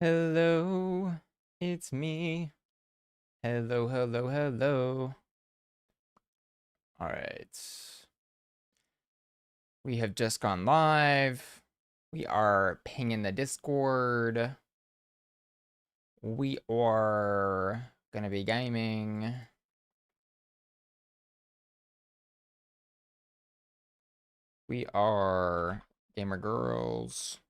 Hello, it's me. Hello, hello, hello. All right. We have just gone live. We are pinging the Discord. We are gonna be gaming. We are gamer girls.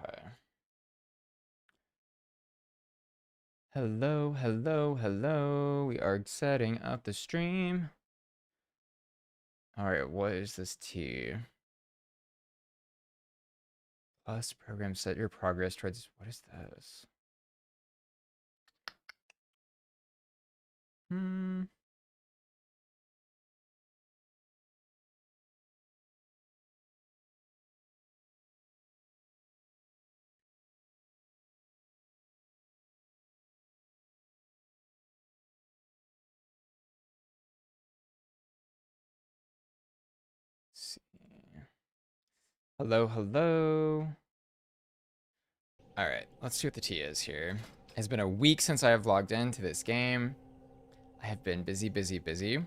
Okay. Hello, hello, hello. We are setting up the stream. All right, what is this T? Plus program, set your progress towards, what is this? See. Hello, hello. All right, let's see what the T is here. It's been a week since I have logged into this game. I have been busy, busy, busy.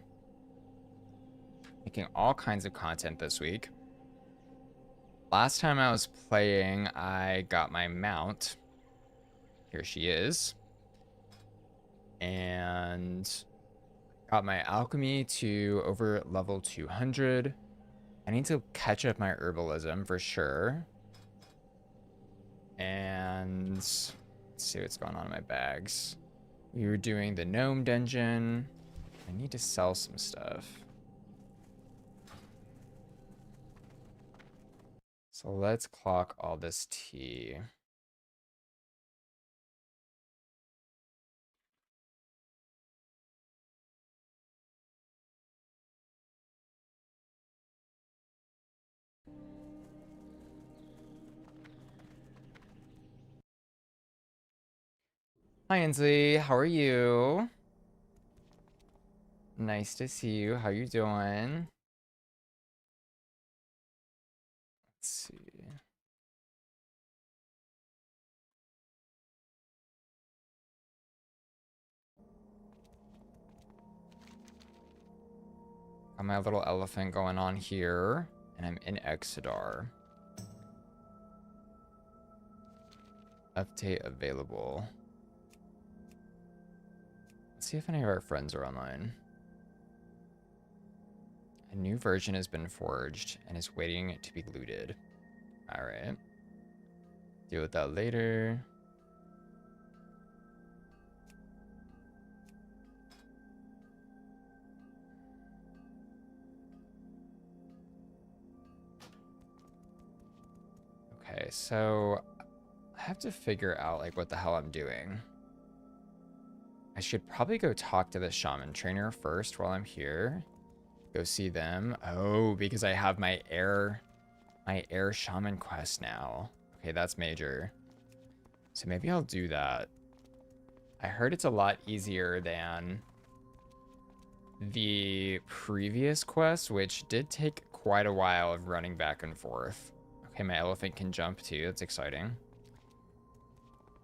Making all kinds of content this week. Last time I was playing, I got my mount. Here she is. And got my alchemy to over level 200. I need to catch up my herbalism for sure. And let's see what's going on in my bags. We were doing the gnome dungeon. I need to sell some stuff. So let's clock all this tea. Hi, Ainsley. How are you? Nice to see you. How you doing? Let's see. Got my little elephant going on here, and I'm in Exodar. Update available. Let's see if any of our friends are online. A new version has been forged and is waiting to be looted. All right. Deal with that later. Okay, so I have to figure out like what the hell I'm doing. I should probably go talk to the shaman trainer first while I'm here. Go see them. Oh, because I have my air shaman quest now. Okay, that's major. So maybe I'll do that. I heard it's a lot easier than the previous quest, which did take quite a while of running back and forth. Okay, my elephant can jump too. That's exciting.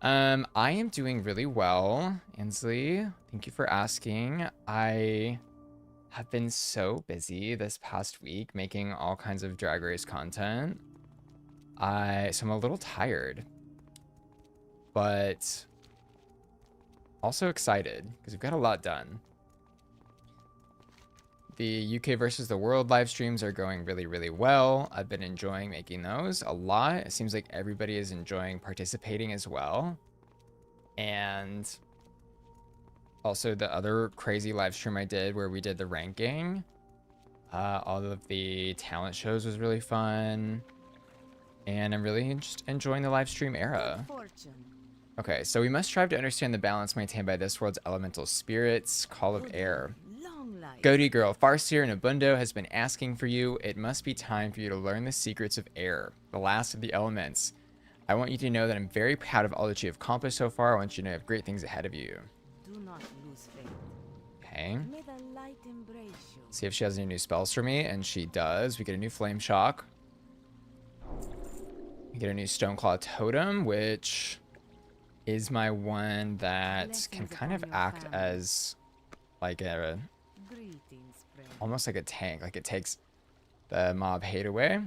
I am doing really well, Ainsley. Thank you for asking. I have been so busy this past week making all kinds of Drag Race content. So I'm a little tired, but also excited because we've got a lot done. The UK versus the world live streams are going really, really well. I've been enjoying making those a lot. It seems like everybody is enjoying participating as well. And also the other crazy live stream I did where we did the ranking. All of the talent shows was really fun. And I'm really just enjoying the live stream era. Okay, so we must strive to understand the balance maintained by this world's elemental spirits. Call of Air. Goatee Girl, Farseer and Abundo has been asking for you. It must be time for you to learn the secrets of air, the last of the elements. I want you to know that I'm very proud of all that you have accomplished so far. I want you to know you have great things ahead of you. Do not lose faith. Okay. May the light embrace you. See if she has any new spells for me, and she does. We get a new Flame Shock. We get a new Stoneclaw Totem, which is my one that can kind of act as like a almost like a tank. Like it takes the mob hate away.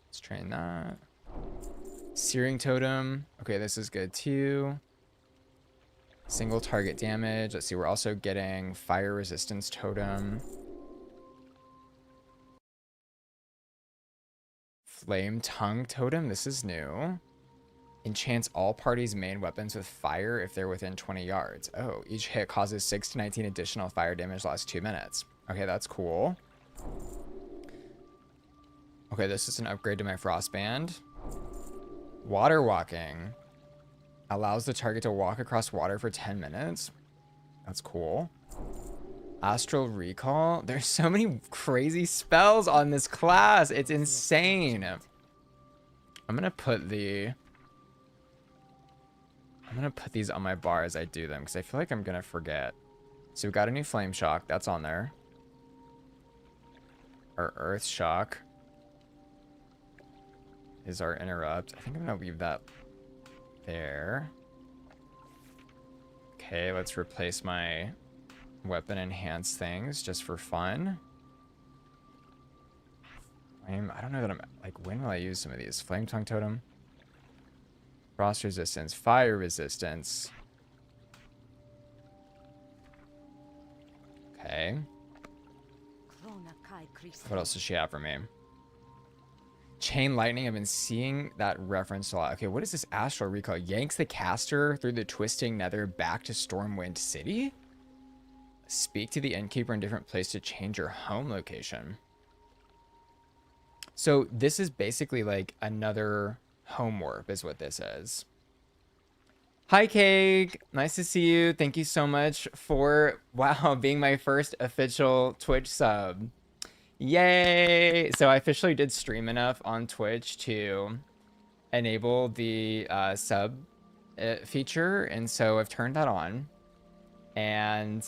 Let's train that. Searing Totem. Okay, this is good too. Single target damage. Let's see, we're also getting Fire Resistance Totem. Flame Tongue Totem. This is new. Enchants all parties' main weapons with fire if they're within 20 yards. Oh, each hit causes 6 to 19 additional fire damage last 2 minutes. Okay, that's cool. Okay, this is an upgrade to my Frostband. Water Walking. Allows the target to walk across water for 10 minutes. That's cool. Astral Recall. There's so many crazy spells on this class. It's insane. I'm gonna put these on my bar as I do them, because I feel like I'm gonna forget. So we got a new Flame Shock. That's on there. Our Earth Shock is our Interrupt. I think I'm gonna leave that there. Okay, let's replace my weapon enhance things just for fun. I don't know that I'm like, when will I use some of these? Flame Tongue Totem, Frost Resistance, Fire Resistance. Okay. What else does she have for me? Chain Lightning. I've been seeing that reference a lot. Okay, what is this Astral Recall? Yanks the caster through the twisting nether back to Stormwind City? Speak to the innkeeper in a different place to change your home location. So this is basically like another home warp is what this is. Hi, Cake. Nice to see you. Thank you so much for, wow, being my first official Twitch sub. Yay! So I officially did stream enough on Twitch to enable the sub feature, and so I've turned that on. And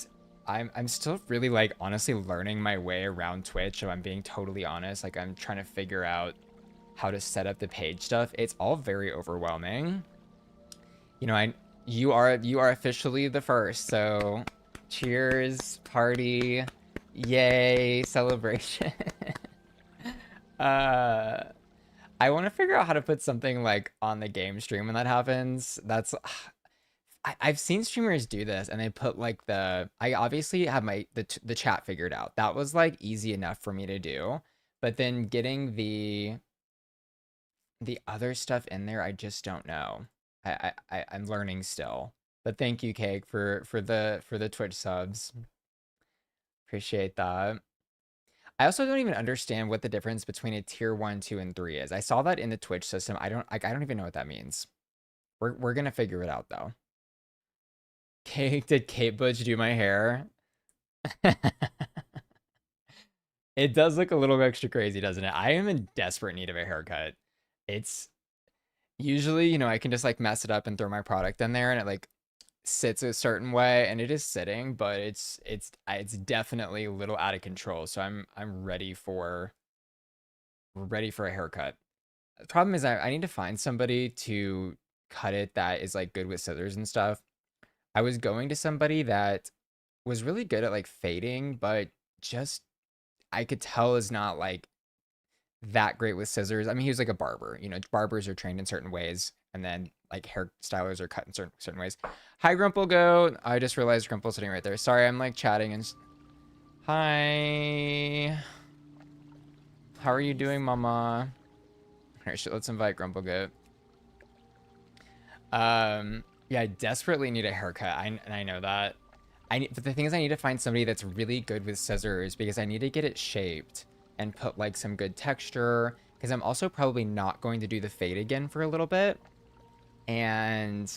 I'm still really, like, honestly learning my way around Twitch, if I'm being totally honest. Like, I'm trying to figure out how to set up the page stuff. It's all very overwhelming. You know, you are officially the first, so cheers, party. Yay, celebration. I want to figure out how to put something like on the game stream when that happens. That's I've seen streamers do this, and they put like I obviously have the chat figured out. That was like easy enough for me to do, but then getting the other stuff in there, I just don't know. I'm learning still. But thank you, Cake, for the Twitch subs. Appreciate that. I also don't even understand what the difference between a tier 1, 2, and 3 is. I saw that in the Twitch system. I don't even know what that means. We're gonna figure it out though. Cake, did Kate Butch do my hair? It does look a little extra crazy, doesn't it? I am in desperate need of a haircut. It's usually, you know, I can just like mess it up and throw my product in there and it like sits a certain way, and it is sitting, but it's definitely a little out of control. So I'm ready for a haircut. The problem is I need to find somebody to cut it that is like good with scissors and stuff. I was going to somebody that was really good at like fading, but just I could tell is not like that great with scissors. I mean, he was like a barber. You know, barbers are trained in certain ways, and then like hairstylers are cut in certain ways. Hi, Grumple Goat. I just realized Grumple's sitting right there. Sorry, I'm like chatting and. Hi. How are you doing, Mama? Alright, let's invite Grumple Goat. Yeah, I desperately need a haircut. I know that. But the thing is, I need to find somebody that's really good with scissors, because I need to get it shaped and put like some good texture, because I'm also probably not going to do the fade again for a little bit. And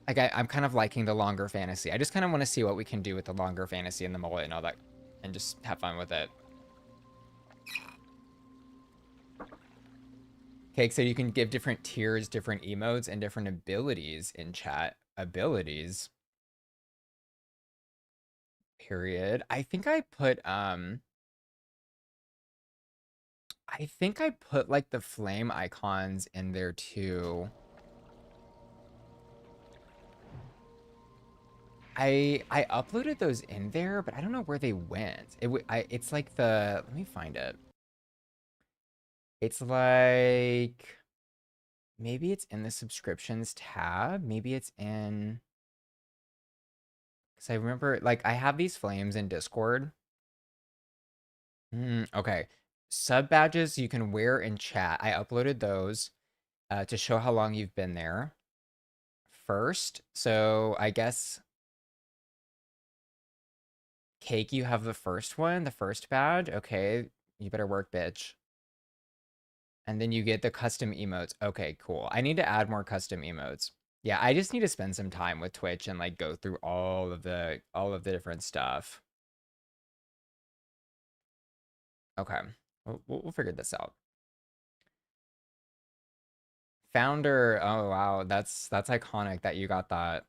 like I'm kind of liking the longer fantasy. I just kind of want to see what we can do with the longer fantasy and the mullet and all that and just have fun with it. Okay, so you can give different tiers, different emotes, and different abilities in chat. Abilities. Period. I think I put like the flame icons in there too. I uploaded those in there, but I don't know where they went. It's like let me find it. It's like maybe it's in the subscriptions tab. Maybe it's in because I remember like I have these flames in Discord. Okay. Sub badges you can wear in chat. I uploaded those to show how long you've been there first. So I guess Cake, you have the first one, the first badge. Okay, you better work, bitch. And then you get the custom emotes. Okay, cool. I need to add more custom emotes. Yeah, I just need to spend some time with Twitch and like go through all of the different stuff. Okay, we'll figure this out. Founder. Oh wow, that's iconic that you got that.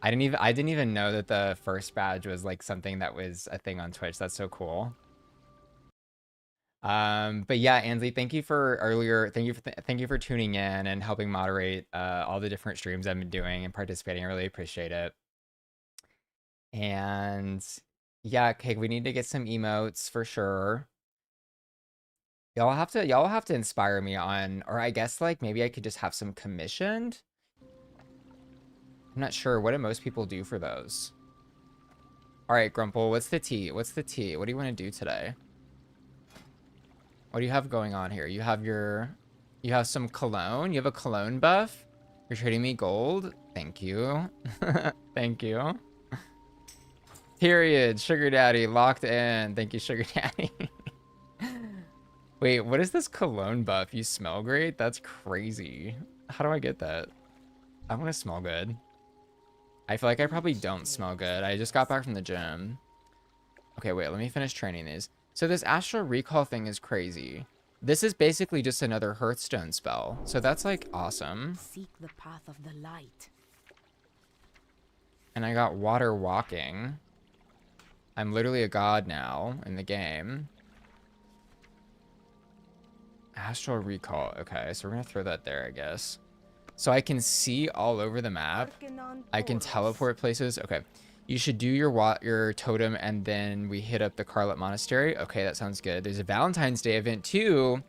I didn't even know that the first badge was like something that was a thing on Twitch. That's so cool. But yeah, Ansley, thank you for earlier. Thank you for tuning in and helping moderate all the different streams I've been doing and participating. I really appreciate it. And yeah, okay, we need to get some emotes for sure. Y'all have to inspire me on, or I guess like maybe I could just have some commissioned. I'm not sure. What do most people do for those? All right, Grumple, what's the tea? What's the tea? What do you want to do today? What do you have going on here? You have some cologne? You have a cologne buff? You're trading me gold? Thank you. Thank you. Period. Sugar daddy locked in. Thank you, sugar daddy. Wait, what is this cologne buff? You smell great? That's crazy. How do I get that? I want to smell good. I feel like I probably don't smell good. I just got back from the gym. Okay, wait, let me finish training these. So this astral recall thing is crazy. This is basically just another Hearthstone spell. So that's like awesome. Seek the path of the light. And I got water walking. I'm literally a god now in the game. Astral recall. Okay, so we're gonna throw that there, I guess. So I can see all over the map. I can teleport places. Okay. You should do your totem and then we hit up the Carlet Monastery. Okay, that sounds good. There's a Valentine's Day event too.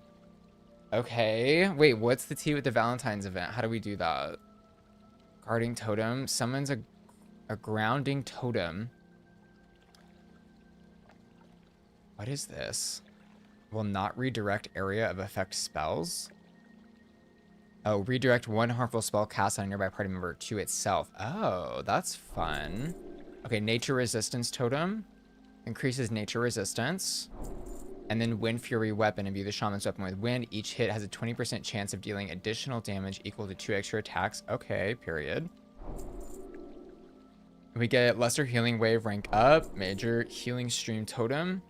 Okay. Wait, what's the tea with the Valentine's event? How do we do that? Guarding totem. Summons a grounding totem. What is this? Will not redirect area of effect spells. Oh, redirect one harmful spell cast on a nearby party member to itself. Oh, that's fun. Okay, nature resistance totem. Increases nature resistance. And then Wind Fury weapon. Imbue the shaman's weapon with wind. Each hit has a 20% chance of dealing additional damage equal to 2 extra attacks. Okay, period. We get lesser healing wave rank up. Major healing stream totem.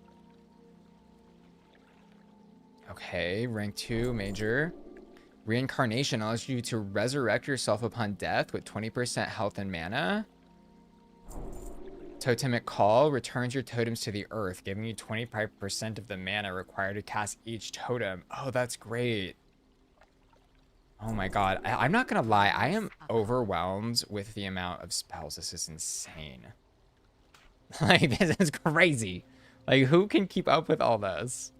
Okay, rank 2, major. Reincarnation allows you to resurrect yourself upon death with 20% health and mana. Totemic Call returns your totems to the earth, giving you 25% of the mana required to cast each totem. Oh, that's great. Oh my god. I'm not gonna lie. I am overwhelmed with the amount of spells. This is insane. Like, this is crazy. Like, who can keep up with all this?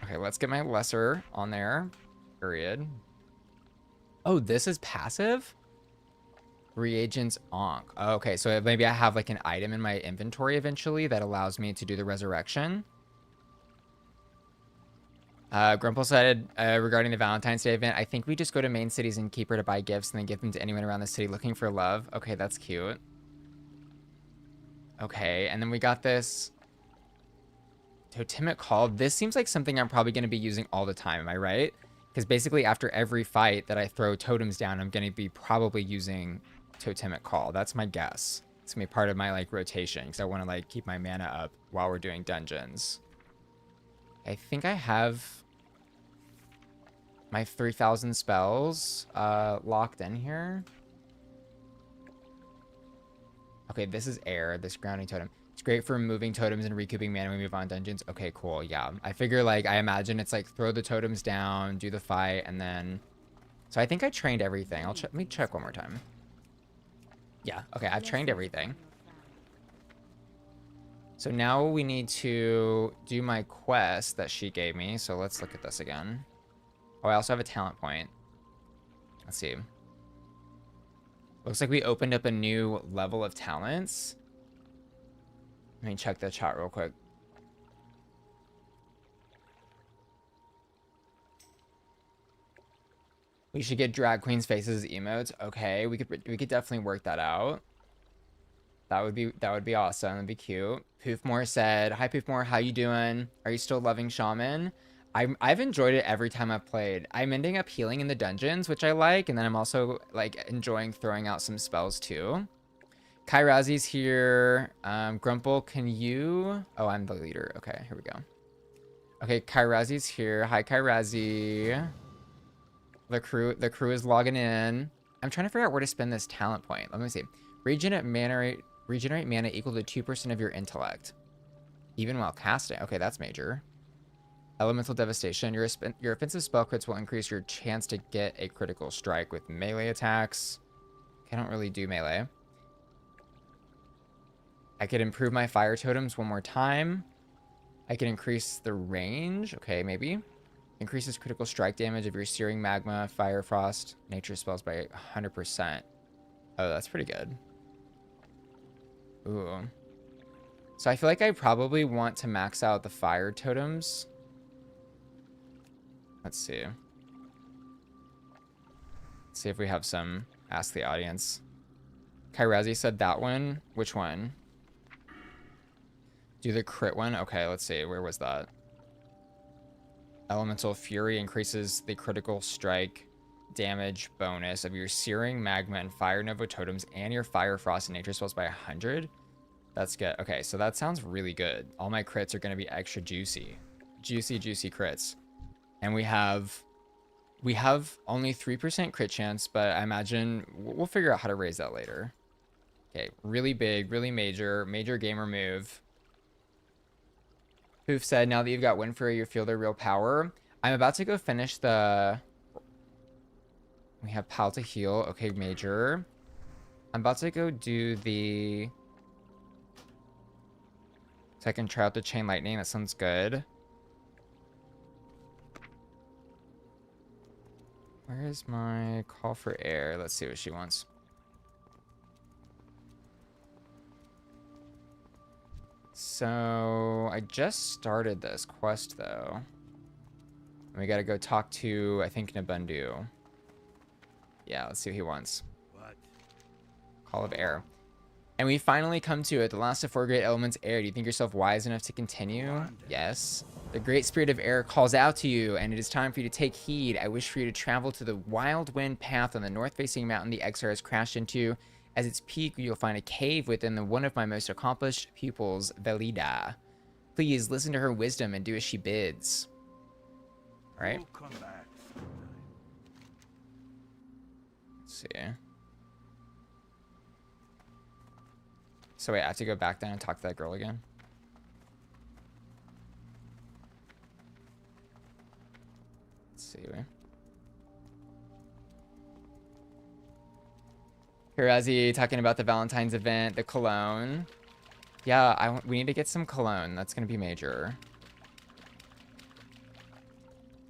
Okay, let's get my lesser on there. Period. Oh, this is passive? Reagents Onk. Okay, so maybe I have like an item in my inventory eventually that allows me to do the resurrection. Grumple said regarding the Valentine's Day event, I think we just go to main cities and keep her to buy gifts and then give them to anyone around the city looking for love. Okay, that's cute. Okay, and then we got this Totemic Call. This seems like something I'm probably going to be using all the time. Am I right? Because basically after every fight that I throw totems down, I'm going to be probably using Totemic Call. That's my guess. It's gonna be part of my like rotation because I want to like keep my mana up while we're doing dungeons. I think I have my 3,000 spells locked in here. Okay, this is air, this grounding totem. It's great for moving totems and recouping mana when we move on dungeons. Okay, cool. Yeah, I figure like I imagine it's like throw the totems down, do the fight, and then. So I think I trained everything. Let me check one more time. Yeah. Okay, I've trained everything. So now we need to do my quest that she gave me. So let's look at this again. Oh, I also have a talent point. Let's see. Looks like we opened up a new level of talents. Let me check the chat real quick. We should get drag queens faces as emotes. Okay, we could definitely work that out. That would be awesome. That'd be cute. Poofmore said, "Hi Poofmore, how you doing? Are you still loving Shaman?" I've enjoyed it every time I've played. I'm ending up healing in the dungeons, which I like, and then I'm also like enjoying throwing out some spells too. Kairazi's here. Grumple, can you? Oh, I'm the leader. Okay, here we go. Okay, Kairazi's here. Hi, Kairazi. The crew is logging in. I'm trying to figure out where to spend this talent point. Let me see. Regenerate mana equal to 2% of your intellect, even while casting. Okay, that's major. Elemental devastation. Your offensive spell crits will increase your chance to get a critical strike with melee attacks. Okay, I don't really do melee. I could improve my fire totems one more time. I can increase the range. Okay, maybe. Increases critical strike damage of your searing magma, fire, frost, nature spells by 100%. Oh, that's pretty good. Ooh. So I feel like I probably want to max out the fire totems. Let's see. Let's see if we have some Ask the Audience. Kairazi said that one. Which one? Do the crit one? Okay, let's see. Where was that? Elemental Fury increases the critical strike damage bonus of your Searing, Magma, and Fire Nova totems and your Fire, Frost, and Nature spells by 100. That's good. Okay, so that sounds really good. All my crits are going to be extra juicy. Juicy, juicy crits. And we have only 3% crit chance, but I imagine we'll figure out how to raise that later. Okay, really big, really major gamer move. Poof said, now that you've got Windfury, you feel their real power. I'm about to go finish the... We have Pal to heal. Okay, major. I'm about to go do the... So I can try out the Chain Lightning. That sounds good. Where is my call for air? Let's see what she wants. So I just started this quest though. We gotta go talk to, I think, Nabundu. Yeah, let's see what he wants. What? Call of air. And we finally come to it. The last of 4 great elements, air. Do you think yourself wise enough to continue? Yes. The great spirit of air calls out to you, and it is time for you to take heed. I wish for you to travel to the wild wind path on the north-facing mountain the Exar has crashed into. As its peak, you'll find a cave within one of my most accomplished pupils, Velida. Please listen to her wisdom and do as she bids. All right. Let's see. So wait, I have to go back down and talk to that girl again? Let's see. Kirazi talking about the Valentine's event, the cologne. Yeah, we need to get some cologne. That's going to be major.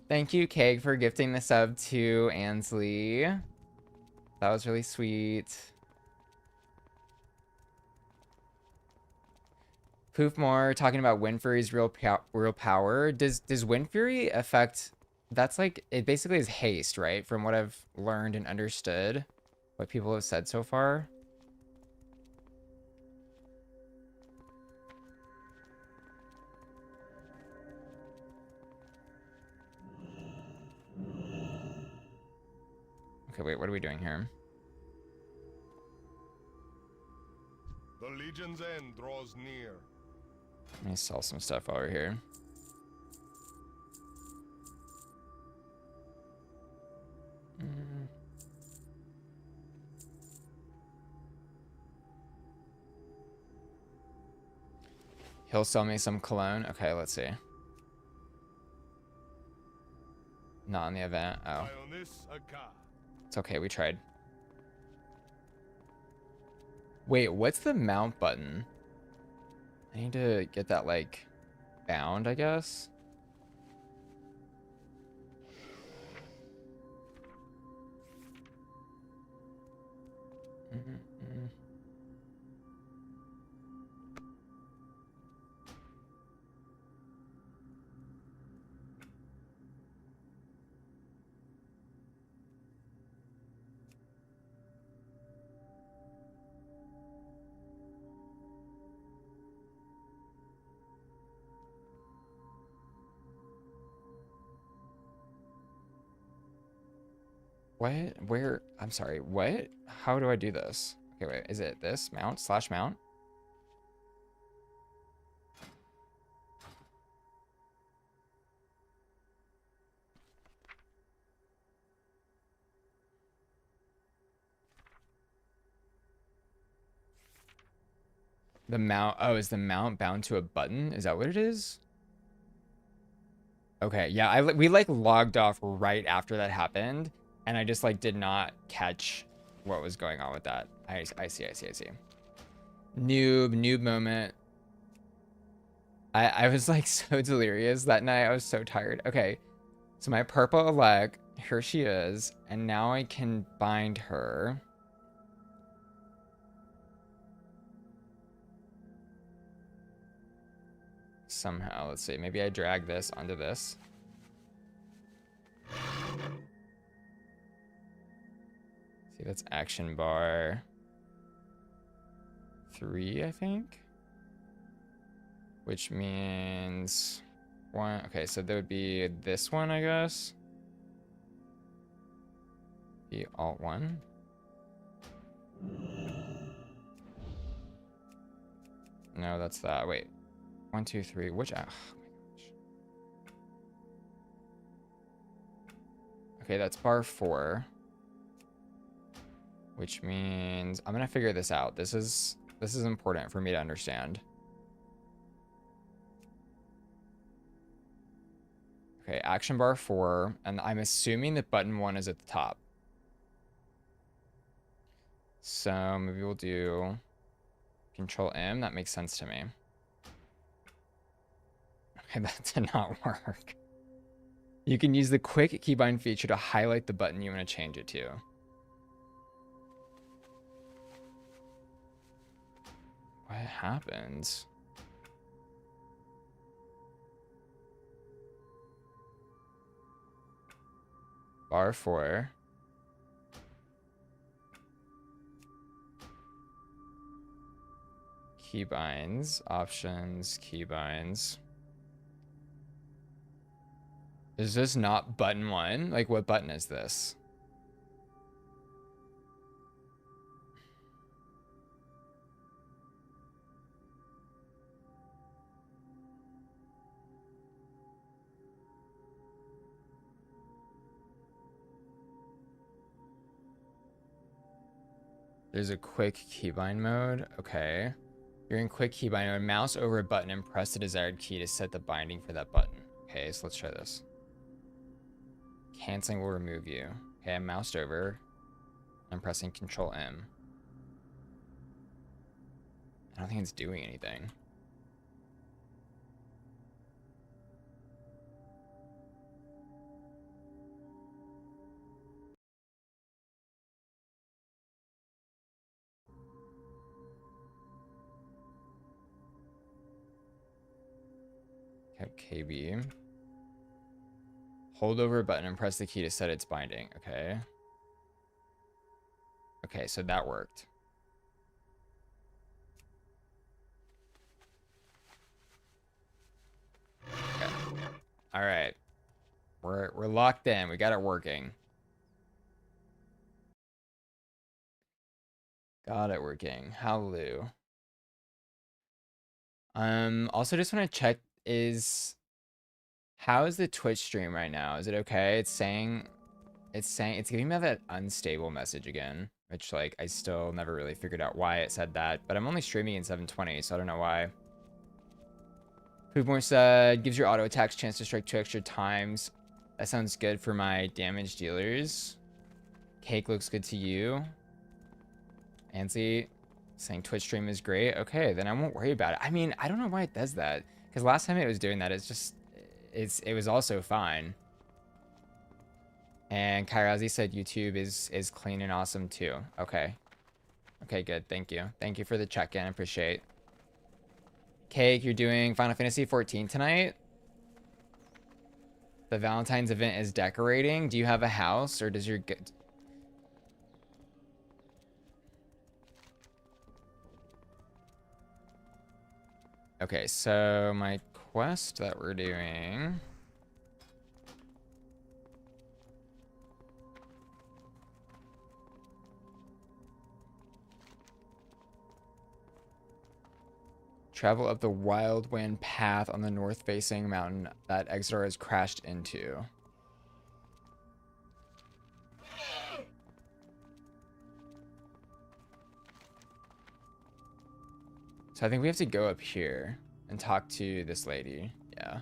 Thank you, Keg, for gifting the sub to Ansley. That was really sweet. Poofmore talking about Windfury's real power. Does Windfury affect... That's like... It basically is haste, right? From what I've learned and understood. What people have said so far. Okay, wait, what are we doing here? Legion's end draws near. Let me sell some stuff over here. He'll sell me some cologne. Okay, let's see. Not in the event. Oh. It's okay, we tried. Wait, what's the mount button? I need to get that, like, bound, I guess. What? Where? I'm sorry. What? How do I do this? Okay, wait. Is it this? Mount? Slash mount? The mount. Oh, is the mount bound to a button? Is that what it is? Okay, yeah. We like logged off right after that happened, and I just like did not catch what was going on with that. I see. Noob moment. I was like so delirious that night. I was so tired. Okay, so my purple leg, here she is, and now I can bind her. Somehow, let's see. Maybe I drag this onto this. See, that's action bar 3, I think. Which means 1. Okay, so that would be this one, I guess. Be Alt 1. No, that's that. Wait. 1, 2, 3. Which? Oh my gosh. Okay, that's bar 4. Which means I'm gonna figure this out. This is important for me to understand. Okay, action bar 4, and I'm assuming that button 1 is at the top. So maybe we'll do Control M. That makes sense to me. Okay, that did not work. You can use the quick keybind feature to highlight the button you want to change it to. What happens? Bar 4. Keybinds, options, keybinds. Is this not button 1? Like, what button is this? There's a quick keybind mode. Okay. You're in quick keybind mode. Mouse over a button and press the desired key to set the binding for that button. Okay, so let's try this. Canceling will remove you. Okay, I moused over. I'm pressing Control M. I don't think it's doing anything. Okay, KB. Hold over a button and press the key to set its binding. Okay. Okay, so that worked. Okay. All right. We're locked in. We got it working. Got it working. Hallelujah. Also just want to check how is the Twitch stream right now? Is it okay? It's giving me that unstable message again, which like I still never really figured out why it said that, but I'm only streaming in 720, so I don't know why. Poopmore said, gives your auto attacks chance to strike 2 extra times. That sounds good for my damage dealers. Cake looks good to you. Ansley saying Twitch stream is great. Okay, then I won't worry about it. I mean, I don't know why it does that. Because last time it was doing that, it was also fine. And Kairazi said YouTube is clean and awesome too. Okay. Okay, good. Thank you. Thank you for the check-in. I appreciate. Cake, you're doing Final Fantasy 14 tonight? The Valentine's event is decorating. Do you have a house or does your... Okay, so my quest that we're doing... Travel up the Wild Wind path on the north-facing mountain that Exar has crashed into. So I think we have to go up here and talk to this lady. Yeah.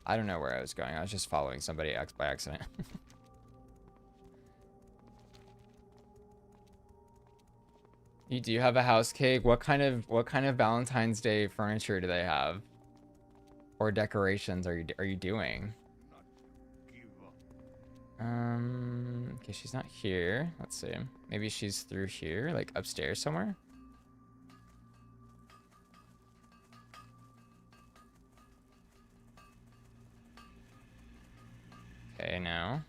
I don't know where I was going. I was just following somebody by accident. Do you have a house, Cake? What kind of Valentine's Day furniture do they have? Or decorations are you doing? Okay, she's not here. Let's see. Maybe she's through here, like upstairs somewhere. Okay, now.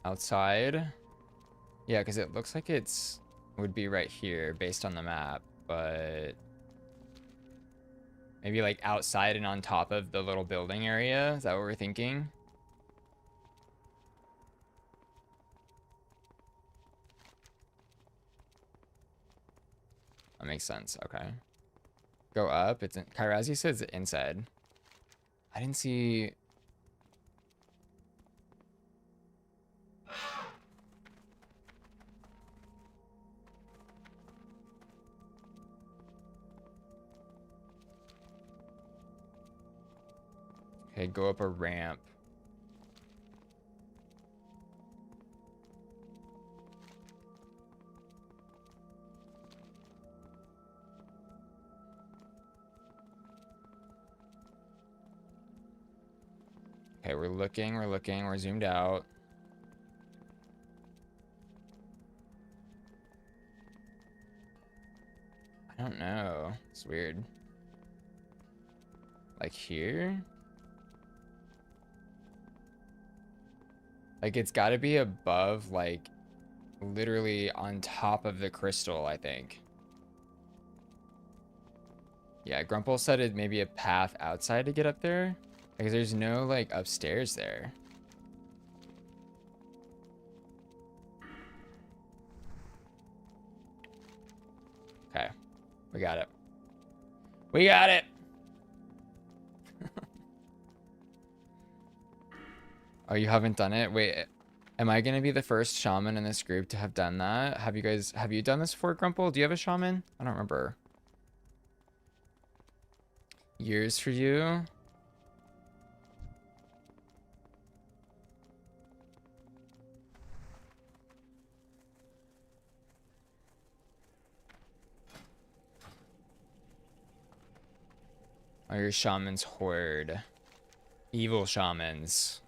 Outside. Yeah, because it looks like would be right here based on the map, but maybe like outside and on top of the little building area. Is that what we're thinking? That makes sense. Okay. Go up. It's in Kairazi says inside. I didn't see. Okay, go up a ramp. Okay, we're looking, we're zoomed out. I don't know. It's weird. Like here? Like it's gotta be above, like literally on top of the crystal, I think. Yeah, Grumple said it may be a path outside to get up there. Because there's no like upstairs there. Okay. We got it. We got it! Oh, you haven't done it? Wait, am I gonna be the first shaman in this group to have done that? Have you done this before, Grumple? Do you have a shaman? I don't remember. Years for you? Oh, your shaman's horde. Evil shamans.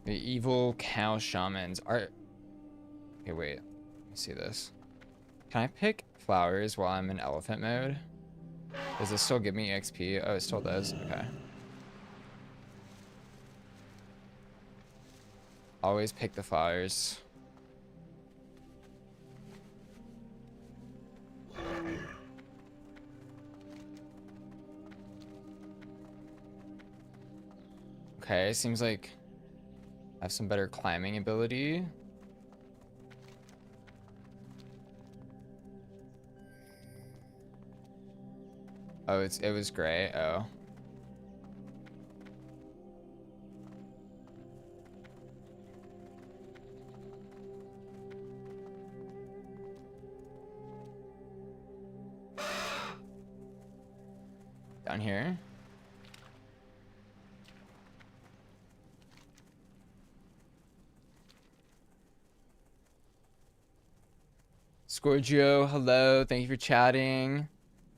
The evil cow shamans are... Okay, wait. Let me see this. Can I pick flowers while I'm in elephant mode? Does this still give me XP? Oh, it still does. Okay. Always pick the flowers. Okay, seems like I have some better climbing ability. Oh, it was gray. Oh. Down here. Scorgio, hello. Thank you for chatting.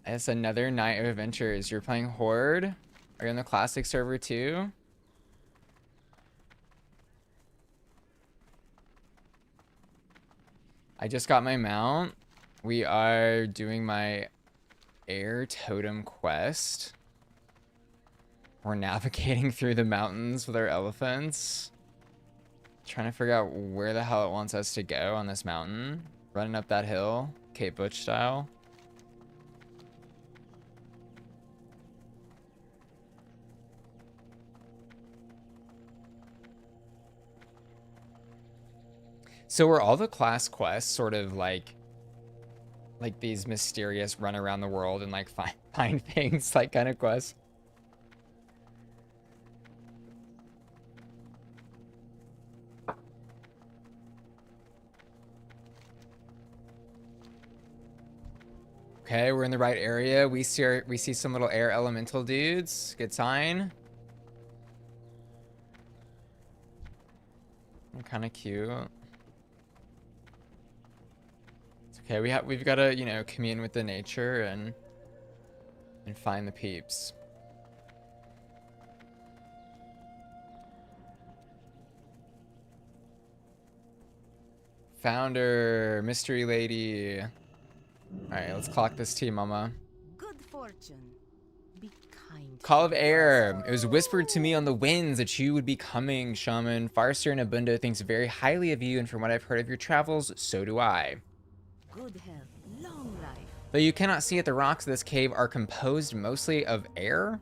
It's another night of adventures. You're playing Horde? Are you on the classic server too? I just got my mount. We are doing my air totem quest. We're navigating through the mountains with our elephants. Trying to figure out where the hell it wants us to go on this mountain. Running up that hill, Kate Butch style. So are all the class quests sort of like these mysterious run around the world and like find things like kind of quests? Okay, we're in the right area. We see some little air elemental dudes. Good sign. They're kind of cute. It's okay. We've got to, you know, commune with the nature and find the peeps. Founder, mystery lady. All right, let's clock this tea, mama. Good fortune. Be kind. Call of Air. It was whispered to me on the winds that you would be coming, shaman. Farster and Abundo thinks very highly of you, and from what I've heard of your travels, so do I. Good health, long life. Though you cannot see it, the rocks of this cave are composed mostly of air.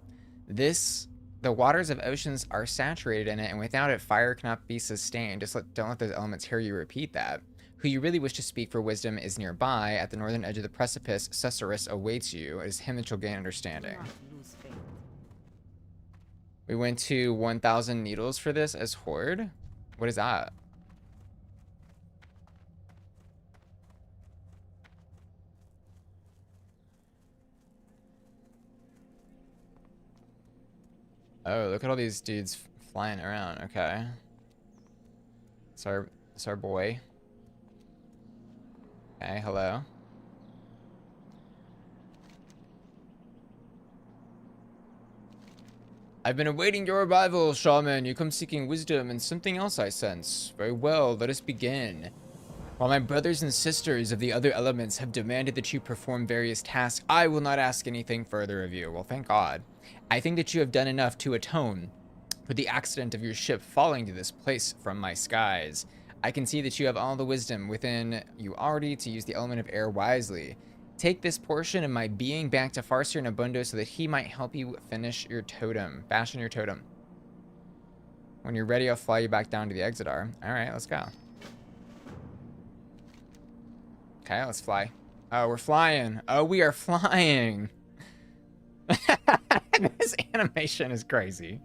The waters of oceans are saturated in it, and without it, fire cannot be sustained. Don't let those elements hear you repeat that. Who you really wish to speak for wisdom is nearby. At the northern edge of the precipice, Susurrus awaits you. It is him that you'll gain understanding. Do not lose faith. We went to 1,000 needles for this as Horde. What is that? Oh, look at all these dudes flying around. Okay. It's our boy. Okay, hello. I've been awaiting your arrival, shaman. You come seeking wisdom and something else I sense. Very well, let us begin. While my brothers and sisters of the other elements have demanded that you perform various tasks, I will not ask anything further of you. Well, thank God. I think that you have done enough to atone for the accident of your ship falling to this place from my skies. I can see that you have all the wisdom within you already to use the element of air wisely. Take this portion of my being back to Farster and Abundo so that he might help you finish your totem. Fashion your totem. When you're ready, I'll fly you back down to the Exodar. Alright, let's go. Okay, let's fly. Oh, we're flying. Oh, we are flying. This animation is crazy.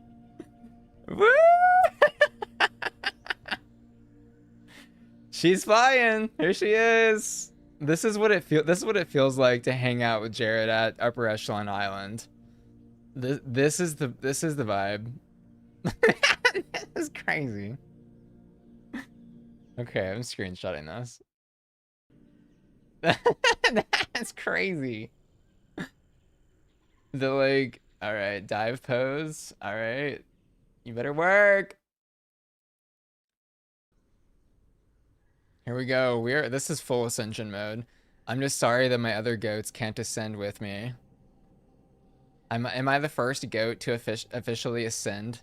Woo! She's flying. Here she is. This is what it feels like to hang out with Jared at Upper Echelon Island. This is the vibe. This is crazy. Okay, I'm screenshotting this. That's crazy. All right, dive pose. All right, you better work. Here we go. This is full ascension mode. I'm just sorry that my other goats can't ascend with me. Am I the first goat to officially ascend?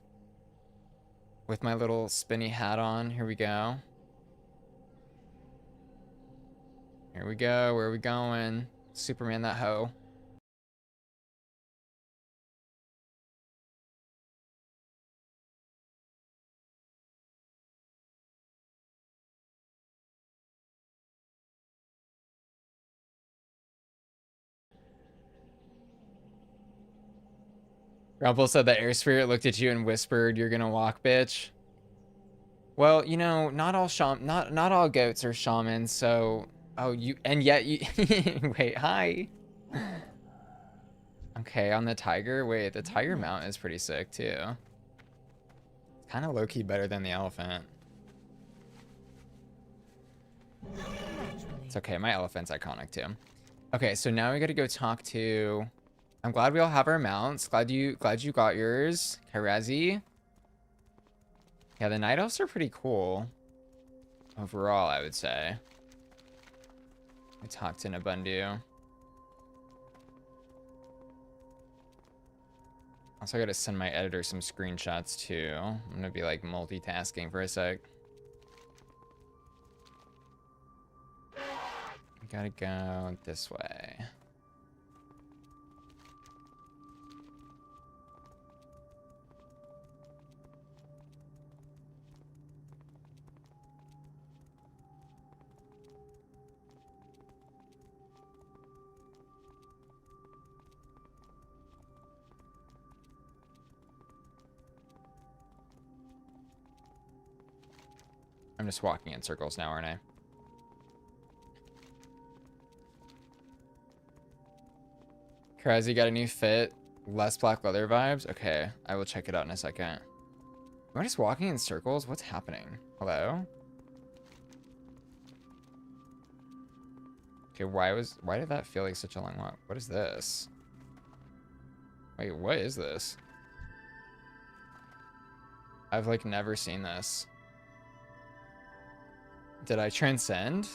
With my little spinny hat on. Here we go. Here we go. Where are we going? Superman that hoe. Rumple said the air spirit looked at you and whispered, "You're gonna walk, bitch." Well, you know, not all goats are shamans, so and yet you wait, hi. Okay, on the tiger. Wait, the tiger mount is pretty sick too. It's kind of low-key better than the elephant. It's okay, my elephant's iconic too. Okay, so now we gotta go talk to... I'm glad we all have our mounts. Glad you got yours. Karazi. Yeah, the night elves are pretty cool. Overall, I would say. I talked to Nabundu. Also, I gotta send my editor some screenshots too. I'm gonna be like multitasking for a sec. We gotta go this way. I'm just walking in circles now, aren't I? Karazi got a new fit. Less black leather vibes. Okay, I will check it out in a second. Am I just walking in circles? What's happening? Hello? Okay, why did that feel like such a long walk? What is this? Wait, what is this? I've like never seen this. Did I transcend?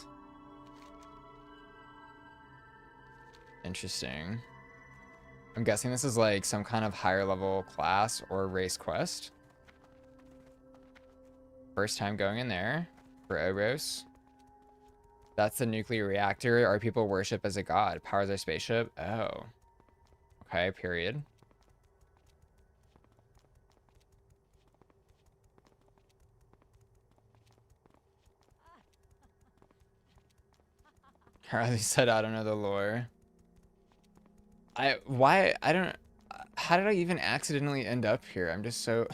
Interesting. I'm guessing this is like some kind of higher level class or race quest. First time going in there for Oros. That's the nuclear reactor our people worship as a god. Powers our spaceship. Oh. Okay, period. Carly said, I don't know the lore. I don't, how did I even accidentally end up here? I'm just so,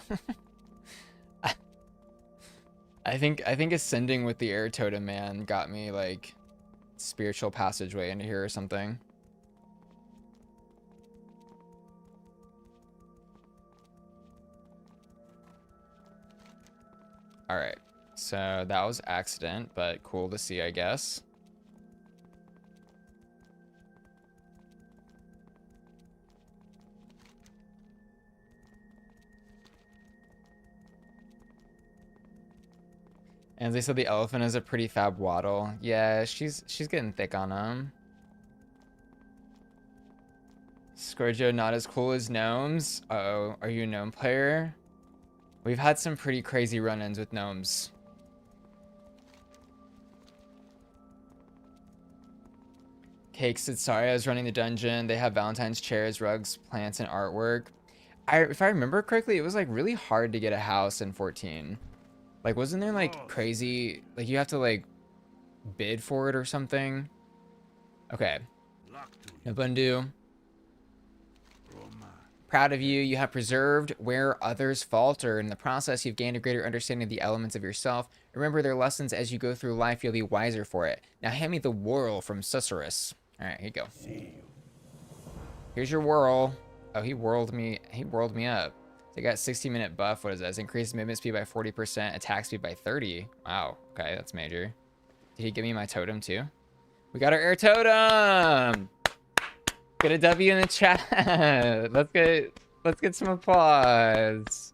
I think ascending with the air totem man got me like spiritual passageway into here or something. All right, so that was accident, but cool to see, I guess. And they said the elephant is a pretty fab waddle. Yeah, she's getting thick on him. Scourgio not as cool as gnomes. Uh-oh, are you a gnome player? We've had some pretty crazy run-ins with gnomes. Cake said, sorry, I was running the dungeon. They have Valentine's chairs, rugs, plants, and artwork. If I remember correctly, it was like really hard to get a house in 14. Like, wasn't there like crazy, like you have to like bid for it or something? Okay. Nabundu. Proud of you. You have preserved where others falter. In the process, you've gained a greater understanding of the elements of yourself. Remember their lessons as you go through life. You'll be wiser for it. Now hand me the whirl from Susurrus. All right, here you go. Here's your whirl. Oh, he whirled me. He whirled me up. They got 60-minute buff. What is this? Increased movement speed by 40%, attack speed by 30. Wow. Okay, that's major. Did he give me my totem too? We got our air totem. Get a W in the chat. Let's get some applause.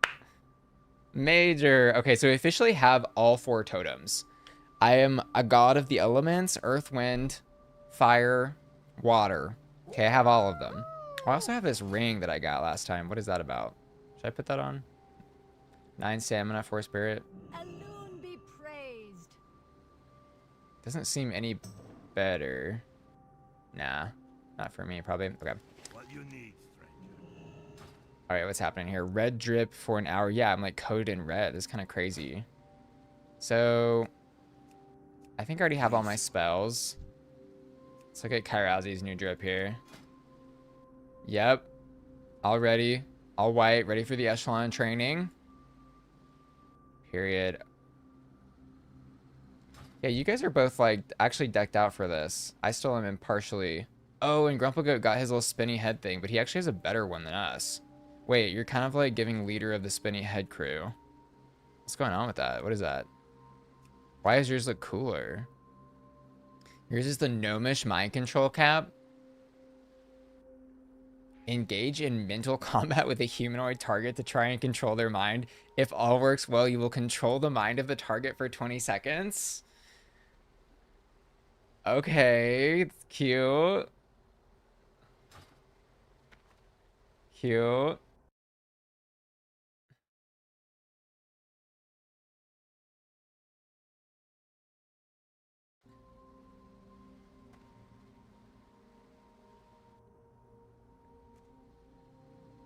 Major. Okay, so we officially have all 4 totems. I am a god of the elements, earth, wind, fire, water. Okay, I have all of them. Oh, I also have this ring that I got last time. What is that about? Should I put that on? 9 stamina, 4 spirit. Alone be praised. Doesn't seem any better. Nah, not for me, probably. Okay. What you need, stranger? All right, what's happening here? Red drip for an hour. Yeah, I'm like coated in red. This is kind of crazy. So, I think I already have all my spells. Let's look at Kairazi's new drip here. Yep. All ready. All white. Ready for the echelon training. Period. Yeah, you guys are both like actually decked out for this. I still am impartially. Oh, and Grumplegoat got his little spinny head thing, but he actually has a better one than us. Wait, you're kind of like giving leader of the spinny head crew. What's going on with that? What is that? Why does yours look cooler? Yours is the gnomish mind control cap. Engage in mental combat with a humanoid target to try and control their mind. If all works well, you will control the mind of the target for 20 seconds. Okay, cute. Cute.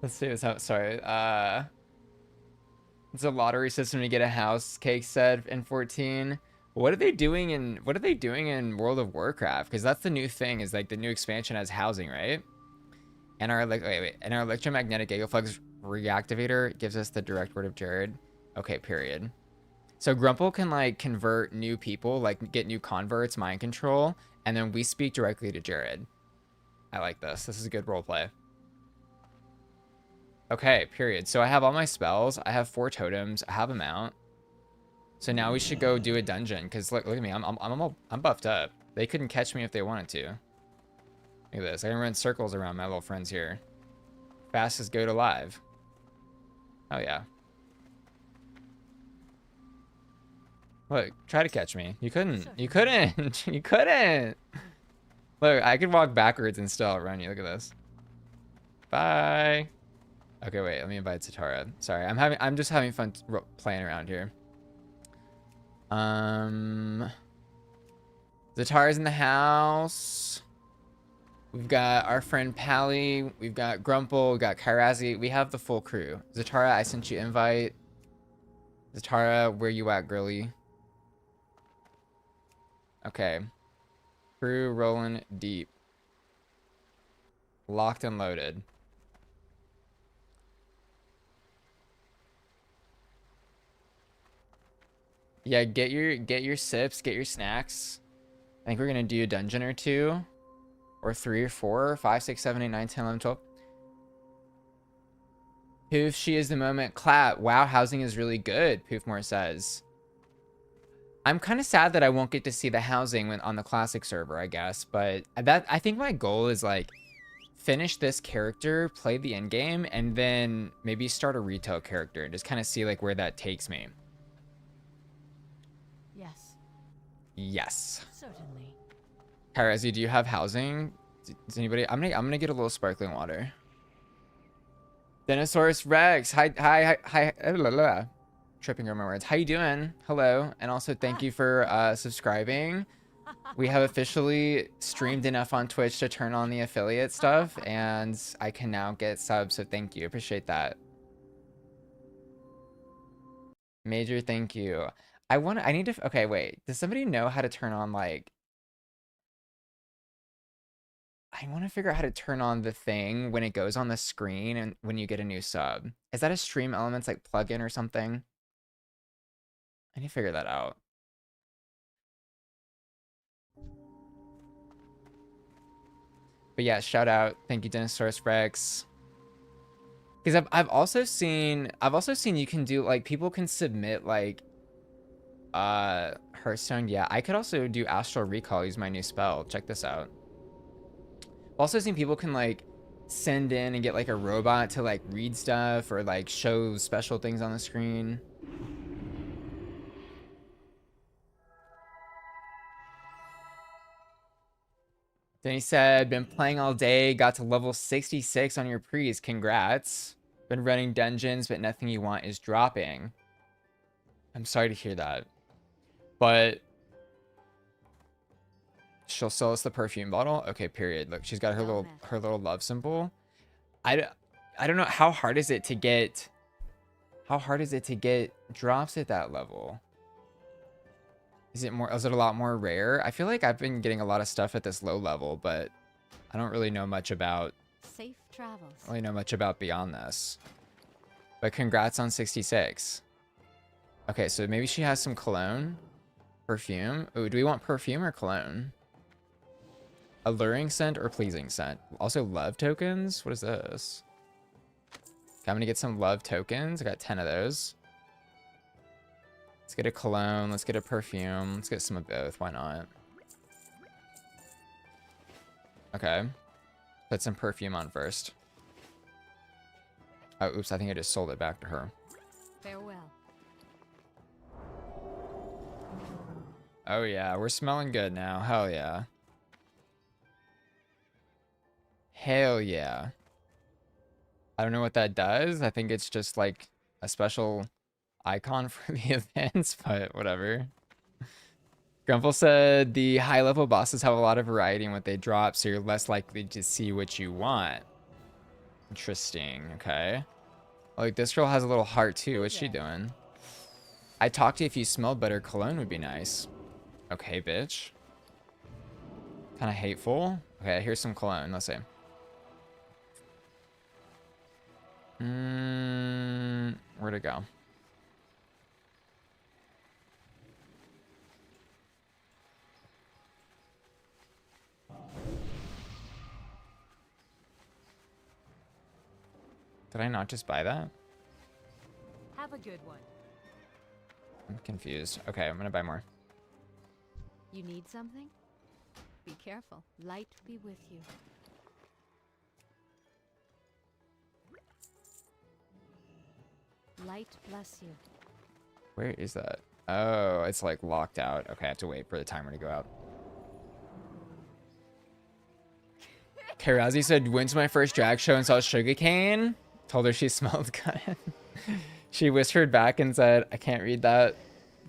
Let's see what's out. Sorry. It's a lottery system to get a house, Cake said in 14. What are they doing in World of Warcraft? Because that's the new thing, is like the new expansion has housing, right? And our and our electromagnetic Gigaflux reactivator gives us the direct word of Jared. Okay, period. So Grumple can like convert new people, like get new converts, mind control, and then we speak directly to Jared. I like this. This is a good roleplay. Okay, period. So I have all my spells. I have 4 totems. I have a mount. So now we should go do a dungeon. Cause look at me. I'm buffed up. They couldn't catch me if they wanted to. Look at this. I can run circles around my little friends here. Fastest go to live. Oh yeah. Look, try to catch me. You couldn't. You couldn't. You couldn't. Look, I could walk backwards and still outrun you. Look at this. Bye. Okay, wait. Let me invite Zatara. Sorry, I'm just having fun playing around here. Zatara's in the house. We've got our friend Pally. We've got Grumple. We've got Kairazi. We have the full crew. Zatara, I sent you invite. Zatara, where you at, girly? Okay. Crew rolling deep. Locked and loaded. Yeah, get your sips, get your snacks. I think we're gonna do a dungeon or 2. Or 3 or 4, 5, 6, 7, 8, 9, 10, 11, 12. Poof, she is the moment. Clap. Wow, housing is really good, Poofmore says. I'm kind of sad that I won't get to see the housing when on the classic server, I guess. But that I think my goal is like finish this character, play the end game, and then maybe start a retail character and just kind of see like where that takes me. Yes. Yes. Certainly. Kairazi, do you have housing? Does anybody? I'm gonna get a little sparkling water. Dinosaurus Rex, hi. Blah, blah. Tripping over my words. How you doing? Hello, and also thank you for subscribing. We have officially streamed enough on Twitch to turn on the affiliate stuff, and I can now get subs. So thank you, appreciate that. Major thank you. I need to. Okay, wait. Does somebody know how to turn on like? I want to figure out how to turn on the thing when it goes on the screen and when you get a new sub. Is that a Stream Elements like plugin or something? I need to figure that out. But yeah, shout out. Thank you, Dinosaurus Rex. Because I've also seen you can do like people can submit like Hearthstone. Yeah, I could also do Astral Recall, use my new spell. Check this out. Also seen people can like send in and get like a robot to like read stuff or like show special things on the screen. Then he said, been playing all day, got to level 66 on your priest. Congrats. Been running dungeons, but nothing you want is dropping. I'm sorry to hear that. But she'll sell us the perfume bottle. Okay, period. Look, she's got her little love symbol. I don't know, how hard is it to get drops at that level? Is it a lot more rare? I feel like I've been getting a lot of stuff at this low level, but I don't really know much about Safe travels. beyond this. But congrats on 66. Okay, so maybe she has some cologne, perfume. Ooh, do we want perfume or cologne? Alluring scent or pleasing scent? Also love tokens? What is this? Okay, I'm gonna get some love tokens. I got 10 of those. Let's get a cologne. Let's get a perfume. Let's get some of both. Why not? Okay. Put some perfume on first. Oh, oops. I think I just sold it back to her. Farewell. Oh, yeah. We're smelling good now. Hell yeah. Hell yeah. I don't know what that does. I think it's just like a special icon for the events, but whatever. Grumple said the high level bosses have a lot of variety in what they drop, so you're less likely to see what you want. Interesting. Okay. Like, this girl has a little heart too. What's she doing? I talked to you if you smelled better. Cologne would be nice. Okay, bitch. Kind of hateful. Okay, here's some cologne. Let's see. Where'd it go? Did I not just buy that? Have a good one. I'm confused. Okay, I'm gonna buy more. You need something? Be careful. Light be with you. Light bless you. Where is that? Oh, it's like locked out. Okay, I have to wait for the timer to go out. Karazi said, went to my first drag show and saw sugarcane. Told her she smelled good. She whispered back and said, I can't read that,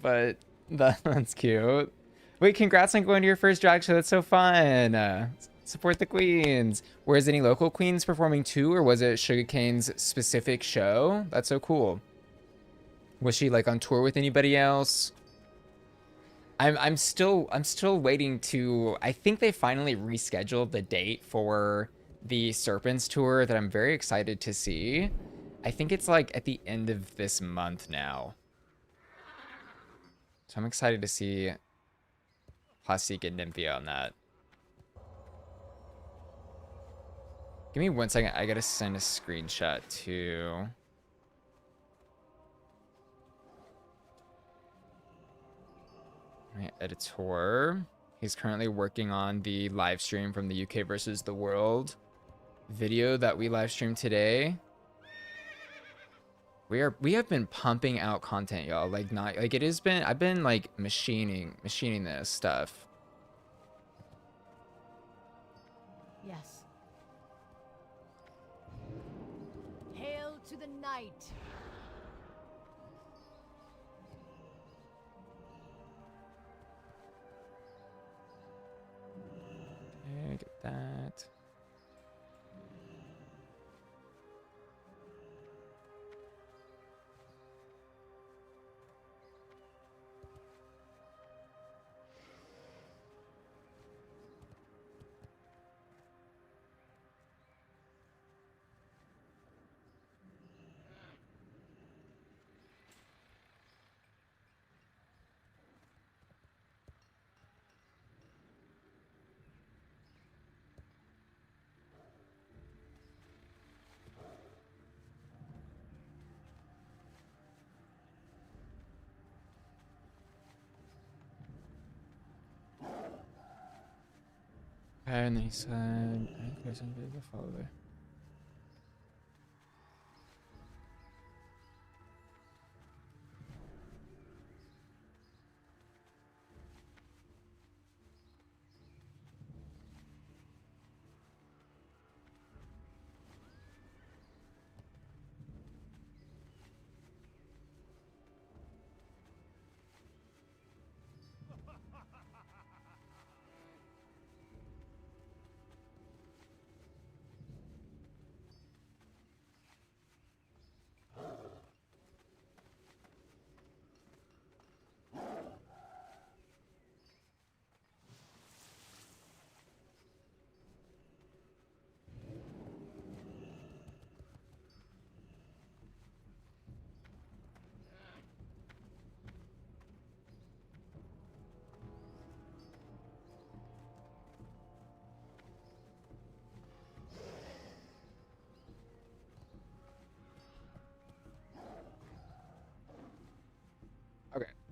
but that's cute. Wait, congrats on going to your first drag show. That's so fun. Support the queens. Where's any local queens performing too, or was it sugarcane's specific show? That's so cool. Was she like on tour with anybody else? I'm still waiting to, I think they finally rescheduled the date for the Serpents tour that I'm very excited to see. I think it's like at the end of this month now. So I'm excited to see Plastique and Nymphia on that. Give me 1 second. I gotta send a screenshot to my editor. He's currently working on the live stream from the UK versus the world video that we live streamed today. We have been pumping out content, y'all. Like, not like it has been, I've been like machining this stuff. Yes. Hail to the night. Okay, get that. And then he said, I think there's somebody to follow there.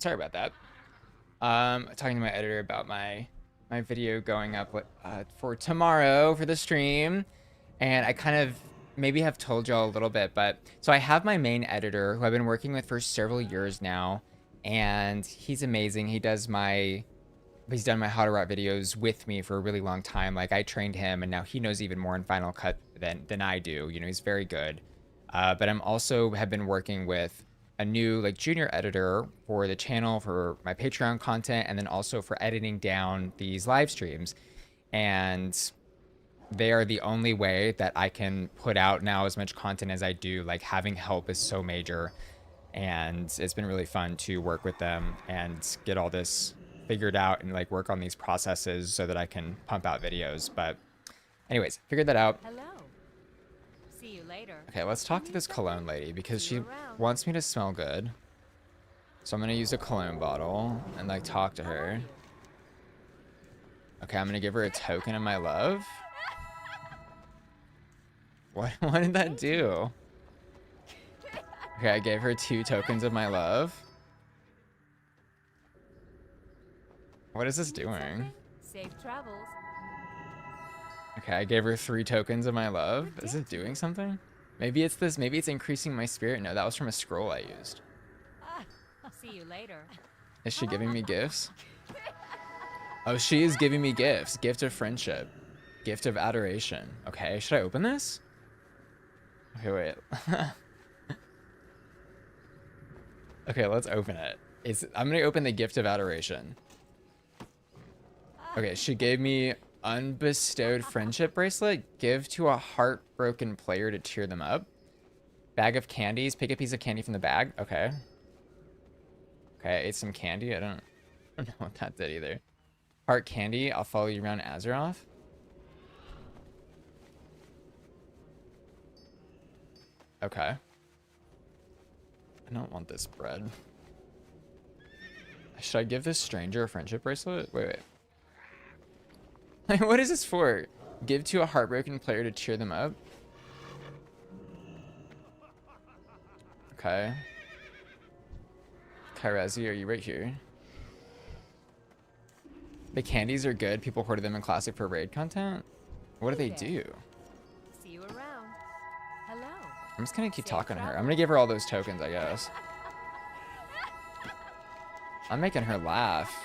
Sorry about that. Talking to my editor about my video going up for tomorrow for the stream, and I kind of maybe have told y'all a little bit, but so I have my main editor who I've been working with for several years now, and he's amazing. He's done my How to Route videos with me for a really long time. Like, I trained him, and now he knows even more in Final Cut than I do. You know, he's very good. But I'm also have been working with a new like junior editor for the channel for my Patreon content, and then also for editing down these live streams. And they are the only way that I can put out now as much content as I do. Like, having help is so major, and it's been really fun to work with them and get all this figured out and like work on these processes so that I can pump out videos. But anyways, figured that out. Hello. See you later. Okay, let's talk to this cologne lady because she wants me to smell good. So I'm gonna use a cologne bottle and like talk to her. Okay, I'm gonna give her a token of my love. What did that do? Okay, I gave her 2 tokens of my love. What is this doing? Safe travels. Okay, I gave her 3 tokens of my love. Is it doing something? Maybe it's this. Maybe it's increasing my spirit. No, that was from a scroll I used. See you later. Is she giving me gifts? Oh, she is giving me gifts. Gift of friendship. Gift of adoration. Okay, should I open this? Okay, wait. Okay, let's open it. I'm gonna open the gift of adoration. Okay, she gave me unbestowed friendship bracelet. Give to a heartbroken player to cheer them up. Bag of candies. Pick a piece of candy from the bag. Okay. Okay, I ate some candy. I don't know what that did either. Heart candy. I'll follow you around Azeroth. Okay. I don't want this bread. Should I give this stranger a friendship bracelet? Wait. Like, what is this for? Give to a heartbroken player to cheer them up? Okay. Kairezi, are you right here? The candies are good. People hoarded them in Classic for raid content. What do they do? See you around. Hello. I'm just gonna keep talking to her. I'm gonna give her all those tokens, I guess. I'm making her laugh.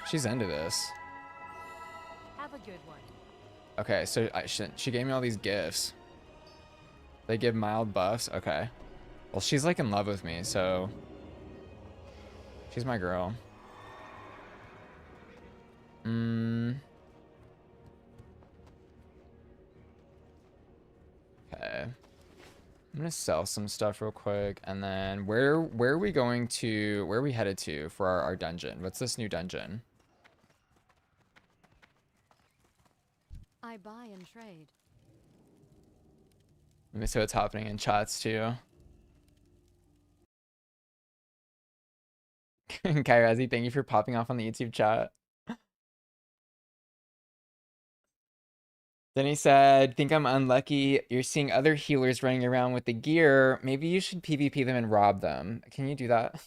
She's into this. Have a good one. Okay, so she gave me all these gifts. They give mild buffs. Okay. Well, she's like in love with me, so she's my girl. Okay. I'm gonna sell some stuff real quick, and then where are we going to? Where are we headed to for our dungeon? What's this new dungeon? I buy and trade. Let me see what's happening in chats too. Kairazi, thank you for popping off on the YouTube chat. Then he said, think I'm unlucky. You're seeing other healers running around with the gear. Maybe you should PvP them and rob them. Can you do that?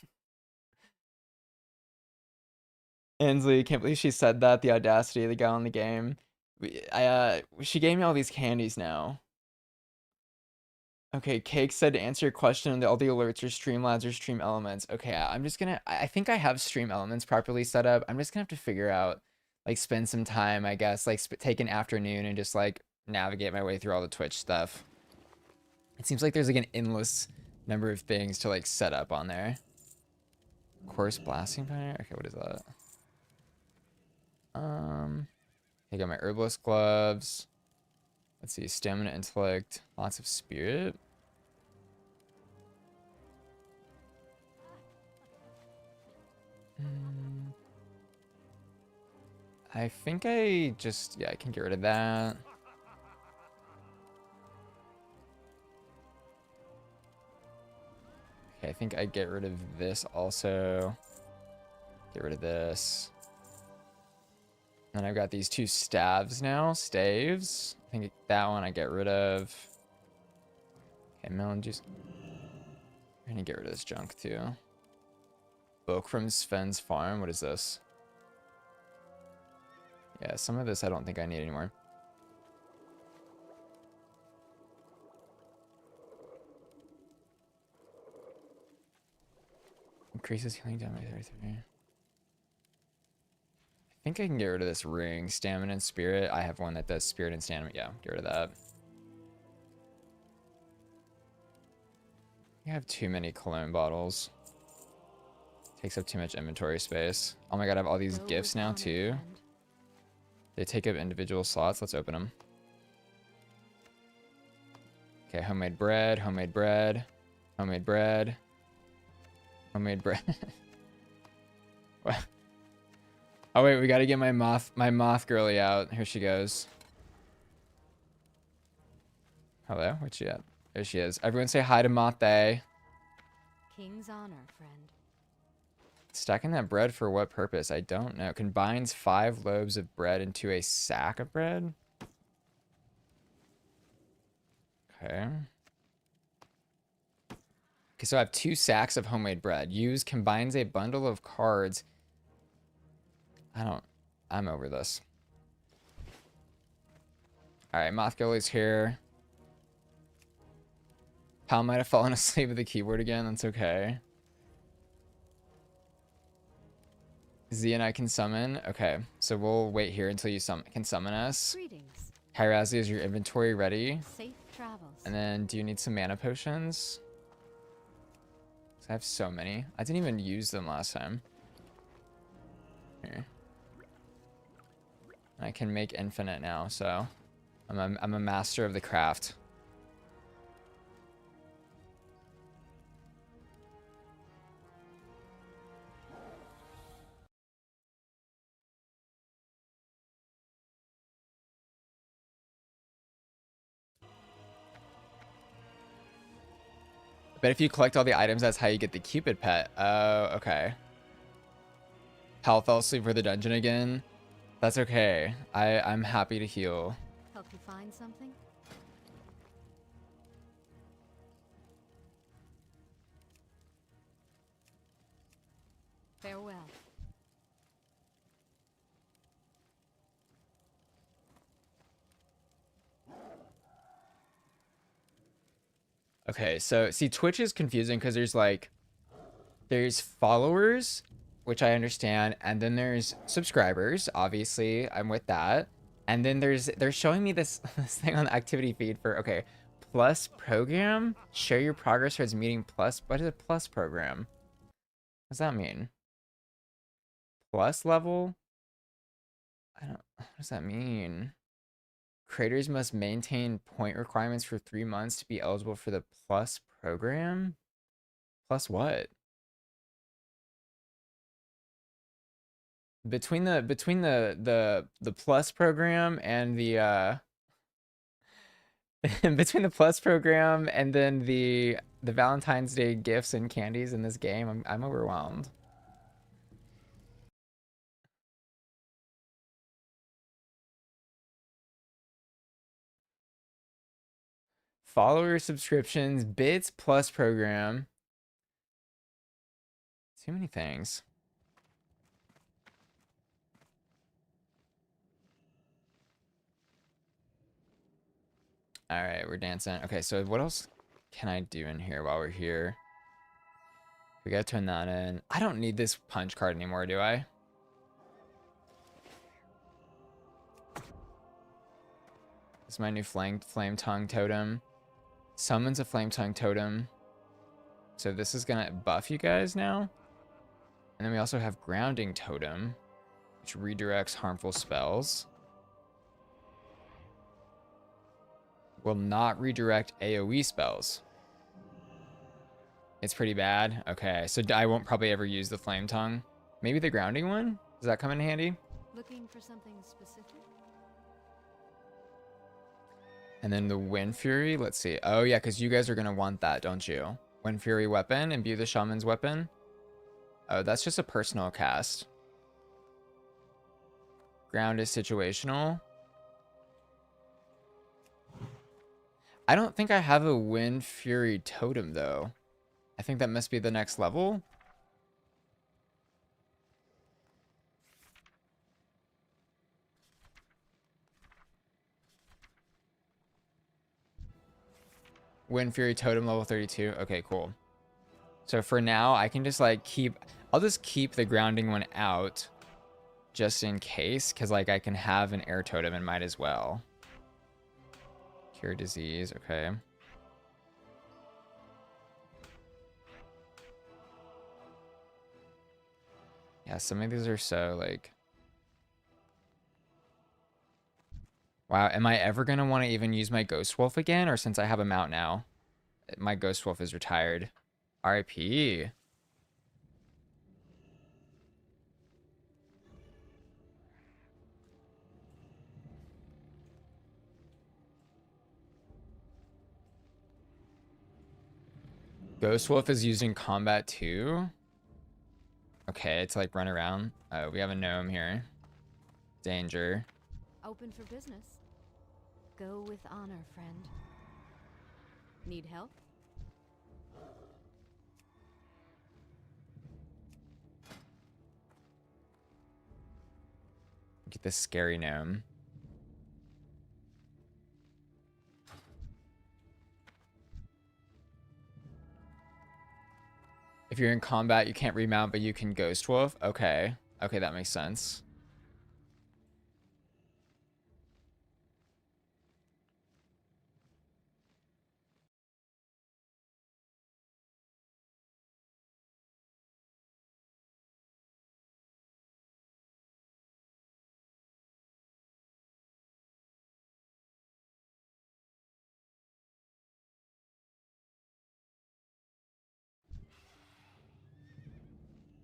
Ansley, can't believe she said that. The audacity of the guy in the game. She gave me all these candies now. Okay, Cake said to answer your question, all the alerts are Streamlabs or Stream Elements. Okay, I'm just gonna, I think I have Stream Elements properly set up. I'm just gonna have to figure out, like, spend some time, I guess, like, take an afternoon and just, like, navigate my way through all the Twitch stuff. It seems like there's, like, an endless number of things to, like, set up on there. Course Blasting Pioneer? Okay, what is that? I got my Herbalist Gloves. Let's see, Stamina, Intellect, lots of Spirit. I think I just, yeah, I can get rid of that. Okay, I think I get rid of this also. Get rid of this. And I've got these 2 staves now, staves. I think that one I get rid of. Okay, melon juice. I'm gonna get rid of this junk too. book from Sven's farm. What is this? Yeah, some of this I don't think I need anymore. Increases healing damage 33. I think I can get rid of this ring. Stamina and spirit. I have one that does spirit and stamina. Yeah, get rid of that. I have too many cologne bottles. Takes up too much inventory space. Oh my god, I have all these gifts now too. They take up individual slots. Let's open them. Okay, homemade bread, homemade bread, homemade bread, homemade bread. What? Oh wait, we gotta get my moth girly out. Here she goes. Hello, where's she at? There she is. Everyone say hi to Moth-Day. King's honor, friend. Stacking that bread for what purpose? I don't know. Combines 5 loaves of bread into a sack of bread? Okay. Okay, so I have 2 sacks of homemade bread. Use combines a bundle of cards. I'm over this. Alright, Mothgirly's here. Pal might have fallen asleep with the keyboard again. That's okay. Z and I can summon. Okay, so we'll wait here until you can summon us. Greetings. Hyrazi, is your inventory ready? Safe travels. And then, do you need some mana potions? 'Cause I have so many. I didn't even use them last time. Here. I can make infinite now, so I'm a master of the craft. But if you collect all the items, that's how you get the Cupid pet. Oh, okay. Hal fell asleep for the dungeon again. That's okay. I'm happy to heal. Help you find something? Farewell. Okay, so see, Twitch is confusing because there's followers, which I understand, and then there's subscribers. Obviously, I'm with that. And then they're showing me this this thing on the activity feed for okay, plus program. Share your progress towards meeting plus. What is a plus program? What does that mean? Plus level? I don't. What does that mean? Creators must maintain point requirements for 3 months to be eligible for the plus program. Plus what? Between the plus program and the between the plus program and then the Valentine's Day gifts and candies in this game, I'm overwhelmed. Follower subscriptions, bits plus program. Too many things. All right, we're dancing. Okay, so what else can I do in here while we're here? We gotta turn that in. I don't need this punch card anymore, do I? This is my new flame tongue totem. Summons a flame tongue totem. So this is gonna buff you guys now. And then we also have grounding totem, which redirects harmful spells. Will not redirect AoE spells. It's pretty bad. Okay, so I won't probably ever use the flame tongue. Maybe the grounding one? Does that come in handy? Looking for something specific? And then the Wind Fury, let's see. Oh yeah, because you guys are gonna want that, don't you? Wind Fury weapon, imbue the shaman's weapon. Oh, that's just a personal cast. Ground is situational. I don't think I have a Wind Fury totem though. I think that must be the next level. Wind Fury Totem level 32. Okay, cool. So for now, I can just like I'll just keep the grounding one out just in case, because like I can have an air totem and might as well. Cure disease, okay. Yeah, some of these are so like... Wow, am I ever going to want to even use my Ghost Wolf again? Or since I have a mount now, my Ghost Wolf is retired. RIP. Ghost Wolf is using combat too? Okay, it's like run around. Oh, we have a gnome here. Danger. Open for business. Go with honor, friend. Need help? Get this scary gnome. If you're in combat, you can't remount, but you can Ghost Wolf. Okay. Okay, that makes sense.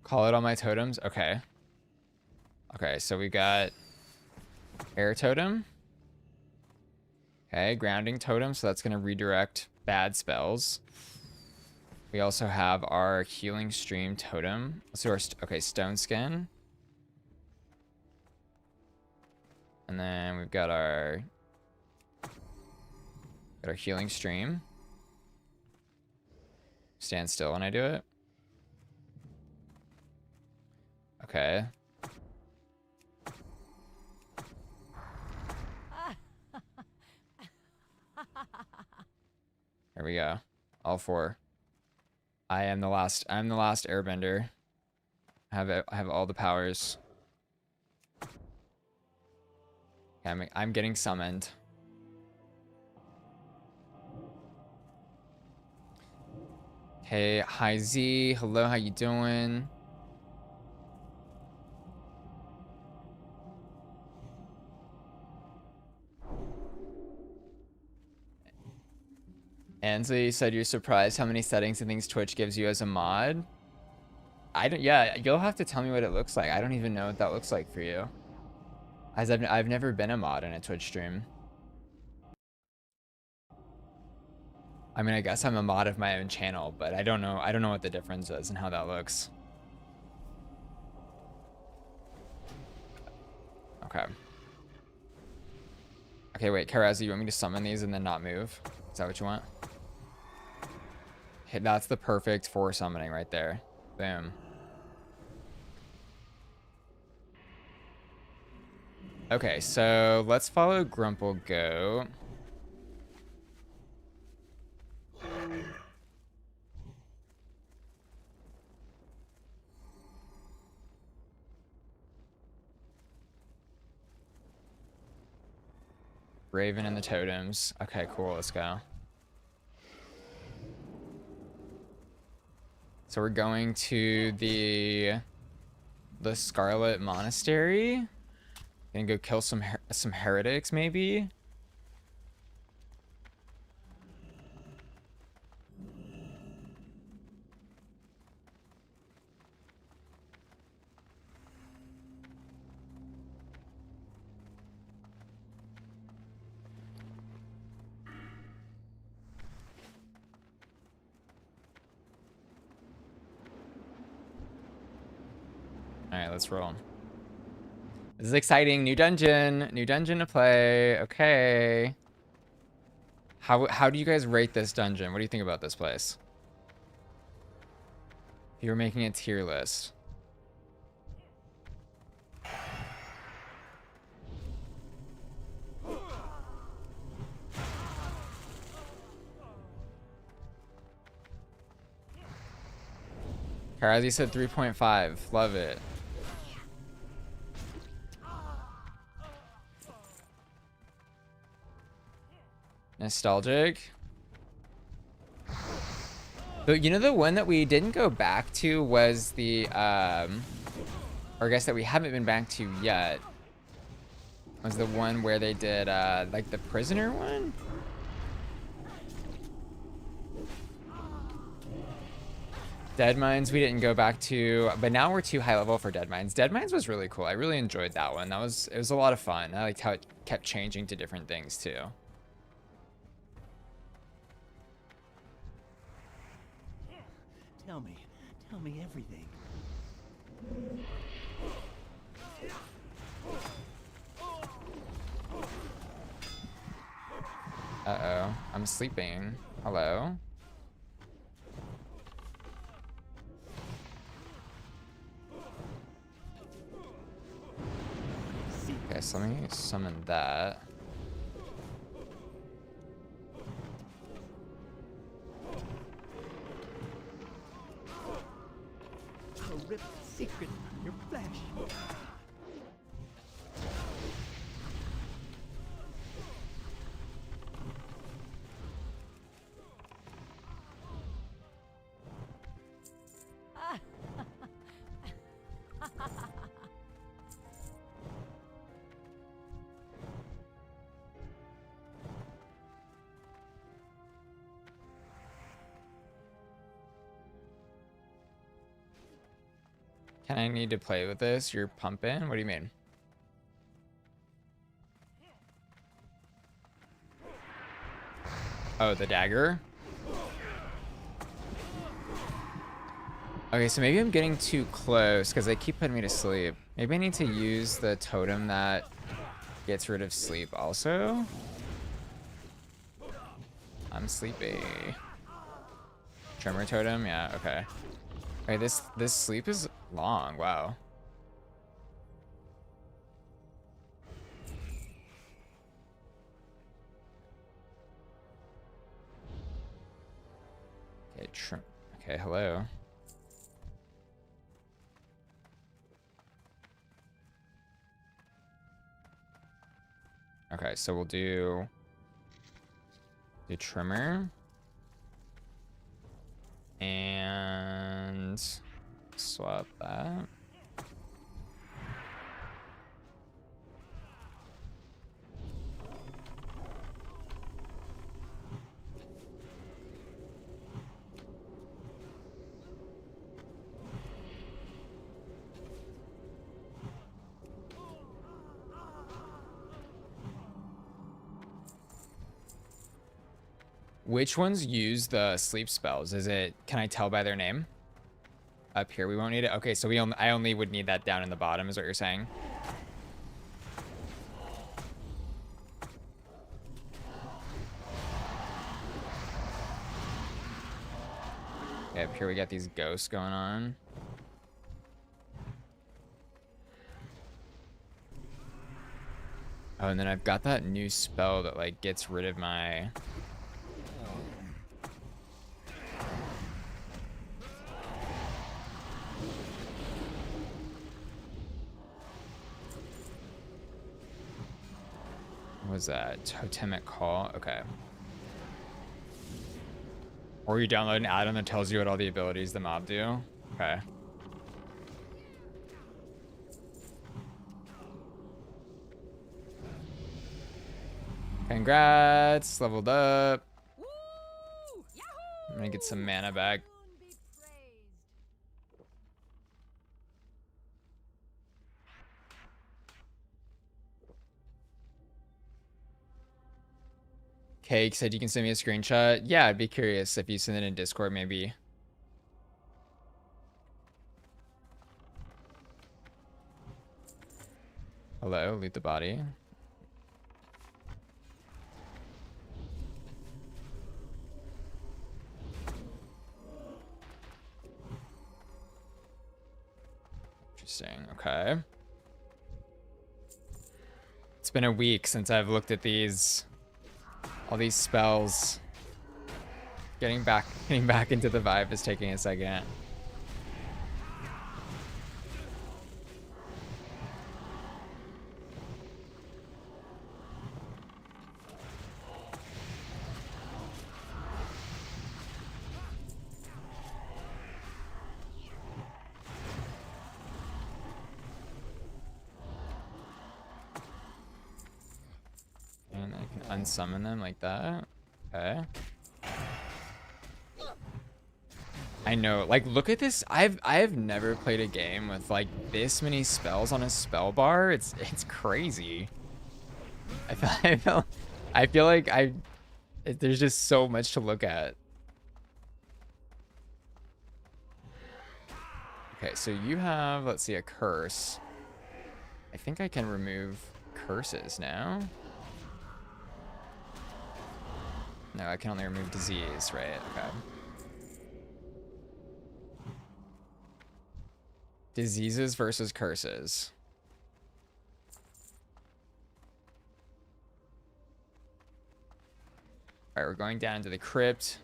Call it on my totems. Okay. Okay, so we got air totem. Okay, grounding totem, so that's going to redirect bad spells. We also have our healing stream totem. Let's do our, okay, stone skin. And then we've got our healing stream. Stand still when I do it. Okay. There we go. All four. I'm the last airbender. I have all the powers. Okay, I'm getting summoned. Hey, hi Z. Hello, how you doing? Ansley said you're surprised how many settings and things Twitch gives you as a mod. Yeah, you'll have to tell me what it looks like. I don't even know what that looks like for you. As I've never been a mod in a Twitch stream. I mean, I guess I'm a mod of my own channel, but I don't know what the difference is and how that looks. Okay. Okay, wait, Karazi, you want me to summon these and then not move? Is that what you want? Okay, that's the perfect for summoning right there. Boom. Okay, so let's follow Grumple Goat. Raven and the totems. Okay, cool, let's go. So we're going to the Scarlet Monastery. Gonna go kill some heretics, maybe. All right, let's roll. This is exciting. New dungeon to play. Okay. How do you guys rate this dungeon? What do you think about this place? If you were making a tier list. Karazi said 3.5. Love it. Nostalgic. But you know, the one that we didn't go back to was the, or I guess that we haven't been back to yet, was the one where they did, like the prisoner one? Dead Mines we didn't go back to, but now we're too high level for Dead Mines. Dead Mines was really cool. I really enjoyed that one. It was a lot of fun. I liked how it kept changing to different things too. Tell me everything. Uh-oh, I'm sleeping. Hello? Okay, so let me summon that. I'll rip the secret from your flesh. Can I need to play with this? You're pumping? What do you mean? Oh, the dagger? Okay, so maybe I'm getting too close because they keep putting me to sleep. Maybe I need to use the totem that gets rid of sleep also. I'm sleepy. Tremor totem? Yeah, okay. Okay, this sleep is long. Wow. Okay, okay, hello. Okay, so we'll do the trimmer and swap that. Which ones use the sleep spells? Is it, can I tell by their name? Up here, we won't need it. Okay, so I only would need that down in the bottom, is what you're saying? Okay, up here we got these ghosts going on. Oh, and then I've got that new spell that like gets rid of my... What was that? Totemic Call? Okay. Or you download an add-on that tells you what all the abilities the mob do? Okay. Congrats! Leveled up. I'm gonna get some mana back. Cake said you can send me a screenshot. Yeah, I'd be curious if you send it in Discord, maybe. Hello, loot the body. Interesting, okay. It's been a week since I've looked at these. All these spells. Getting back into the vibe is taking a second. And I can unsummon them like that. Okay. I know, like, look at this. I've never played a game with like this many spells on a spell bar. It's crazy. I feel like there's just so much to look at. Okay, so you have, let's see, a curse. I think I can remove curses now. No, I can only remove disease, right? Okay. Diseases versus curses. All right, we're going down to the crypt.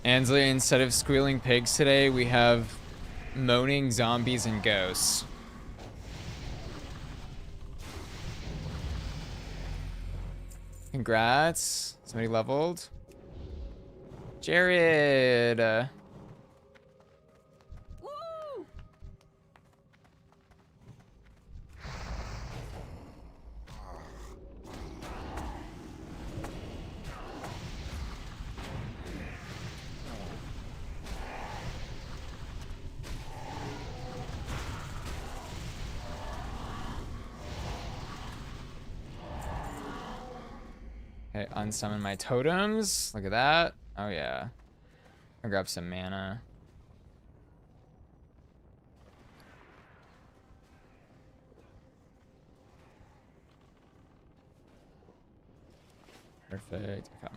Ansley, instead of squealing pigs today, we have moaning zombies and ghosts. Congrats. Somebody leveled. Jared. Okay, unsummon my totems. Look at that. Oh yeah. I'll grab some mana. Perfect. Okay.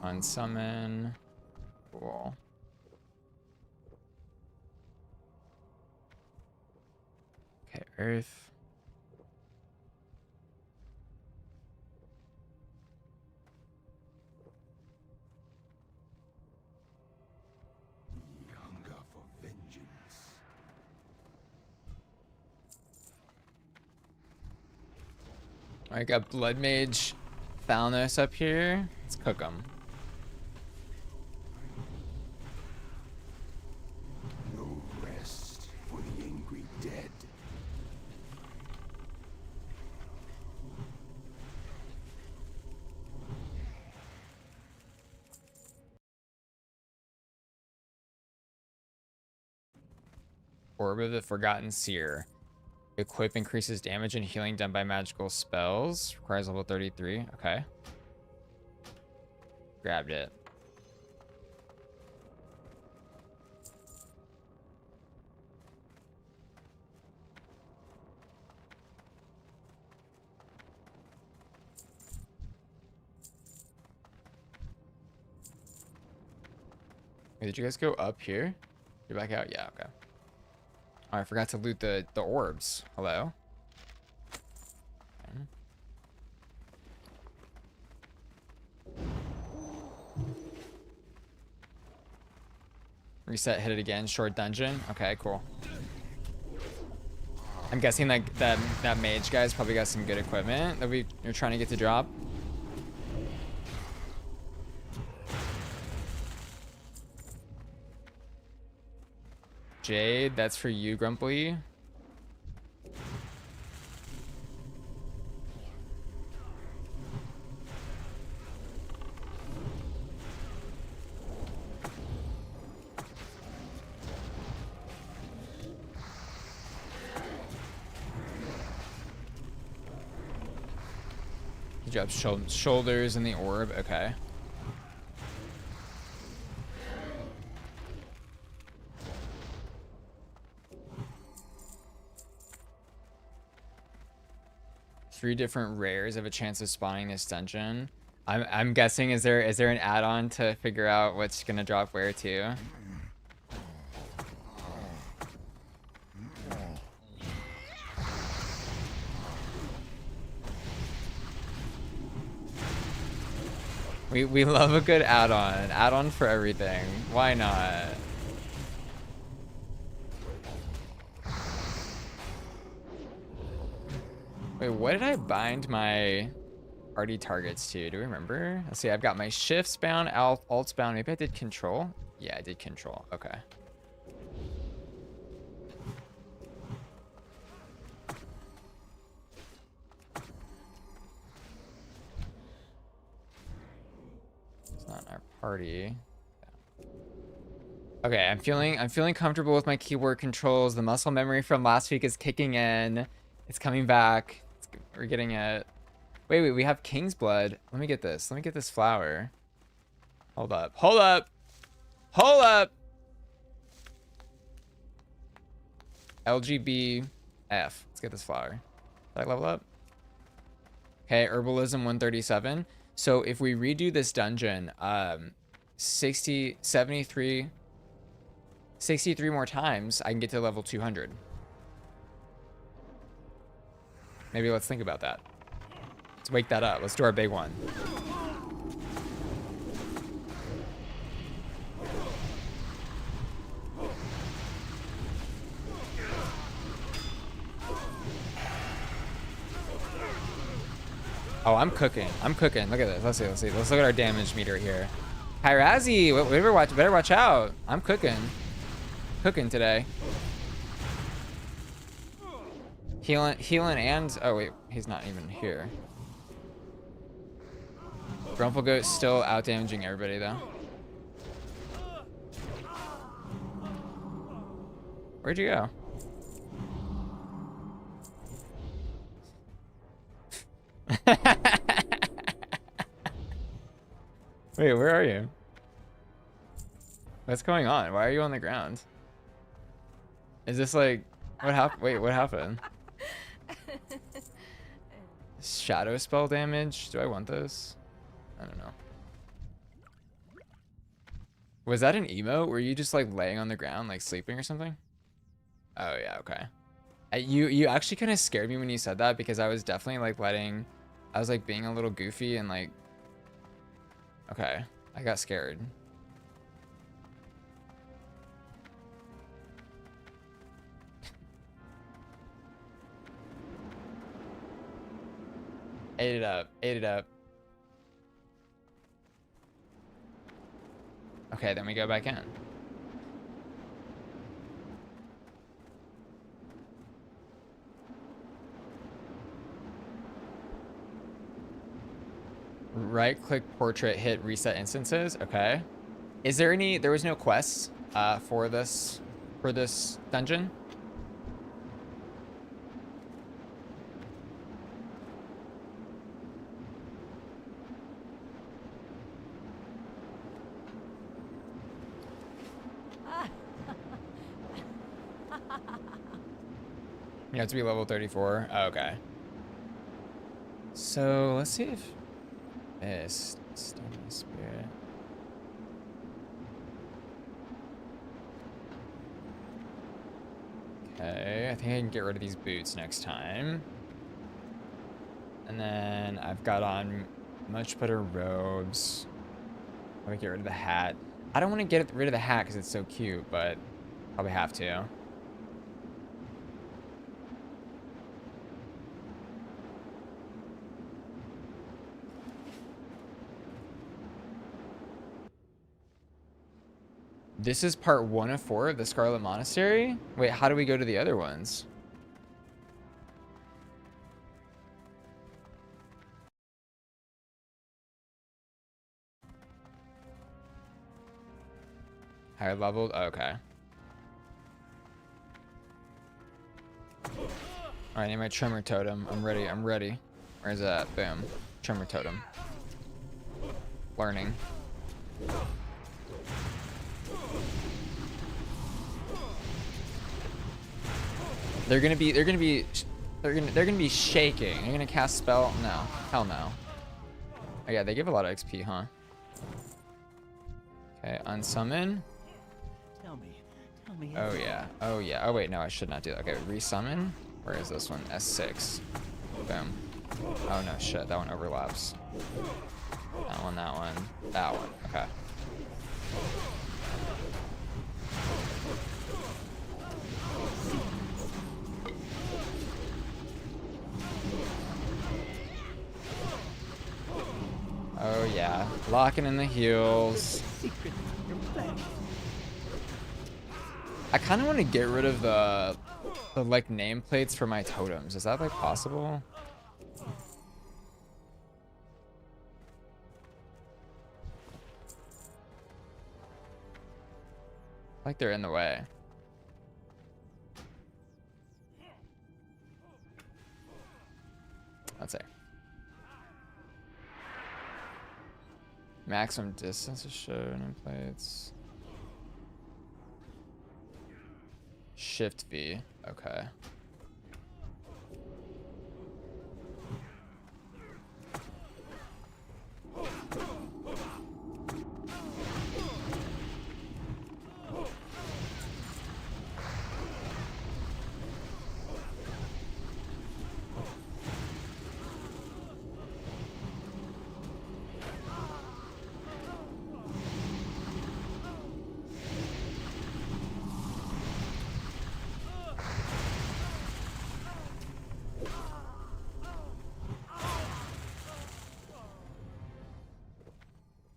Unsummon. Cool. Okay, Earth. Hunger for vengeance. I got Blood Mage Thalnos up here. Let's cook them. No rest for the angry dead. Orb of the Forgotten Seer. Equip increases damage and healing done by magical spells. Requires level 33. Okay. Grabbed it. Wait, did you guys go up here? You're back out? Yeah, okay. Oh, I forgot to loot the orbs. Hello? Okay. Reset, hit it again. Short dungeon. Okay, cool. I'm guessing like that mage guy's probably got some good equipment that you're trying to get to drop. Jade, that's for you, Grumpy. Good job. Shoulders in the orb. Okay. 3 different rares of a chance of spawning this dungeon. I'm guessing is there an add-on to figure out what's gonna drop where too? We love a good add-on for everything. Why not? Wait, what did I bind my party targets to? Do you remember? Let's see, I've got my shifts bound, alts bound. Maybe I did control? Yeah, I did control. Okay. It's not our party. Okay, I'm feeling comfortable with my keyboard controls. The muscle memory from last week is kicking in. It's coming back. We're getting it. Wait, we have King's Blood. Let me get this. Let me get this flower. Hold up. Hold up. Hold up. LGBF. Let's get this flower. Did I level up? Okay, Herbalism 137. So if we redo this dungeon, 63 more times, I can get to level 200. Maybe let's think about that. Let's wake that up. Let's do our big one. Oh, I'm cooking. I'm cooking. Look at this. Let's see. Let's see. Let's look at our damage meter here. Hyrazi, better watch out. I'm cooking. Cooking today. Healing and... Oh, wait. He's not even here. Grumplegoat's still out-damaging everybody, though. Where'd you go? Wait, where are you? What's going on? Why are you on the ground? Is this like... What happened? Wait, what happened? Shadow spell damage? Do I want those? I don't know. Was that an emote? Were you just like laying on the ground, like sleeping or something? Oh yeah, okay. You actually kind of scared me when you said that, because I was definitely like I was like being a little goofy and like... Okay, I got scared. Ate it up, ate it up. Okay, then we go back in. Right click portrait, hit reset instances. Okay. Is there any... There was no quests for this dungeon? You have to be level 34. Oh, okay. So let's see if this Stony Spirit. Okay, I think I can get rid of these boots next time. And then I've got on much better robes. I'm gonna get rid of the hat. I don't want to get rid of the hat because it's so cute, but probably have to. This is part 1 of 4 of the Scarlet Monastery? Wait, how do we go to the other ones? Higher leveled? Oh, okay. Alright, I need my Tremor Totem. I'm ready, I'm ready. Where's that? Boom. Tremor Totem. Learning. They're gonna be They're gonna be shaking. You're gonna cast spell? No. Hell no. Oh yeah, they give a lot of XP, huh? Okay, unsummon. Tell me. Oh yeah. Oh yeah. Oh wait, no, I should not do that. Okay, resummon. Where is this one? S6. Boom. Oh no, shit. That one overlaps. That one, that one, that one. Okay. Oh yeah. Locking in the heels. Secret, your flesh. I kind of want to get rid of the like nameplates for my totems. Is that like possible? Like they're in the way. Let's say. Maximum distance to show nameplates. Shift V. Okay.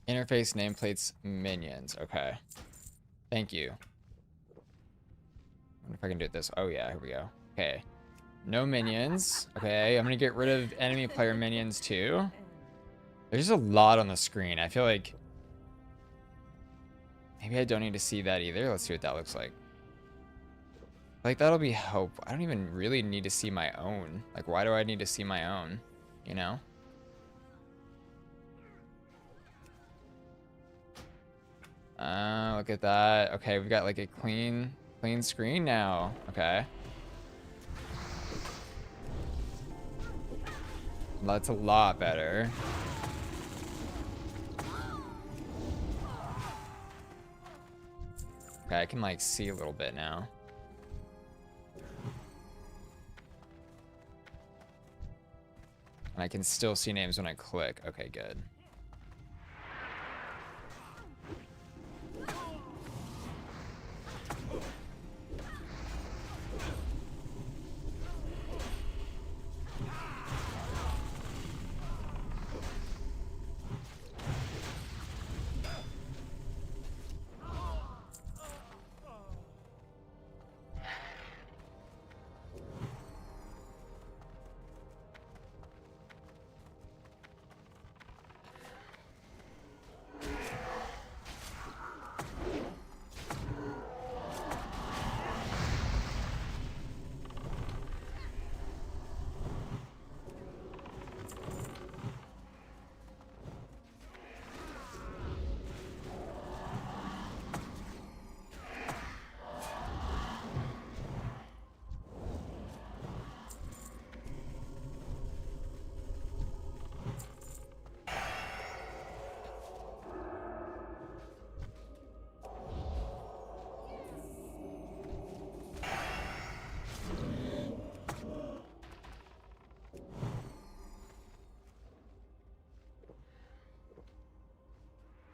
Interface nameplates minions. Okay. Thank you. I wonder if I can do it this. Oh yeah, here we go. Okay. No minions. Okay, I'm gonna get rid of enemy player minions too. There's a lot on the screen. I feel like maybe I don't need to see that either. Let's see what that looks like. Like that'll be hope. I don't even really need to see my own. Like why do I need to see my own? You know? Look at that. Okay, we've got like a clean screen now. Okay. That's a lot better. Okay, I can like see a little bit now. And I can still see names when I click. Okay, good.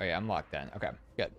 Oh yeah, I'm locked in. Okay, good.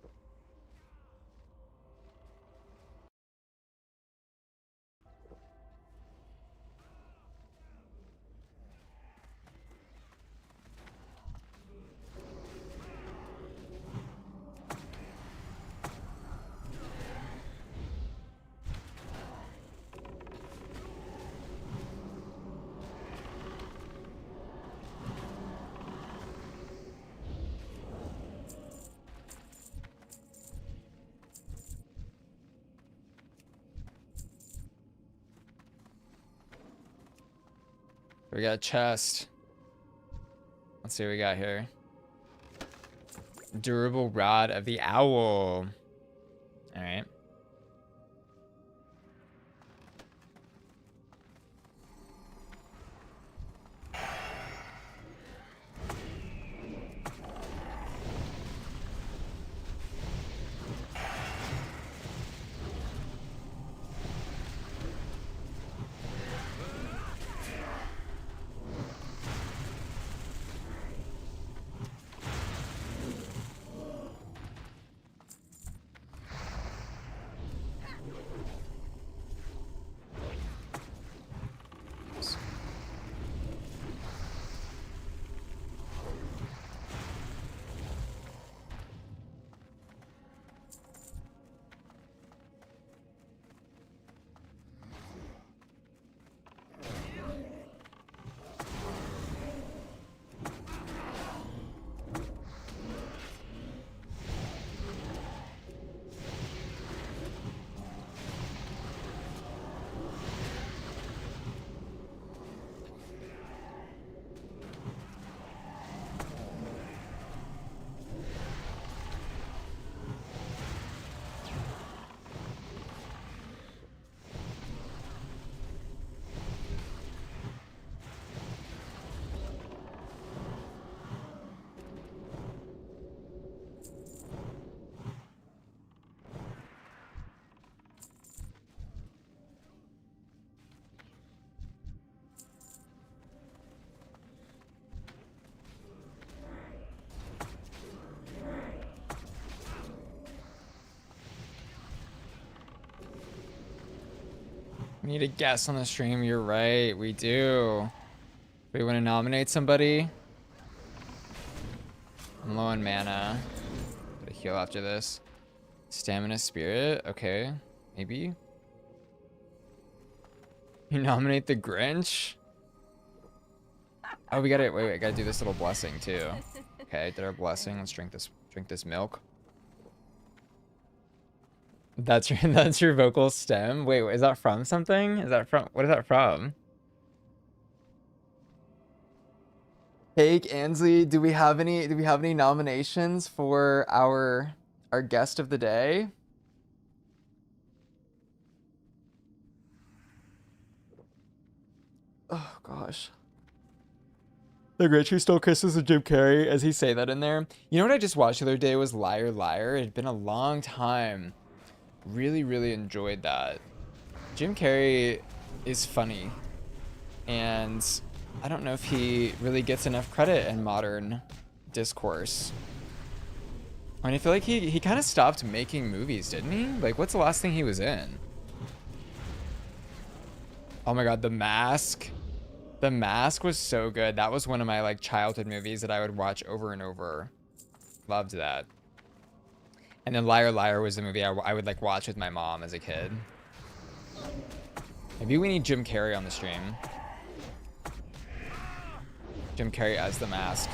We got a chest. Let's see what we got here. Durable Rod of the Owl. Alright. We need a guest on the stream. You're right. We do. We want to nominate somebody. I'm low on mana. Gotta heal after this. Stamina spirit. Okay. Maybe. You nominate the Grinch? Oh, we gotta wait, gotta do this little blessing too. Okay, did our blessing. Let's drink this milk. That's your vocal stem. Wait, is that from something? Is that from what is that from? Cake, Ansley, do we have any nominations for our guest of the day? Oh gosh. The Grinch who stole Christmas with Jim Carrey, as he say that in there. You know what I just watched the other day was Liar Liar. It had been a long time. Really, really enjoyed that. Jim Carrey is funny. And I don't know if he really gets enough credit in modern discourse. I mean, I feel like he kind of stopped making movies, didn't he? Like, what's the last thing he was in? Oh my god, The Mask. The Mask was so good. That was one of my like childhood movies that I would watch over and over. Loved that. And then Liar Liar was the movie I would like watch with my mom as a kid. Maybe we need Jim Carrey on the stream. Jim Carrey as the Mask.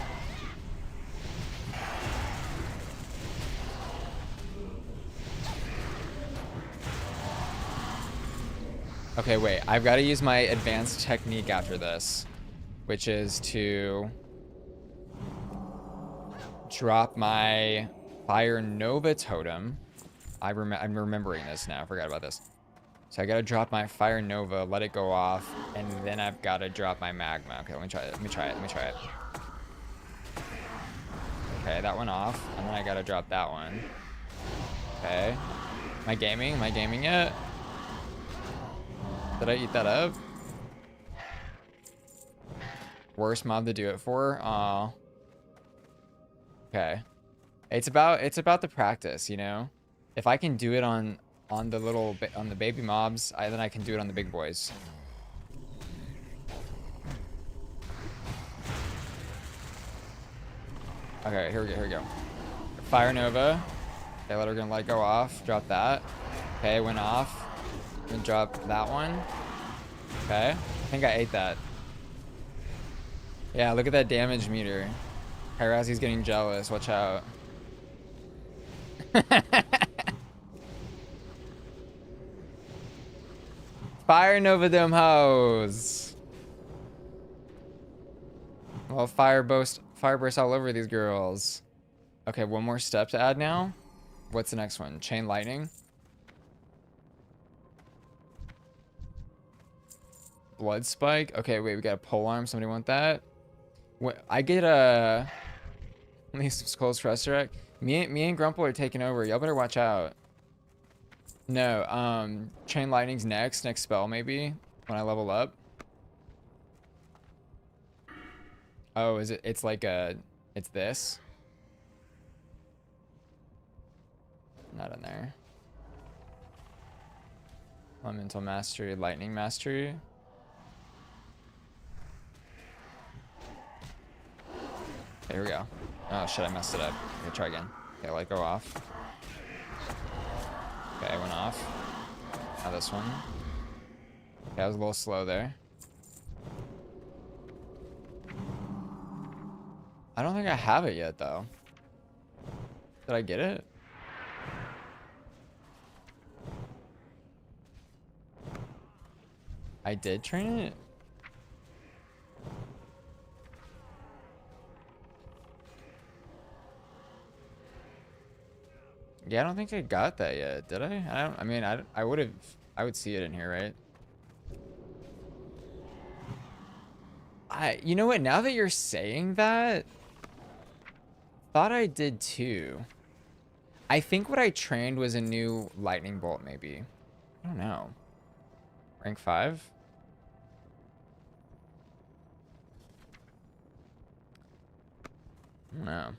Okay, wait. I've got to use my advanced technique after this, which is to drop my Fire Nova totem. I'm remembering this now. I forgot about this. So I got to drop my Fire Nova, let it go off, and then I've got to drop my Magma. Okay, let me try it. Okay, that one off, and then I got to drop that one. Okay. Am I gaming yet? Did I eat that up? Worst mob to do it for? Aw. Okay. It's about the practice, you know? If I can do it on the baby mobs, then I can do it on the big boys. Okay, here we go. Fire Nova. Okay, let it go off. Drop that. Okay, went off. And drop that one. Okay. I think I ate that. Yeah, look at that damage meter. Hyrazi's getting jealous. Watch out. Fire Nova them hoes. Well, fire burst all over these girls. Okay, one more step to add now. What's the next one? Chain lightning. Blood spike. Okay, wait, we got a pole arm. Somebody want that? What? I get a. At least Skulls for Resurrect. Me and Grumple are taking over. Y'all better watch out. No, Chain Lightning's next spell maybe when I level up. Oh, is it? It's like it's this. Not in there. Elemental Mastery, Lightning Mastery. Here we go. Oh shit, I messed it up. Okay, try again. Okay, let go off. Okay, I went off. Now this one. Okay, I was a little slow there. I don't think I have it yet though. Did I get it? I did train it? Yeah, I don't think I got that yet, did I? I mean, I would see it in here, right? You know what? Now that you're saying that, thought I did too. I think what I trained was a new lightning bolt, maybe. I don't know. Rank 5? I don't know.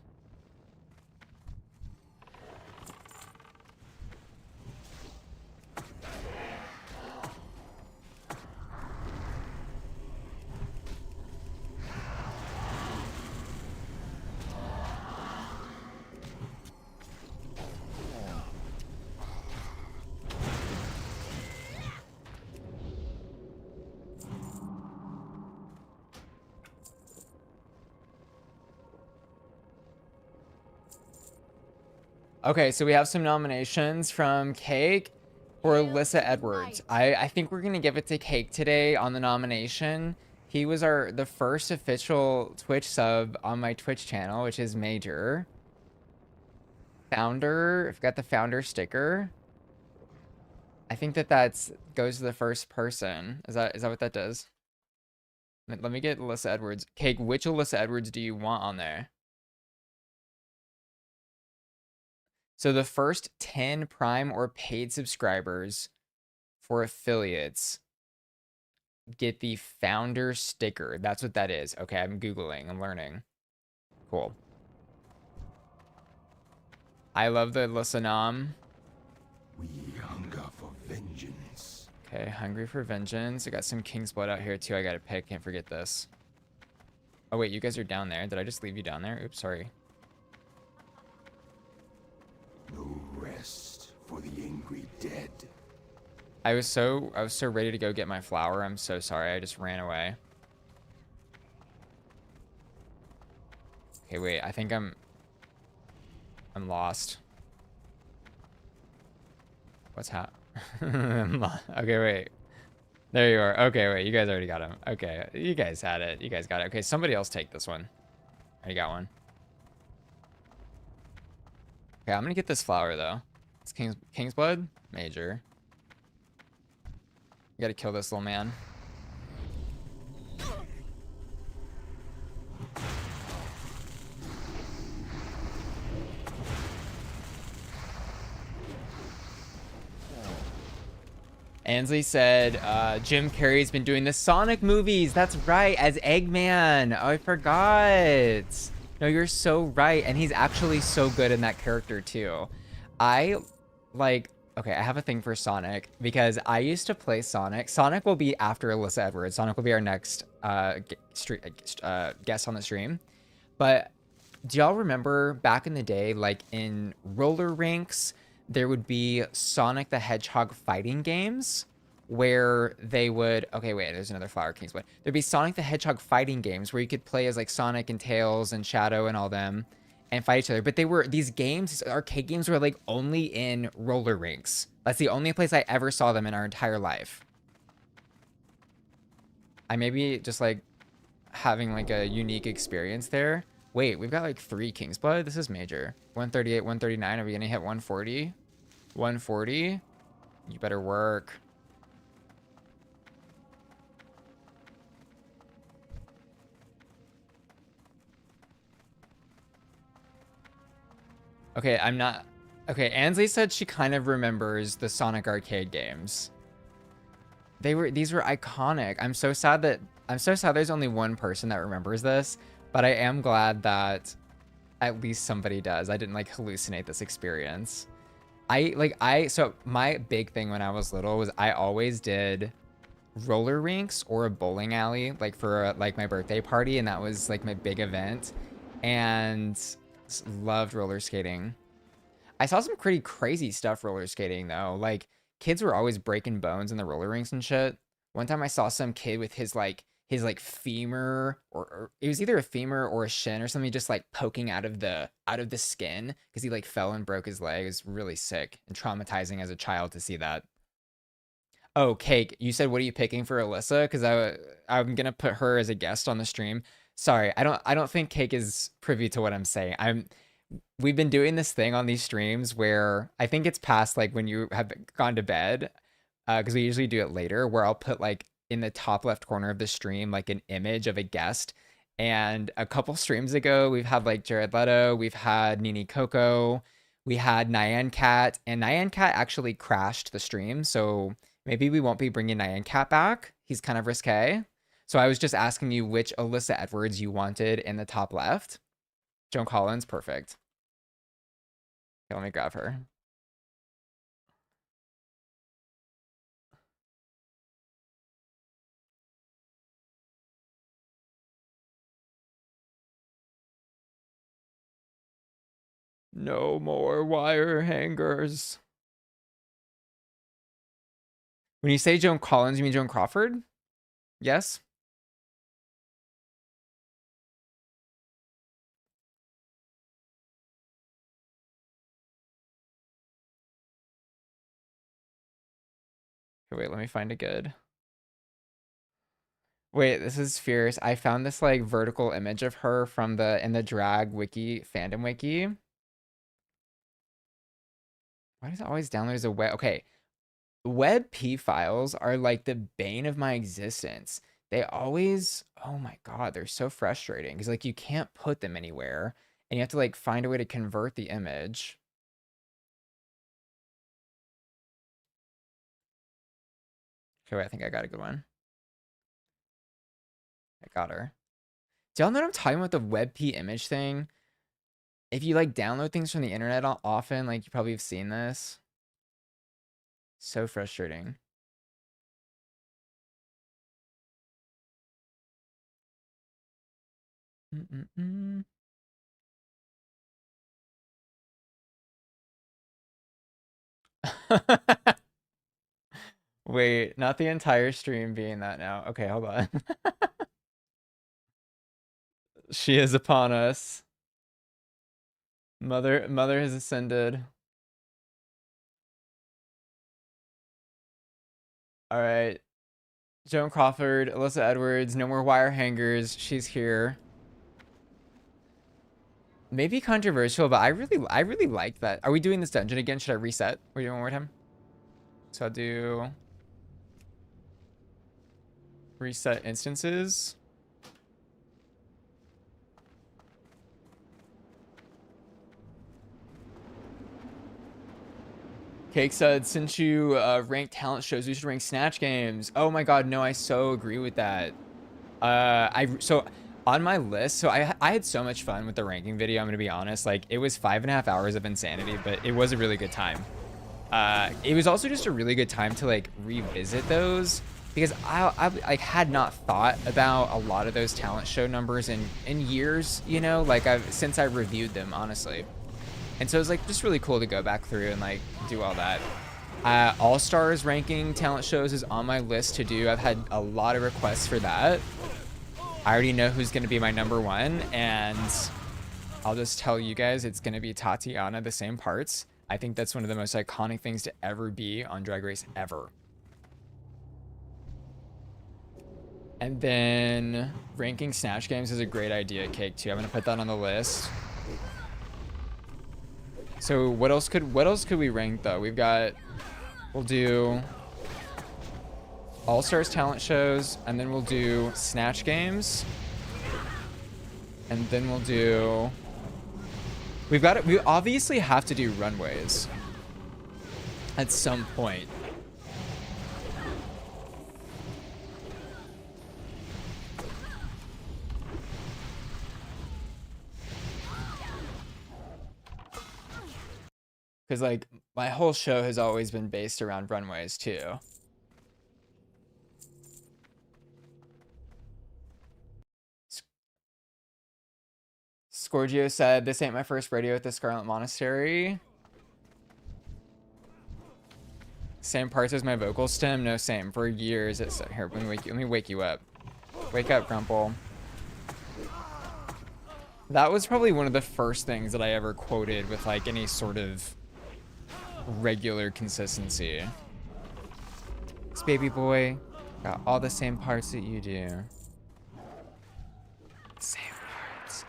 Okay, so we have some nominations from Cake for Hail Alyssa to the Edwards. knight. I think we're gonna give it to Cake today on the nomination. He was the first official Twitch sub on my Twitch channel, which is major. Founder, I've got the founder sticker. I think that goes to the first person. Is that what that does? Let me get Alyssa Edwards. Cake, which Alyssa Edwards do you want on there? So the first 10 Prime or paid subscribers for affiliates get the founder sticker. That's what that is. Okay, I'm Googling. I'm learning. Cool. I love the Lisanam. We hunger for vengeance. Okay, hungry for vengeance. I got some King's Blood out here too. I gotta pick. Can't forget this. Oh wait, you guys are down there. Did I just leave you down there? Oops, sorry. No rest for the angry dead. I was so ready to go get my flower. I'm so sorry. I just ran away. Okay, wait. I think I'm lost. What's okay, wait. There you are. Okay, wait. You guys already got him. Okay, you guys had it. You guys got it. Okay, somebody else take this one. I already got one. Okay, I'm gonna get this flower though. It's King's Blood, major. You gotta kill this little man. Ansley said, Jim Carrey's been doing the Sonic movies. That's right, as Eggman. Oh, I forgot. No, you're so right. And he's actually so good in that character too. Okay, I have a thing for Sonic because I used to play Sonic. Sonic will be after Alyssa Edwards. Sonic will be our next guest on the stream. But do y'all remember back in the day, like in roller rinks, there would be Sonic the Hedgehog fighting games where they would, okay, wait, there's another Flower King's Blood. There'd be Sonic the Hedgehog fighting games where you could play as like Sonic and Tails and Shadow and all them and fight each other. But these games, these arcade games were like only in roller rinks. That's the only place I ever saw them in our entire life. I maybe just like having like a unique experience there. Wait, we've got like 3 King's Blood. This is major. 138, 139. Are we gonna hit 140? 140? You better work. Okay, I'm not... Okay, Ansley said she kind of remembers the Sonic arcade games. These were iconic. I'm so sad there's only one person that remembers this, but I am glad that at least somebody does. I didn't like hallucinate this experience. So my big thing when I was little was I always did roller rinks or a bowling alley, like for like my birthday party, and that was like my big event, and loved roller skating. I saw some pretty crazy stuff roller skating though. Like kids were always breaking bones in the roller rinks and shit. One time I saw some kid with his femur or it was either a femur or a shin or something just like poking out of the skin because he like fell and broke his leg. It was really sick and traumatizing as a child to see that. Oh, Cake, you said what are you picking for Alyssa? Because I'm gonna put her as a guest on the stream. Sorry, I don't think Cake is privy to what I'm saying. We've been doing this thing on these streams where I think it's past like when you have gone to bed, because we usually do it later, where I'll put like in the top left corner of the stream like an image of a guest. And a couple streams ago, we've had like Jared Leto, we've had Nini Coco, we had Nyan Cat, and Nyan Cat actually crashed the stream, so maybe we won't be bringing Nyan Cat back. He's kind of risque. So I was just asking you which Alyssa Edwards you wanted in the top left. Joan Collins, perfect. Okay, let me grab her. No more wire hangers. When you say Joan Collins, you mean Joan Crawford? Yes? Okay, wait, let me find a good. Wait, this is fierce. I found this like vertical image of her from the drag wiki fandom wiki. Why does it always download as a web? Okay, WebP files are like the bane of my existence. They always, oh my God, they're so frustrating because like you can't put them anywhere and you have to like find a way to convert the image. Okay, wait, I think I got a good one. I got her. Do y'all know what I'm talking about, the WebP image thing? If you like download things from the internet often, like you probably have seen this. So frustrating. Mm-mm-mm. Wait, not the entire stream being that now. Okay, hold on. She is upon us. Mother has ascended. All right. Joan Crawford, Alyssa Edwards, no more wire hangers. She's here. Maybe controversial, but I really like that. Are we doing this dungeon again? Should I reset? Are we doing one more time? So I'll do reset instances. Cake said, since you rank talent shows, we should rank Snatch games. Oh my God, no, I so agree with that. So on my list, so I had so much fun with the ranking video. I'm gonna be honest, like it was 5.5 hours of insanity, but it was a really good time. It was also just a really good time to like revisit those because I like had not thought about a lot of those talent show numbers in years, you know, like since I reviewed them, honestly. And so it was like just really cool to go back through and like do all that. All Stars ranking talent shows is on my list to do. I've had a lot of requests for that. I already know who's going to be my number one, and I'll just tell you guys it's going to be Tatiana, the same parts. I think that's one of the most iconic things to ever be on Drag Race ever. And then ranking Snatch games is a great idea, Cake, too. I'm going to put that on the list. So what else could we rank though? We'll do All Stars talent shows, and then we'll do Snatch games, and then we'll do. We obviously have to do runways at some point. Because, like, my whole show has always been based around runways, too. Scorgio said, this ain't my first rodeo at the Scarlet Monastery. Same parts as my vocal stem? No, same. For years, it's... Here, let me wake you up. Wake up, Grumple. That was probably one of the first things that I ever quoted with, like, any sort of regular consistency. This baby boy got all the same parts that you do. Same parts.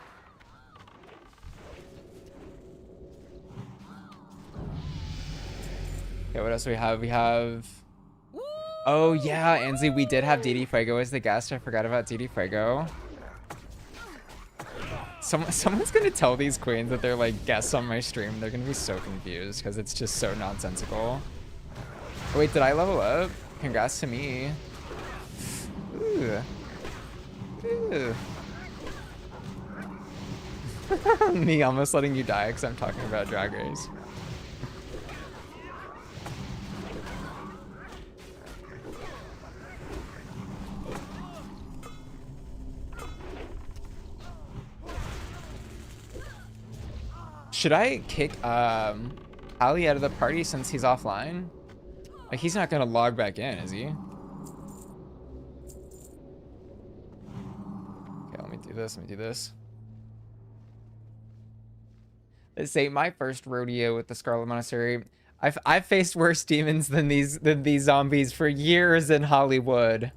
Okay, what else do we have? We have... Oh, yeah, Ansley, we did have Didi Fuego as the guest. I forgot about Didi Fuego. Someone's gonna tell these queens that they're like guests on my stream. They're gonna be so confused because it's just so nonsensical. Oh, wait, did I level up? Congrats to me. Ooh. Ooh. Me almost letting you die because I'm talking about Drag Race. Should I kick Ali out of the party since he's offline? Like, he's not gonna log back in, is he? Okay, let me do this. This ain't my first rodeo with the Scarlet Monastery. I've faced worse demons than these zombies for years in Hollywood.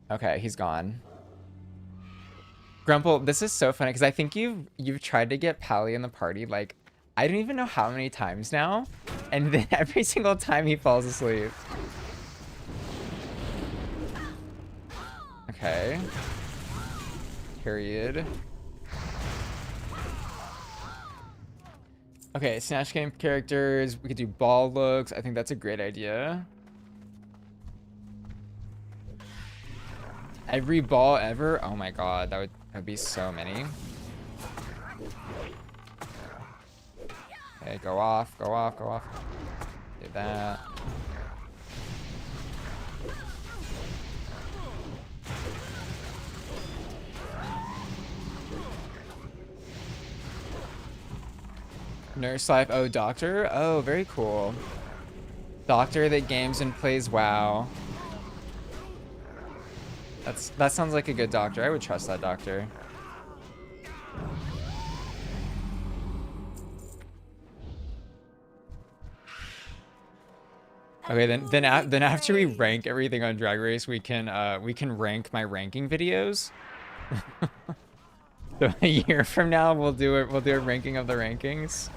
Okay, he's gone. Grumple, this is so funny because I think you've tried to get Pally in the party like I don't even know how many times now, and then every single time he falls asleep. Okay. Period. Okay, Snatch Game characters. We could do ball looks. I think that's a great idea. Every ball ever? Oh my god, that'd be so many. Okay, go off, go off, go off. Do that. Nurse life. Oh, doctor. Oh, very cool. Doctor that games and plays WoW. That sounds like a good doctor. I would trust that doctor. Okay, then after we rank everything on Drag Race, we can rank my ranking videos. So a year from now, we'll do a ranking of the rankings.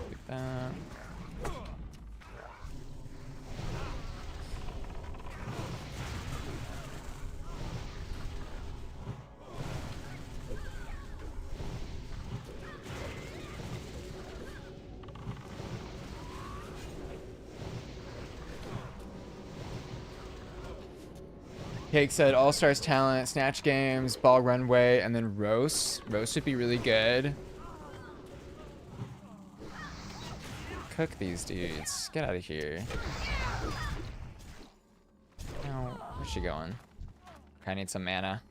Like that. Cake said All Stars Talent, Snatch Games, Ball Runway, and then Roast. Roast would be really good. Cook these dudes. Get out of here. No, where's she going? I need some mana.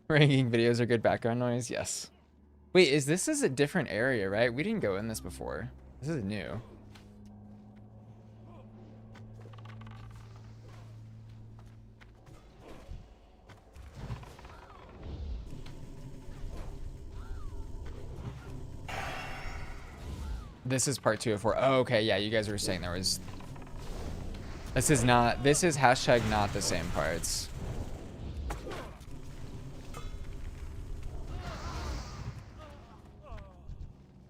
Ranking videos are good background noise? Yes. Wait, this is a different area, right? We didn't go in this before. This is new. This is part 2 of 4. Oh, okay, yeah, you guys were saying there was... This is hashtag not the same parts.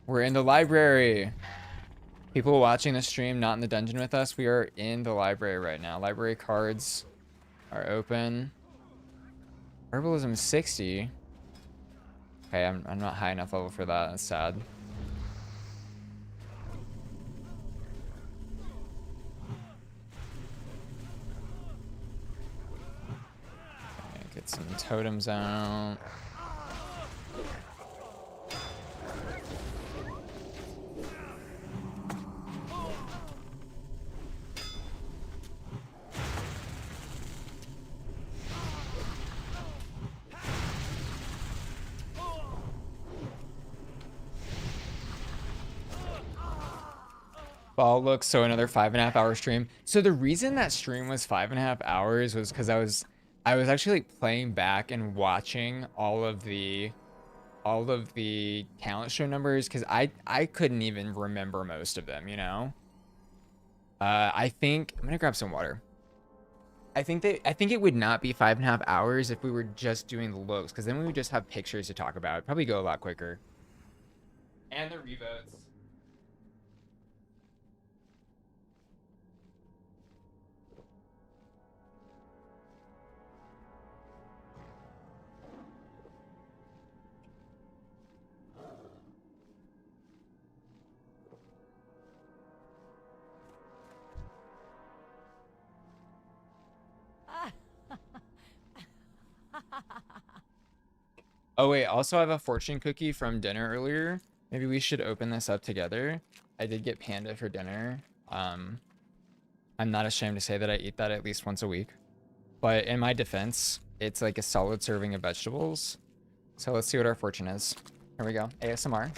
We're in the library. People watching the stream, not in the dungeon with us. We are in the library right now. Library cards are open. Herbalism is 60. Okay, I'm not high enough level for that. That's sad. Okay, get some totems out. Ball looks. So another 5.5 hour stream. So the reason that stream was 5.5 hours was because I was actually like playing back and watching all of the talent show numbers because I couldn't even remember most of them, you know. I think I'm gonna grab some water. I think it would not be 5.5 hours if we were just doing the looks, because then we would just have pictures to talk about. It'd probably go a lot quicker. And the revotes. Oh wait, also I have a fortune cookie from dinner earlier. Maybe we should open this up together. I did get panda for dinner. I'm not ashamed to say that I eat that at least once a week. But in my defense, it's like a solid serving of vegetables. So let's see what our fortune is. Here we go. ASMR.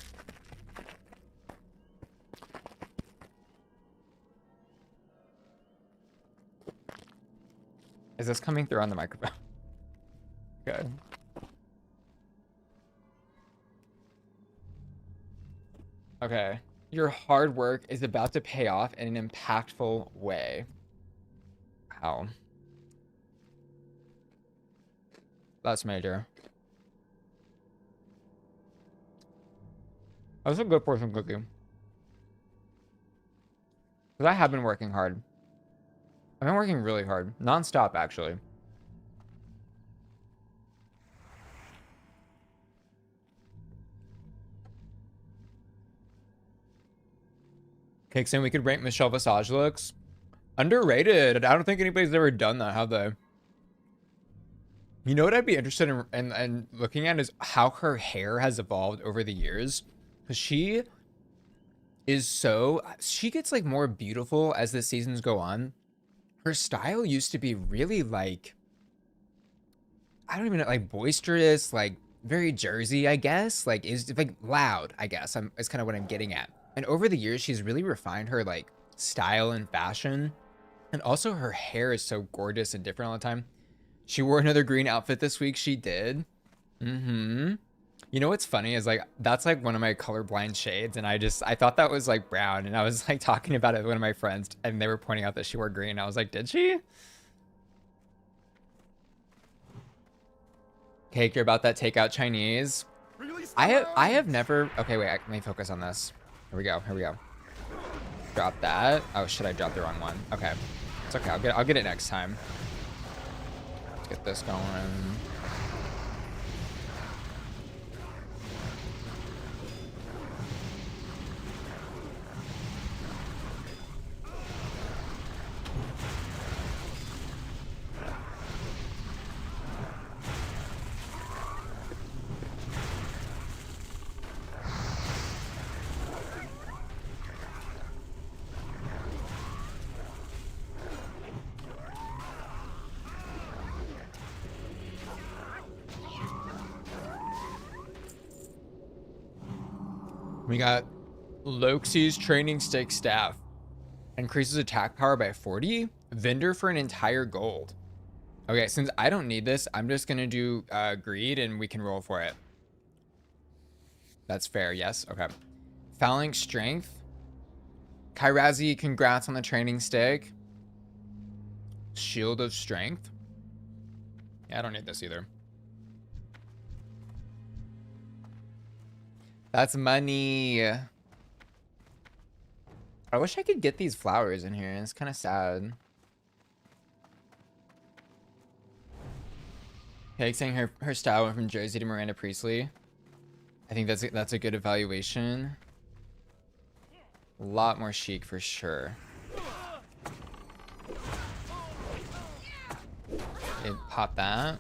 Is this coming through on the microphone? Good. Okay. Your hard work is about to pay off in an impactful way. Wow. That's major. That's a good fortune cookie. Because I have been working hard. I've been working really hard. Non-stop, actually. Cake saying we could rank Michelle Visage looks. Underrated. I don't think anybody's ever done that, have they? You know what I'd be interested in looking at is how her hair has evolved over the years. Because she gets like more beautiful as the seasons go on. Her style used to be really like, I don't even know, like boisterous, like very Jersey, I guess. Like is like loud, I guess. Is kind of what I'm getting at. And over the years, she's really refined her like style and fashion. And also her hair is so gorgeous and different all the time. She wore another green outfit this week. She did. Mm-hmm. You know what's funny is like, that's like one of my colorblind shades. And I thought that was like brown. And I was like talking about it with one of my friends and they were pointing out that she wore green. I was like, did she? Cake, you're about that takeout Chinese. I have never, okay, wait, let me focus on this. Here we go. Here we go. Drop that. Oh shit, I dropped the wrong one. Okay. It's okay. I'll get it next time. Let's get this going. We got Loxi's training stake staff. Increases attack power by 40. Vendor for an entire gold. Okay, since I don't need this, I'm just going to do greed and we can roll for it. That's fair, yes. Okay. Phalanx strength. Kairazi, congrats on the training stake. Shield of strength. Yeah, I don't need this either. That's money. I wish I could get these flowers in here. It's kind of sad. Okay, saying her style went from Jersey to Miranda Priestley. I think that's a good evaluation. A lot more chic for sure. Okay, pop that.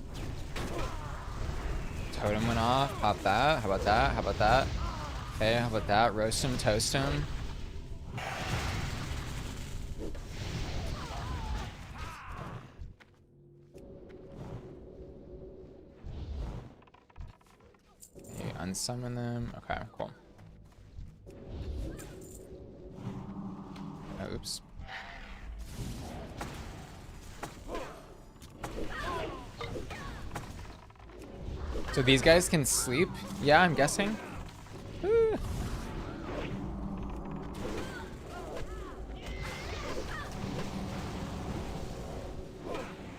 Totem went off. Pop that. How about that? How about that? Okay, how about that? Roast him, toast him. Okay, unsummon them. Okay, cool. Oh, oops. So these guys can sleep? Yeah, I'm guessing.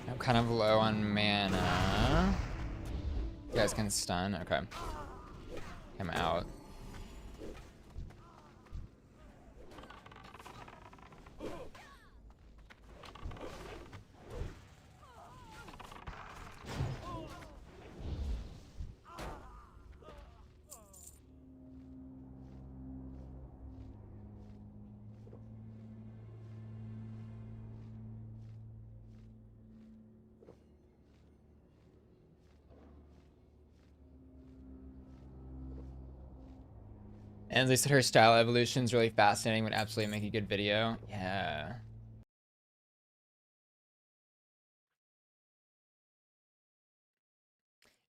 I'm kind of low on mana. You guys can stun. Okay. I'm out. And they said her style evolution is really fascinating, would absolutely make a good video. Yeah.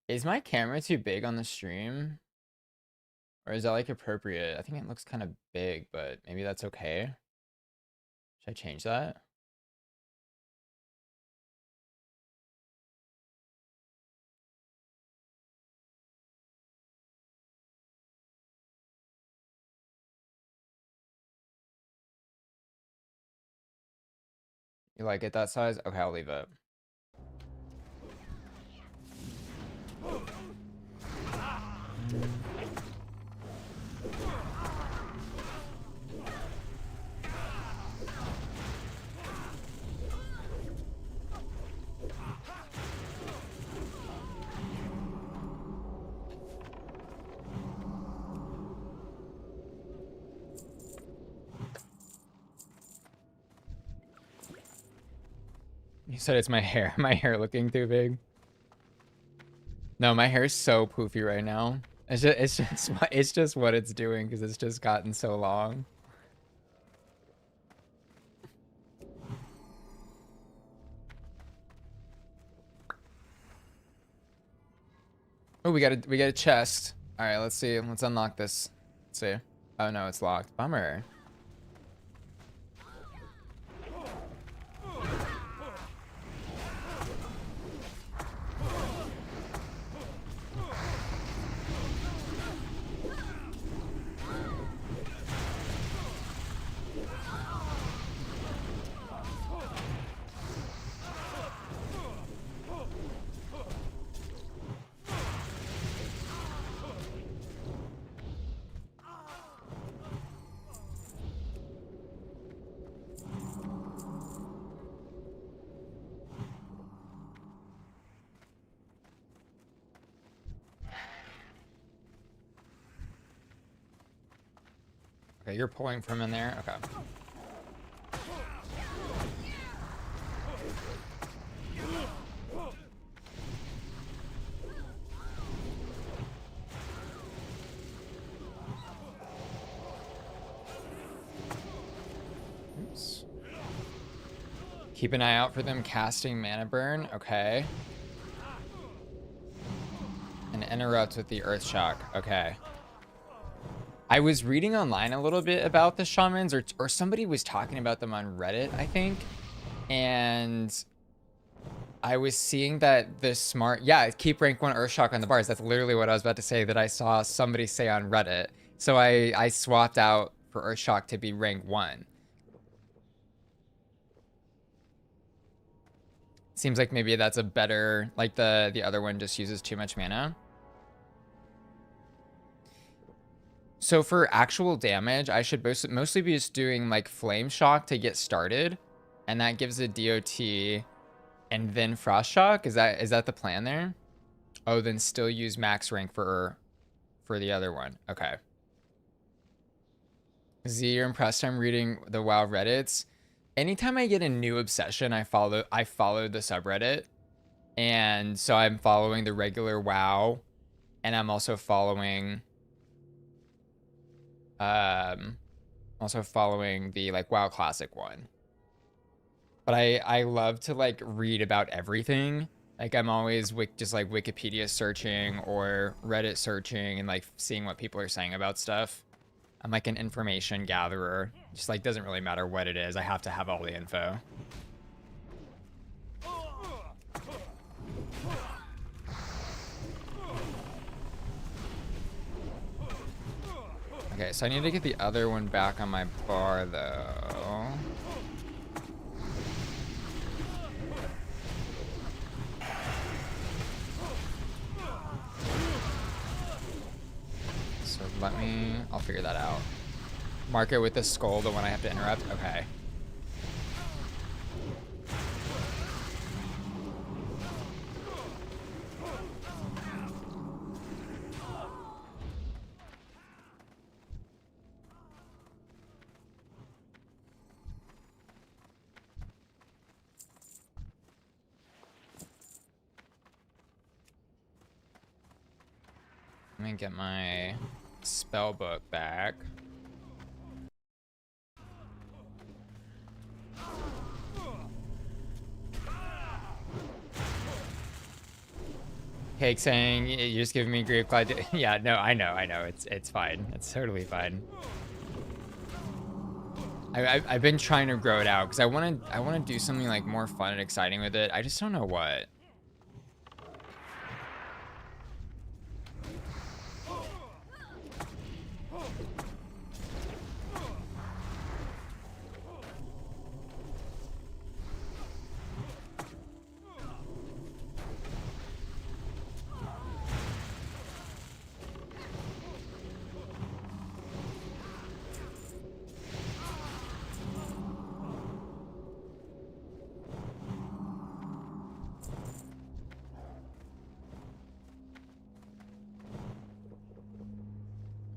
Is my camera too big on the stream? Or is that like appropriate? I think it looks kind of big, but maybe that's okay. Should I change that? You like it that size? Okay, I'll leave it. You said it's my hair. My hair looking too big. No, my hair is so poofy right now. It's just what it's doing because it's just gotten so long. Oh, we got a chest. All right, let's see. Let's unlock this. Let's see. Oh no, it's locked. Bummer. Okay, you're pulling from in there. Okay. Oops. Keep an eye out for them casting mana burn. Okay. And interrupt with the earth shock. Okay. I was reading online a little bit about the shamans, or somebody was talking about them on Reddit, I think. And I was seeing that the smart, yeah, keep rank 1 Earthshock on the bars. That's literally what I was about to say, that I saw somebody say on Reddit. So I swapped out for Earthshock to be rank 1. Seems like maybe that's a better, like the other one just uses too much mana. So for actual damage, I should mostly be just doing like Flame Shock to get started. And that gives a DOT and then Frost Shock. Is that the plan there? Oh, then still use max rank for the other one. Okay. Z, you're impressed I'm reading the WoW Reddits. Anytime I get a new obsession, I follow the subreddit. And so I'm following the regular WoW. And I'm also following the like WoW Classic one. But I love to like read about everything. Like I'm always just like Wikipedia searching or Reddit searching and like seeing what people are saying about stuff. I'm like an information gatherer. Just like doesn't really matter what it is. I have to have all the info. Okay, so I need to get the other one back on my bar, though. So I'll figure that out. Mark it with the skull, the one I have to interrupt. Okay. Let me get my spell book back. Cake saying you're just giving me grief. Yeah, no, I know. It's fine. It's totally fine. I've been trying to grow it out because I want to do something like more fun and exciting with it. I just don't know what.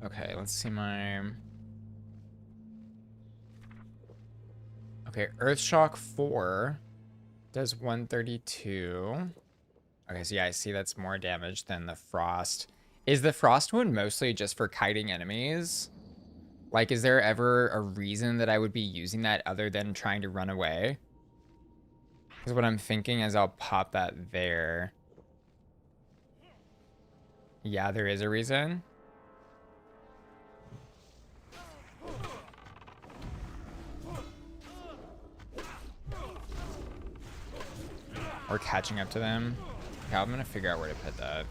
Okay, let's see my... Okay, Earthshock 4 does 132. Okay, so yeah, I see that's more damage than the Frost. Is the Frost one mostly just for kiting enemies? Like, is there ever a reason that I would be using that other than trying to run away? Because what I'm thinking is I'll pop that there. Yeah, there is a reason. Or catching up to them. Okay, I'm gonna figure out where to put that.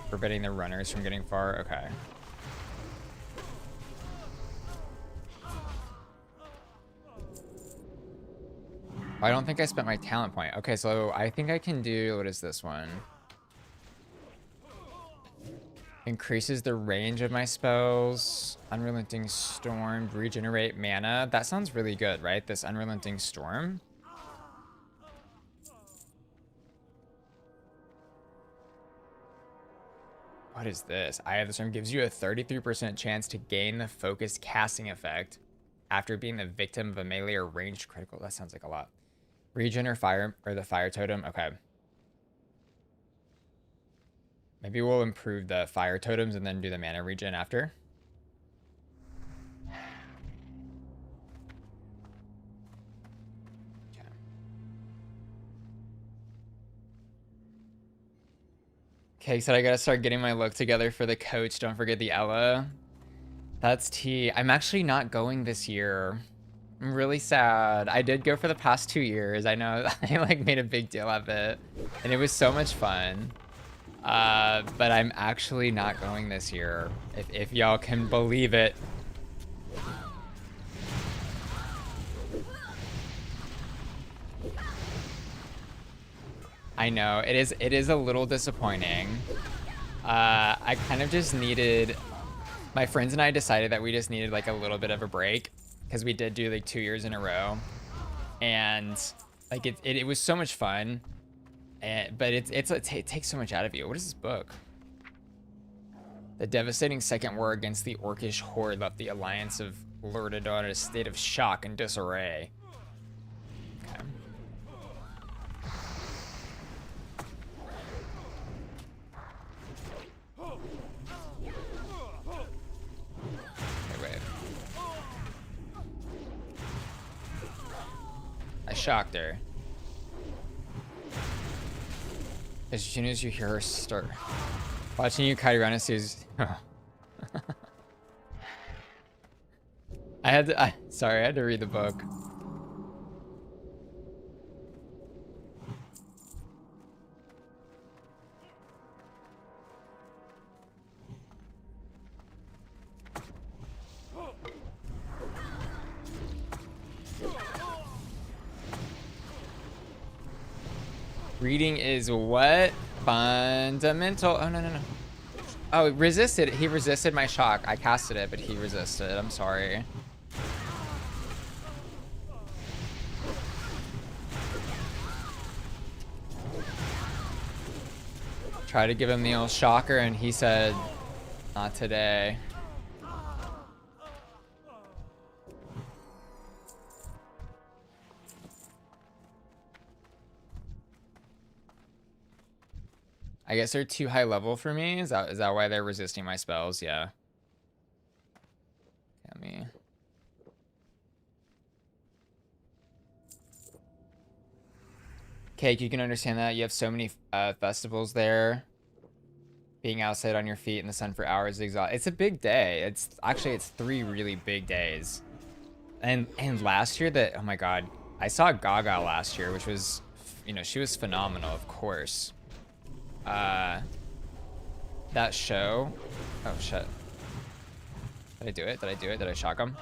Preventing the runners from getting far. Okay. I don't think I spent my talent point. Okay, so I think I can do, what is this one? Increases the range of my spells. Unrelenting Storm, regenerate mana. That sounds really good, right? This Unrelenting Storm. What is this? Eye of the Storm gives you a 33% chance to gain the focused casting effect after being the victim of a melee or ranged critical. That sounds like a lot. Regen or fire, or the fire totem. Okay. Maybe we'll improve the fire totems and then do the mana regen after. Okay. Okay, so I gotta start getting my look together for the coach. Don't forget the Ella. That's T. I'm actually not going this year. I'm really sad. I did go for the past 2 years. I know I like made a big deal of it, and it was so much fun. But I'm actually not going this year, if y'all can believe it. I know it is a little disappointing. I kind of just needed, my friends and I decided that we just needed like a little bit of a break because we did do like 2 years in a row, and like it was so much fun. But it takes so much out of you. What is this book? The devastating second war against the Orcish horde left the alliance of Lurdadon in a state of shock and disarray. Okay. Wait. I shocked her. As soon as you hear her start watching you kite around, sees. Sorry, I had to read the book. Reading is what? Fundamental. Oh, no, no, no. Oh, it resisted. He resisted my shock. I casted it, but he resisted. I'm sorry. Try to give him the old shocker, and he said, not today. I guess they're too high level for me. Is that why they're resisting my spells? Yeah. Get me. Cake, you can understand that. You have so many festivals there. Being outside on your feet in the sun for hours is exhausting. It's a big day. It's 3 really big days. And last year oh my god, I saw Gaga last year, which was, you know, she was phenomenal, of course. That show. Oh shit. Did I do it? Did I shock him?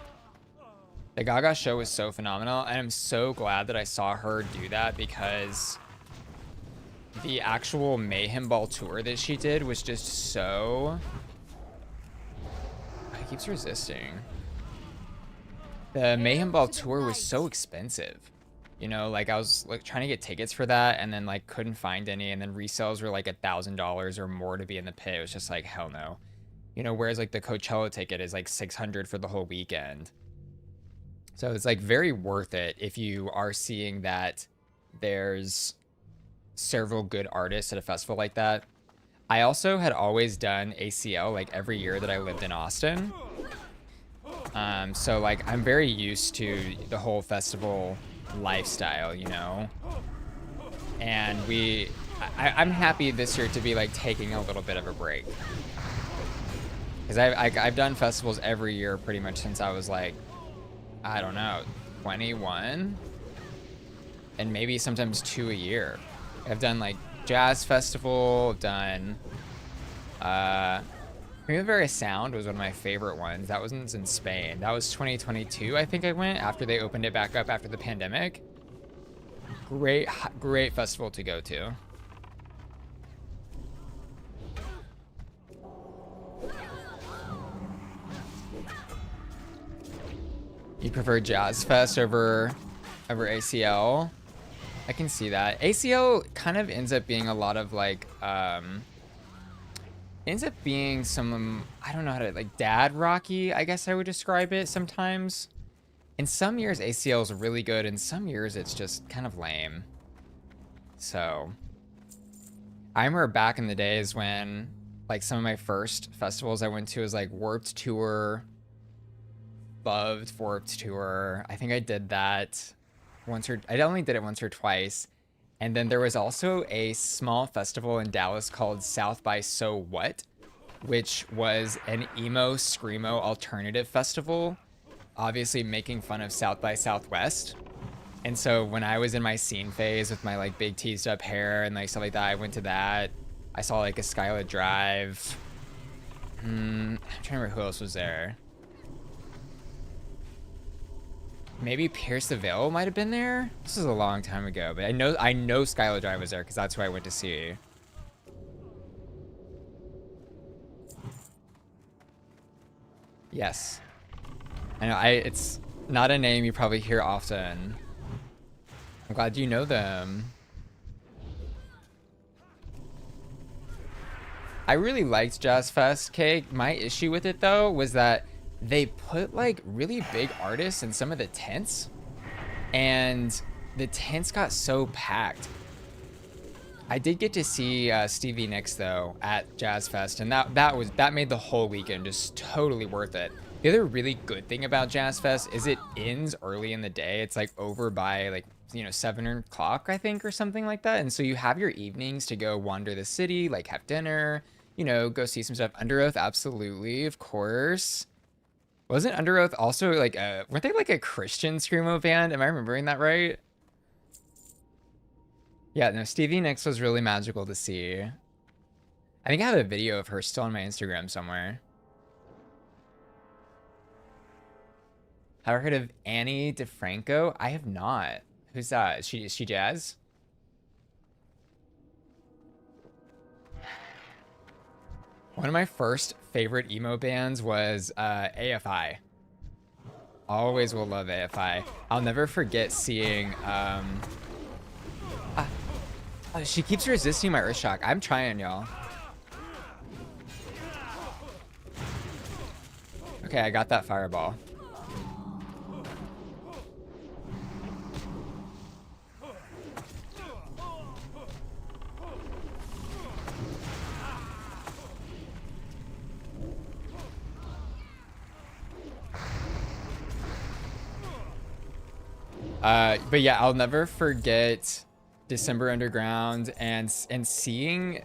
The Gaga show was so phenomenal, and I'm so glad that I saw her do that, because the actual Mayhem Ball tour that she did was just so... He keeps resisting. The Mayhem Ball tour was so expensive. You know, like I was like trying to get tickets for that and then like couldn't find any, and then resales were like $1,000 or more to be in the pit. It was just like hell no. You know, whereas like the Coachella ticket is like 600 for the whole weekend. So it's like very worth it if you are seeing that there's several good artists at a festival like that. I also had always done ACL like every year that I lived in Austin. So like I'm very used to the whole festival lifestyle, you know. And I'm happy this year to be like taking a little bit of a break, because I've done festivals every year pretty much since I was like, I don't know, 21, and maybe sometimes 2 a year. I've done like jazz festival, done Primavera Sound was one of my favorite ones. That was in Spain. That was 2022, I think I went, after they opened it back up after the pandemic. Great festival to go to. You prefer Jazz Fest over ACL? I can see that. ACL kind of ends up being a lot of like ends up being some, I don't know how to, like dad rocky, I guess I would describe it sometimes. In some years ACL is really good, in some years it's just kind of lame. So I remember back in the days when like some of my first festivals I went to was like Warped Tour, loved Warped Tour. I think I did that I only did it once or twice. And then there was also a small festival in Dallas called South by So What, which was an emo screamo alternative festival, obviously making fun of South by Southwest. And so when I was in my scene phase with my like big teased up hair and like stuff like that, I went to that. I saw like a Skyla Drive. I'm trying to remember who else was there. Maybe Pierce the Veil might have been there. This was a long time ago, but I know Skylar Drive was there because that's who I went to see. Yes, I know. It's not a name you probably hear often. I'm glad you know them. I really liked Jazz Fest, Cake. My issue with it though was that they put like really big artists in some of the tents, and the tents got so packed. I did get to see Stevie Nicks though at Jazz Fest, and that made the whole weekend just totally worth it. The other really good thing about Jazz Fest is it ends early in the day. It's like over by like, you know, 7 o'clock I think, or something like that. And so you have your evenings to go wander the city, like have dinner, you know, go see some stuff. Under Oath, absolutely, of course. Wasn't Under Oath also like weren't they like a Christian screamo band? Am I remembering that right? Yeah, no, Stevie Nicks was really magical to see. I think I have a video of her still on my Instagram somewhere. Have I heard of Annie DeFranco? I have not. Who's that? Is she jazz? One of my first favorite emo bands was AFI. Always will love AFI. I'll never forget seeing she keeps resisting my Earthshock. I'm trying, y'all. Okay, I got that fireball. But yeah, I'll never forget December Underground and seeing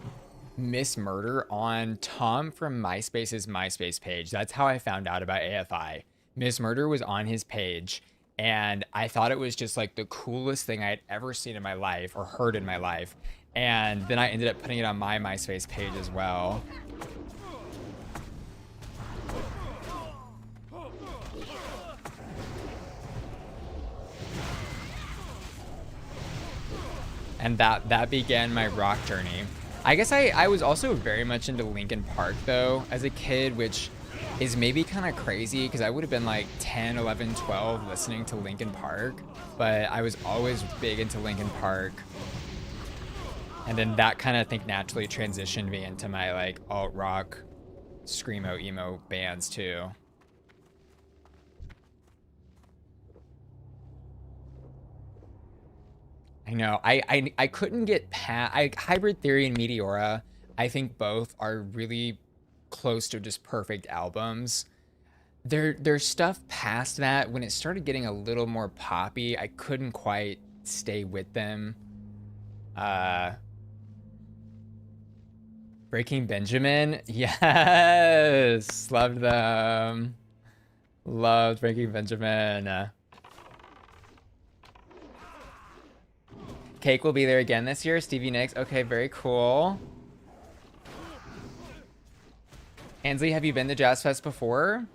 Miss Murder on Tom from MySpace's MySpace page. That's how I found out about AFI. Miss Murder was on his page, and I thought it was just like the coolest thing I had ever seen in my life or heard in my life. And then I ended up putting it on my MySpace page as well. And that began my rock journey. I guess I was also very much into Linkin Park though as a kid, which is maybe kind of crazy because I would have been like 10, 11, 12 listening to Linkin Park, but I was always big into Linkin Park. And then that kind of, I think, naturally transitioned me into my like alt rock, screamo, emo bands too. I know. I couldn't get past Hybrid Theory and Meteora. I think both are really close to just perfect albums. There's stuff past that when it started getting a little more poppy. I couldn't quite stay with them. Breaking Benjamin, yes, loved them. Loved Breaking Benjamin. Cake will be there again this year. Stevie Nicks. Okay, very cool. Ansley, have you been to Jazz Fest before?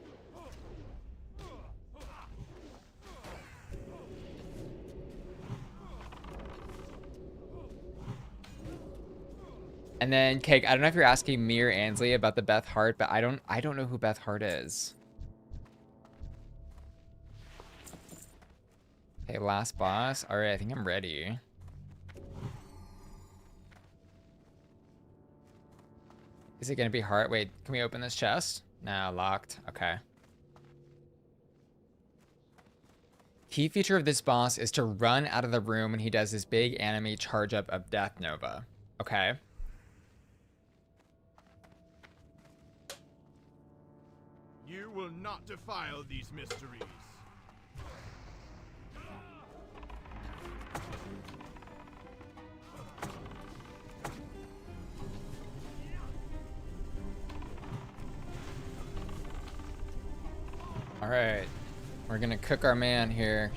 And then Cake, I don't know if you're asking me or Ansley about the Beth Hart, but I don't know who Beth Hart is. Okay, last boss. All right, I think I'm ready. Is it gonna be hard? Wait, can we open this chest? No, locked. Okay. Key feature of this boss is to run out of the room when he does his big anime charge up of Death Nova. Okay. You will not defile these mysteries. All right. We're gonna cook our man here.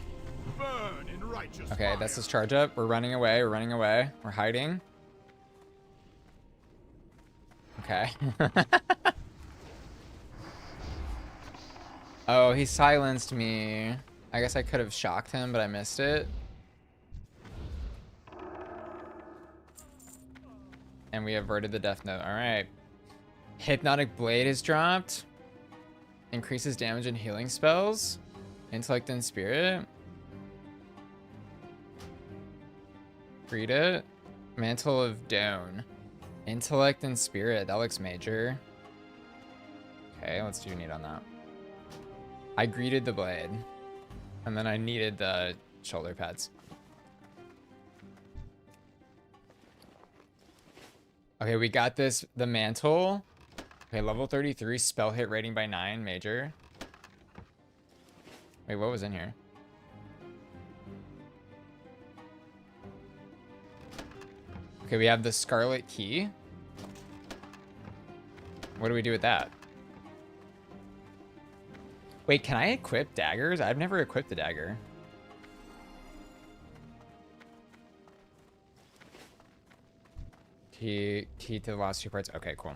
Burn in righteous Okay, fire. that's his charge up. We're running away. We're running away. We're hiding. Okay. Oh, he silenced me. I guess I could have shocked him, but I missed it. And we averted the death note. All right. Hypnotic Blade is dropped. Increases damage and healing spells. Intellect and Spirit. Read it. Mantle of Dawn. Intellect and Spirit. That looks major. Okay, let's do need on that. I greeted the blade. And then I needed the shoulder pads. Okay, we got this. The mantle. Okay, level 33. Spell hit rating by 9. Major. Wait, what was in here? Okay, we have the Scarlet Key. What do we do with that? Wait, can I equip daggers? I've never equipped a dagger. Key to the last 2 parts. Okay, cool.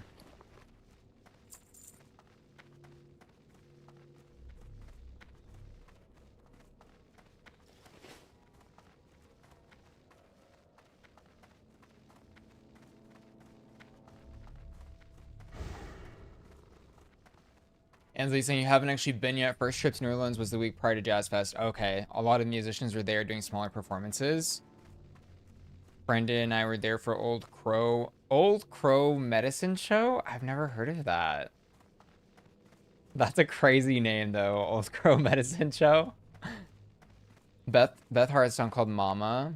Ansley saying you haven't actually been yet. First trip to New Orleans was the week prior to Jazz Fest. Okay, a lot of musicians were there doing smaller performances. Brendan and I were there for Old Crow Medicine Show. I've never heard of that. That's a crazy name though. Old Crow Medicine Show. Beth Hart's song called Mama.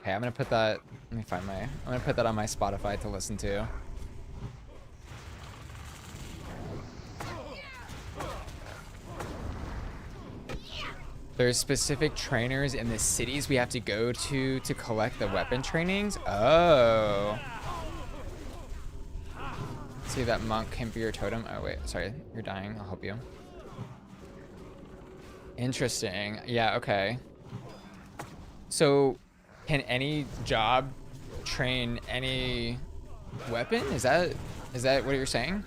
Okay, I'm gonna put that. Let me find my. I'm gonna put that on my Spotify to listen to. There's specific trainers in the cities we have to go to collect the weapon trainings. Oh. See, that monk can be your totem. Oh, wait. Sorry. You're dying. I'll help you. Interesting. Yeah, okay. So, can any job train any weapon? Is that what you're saying?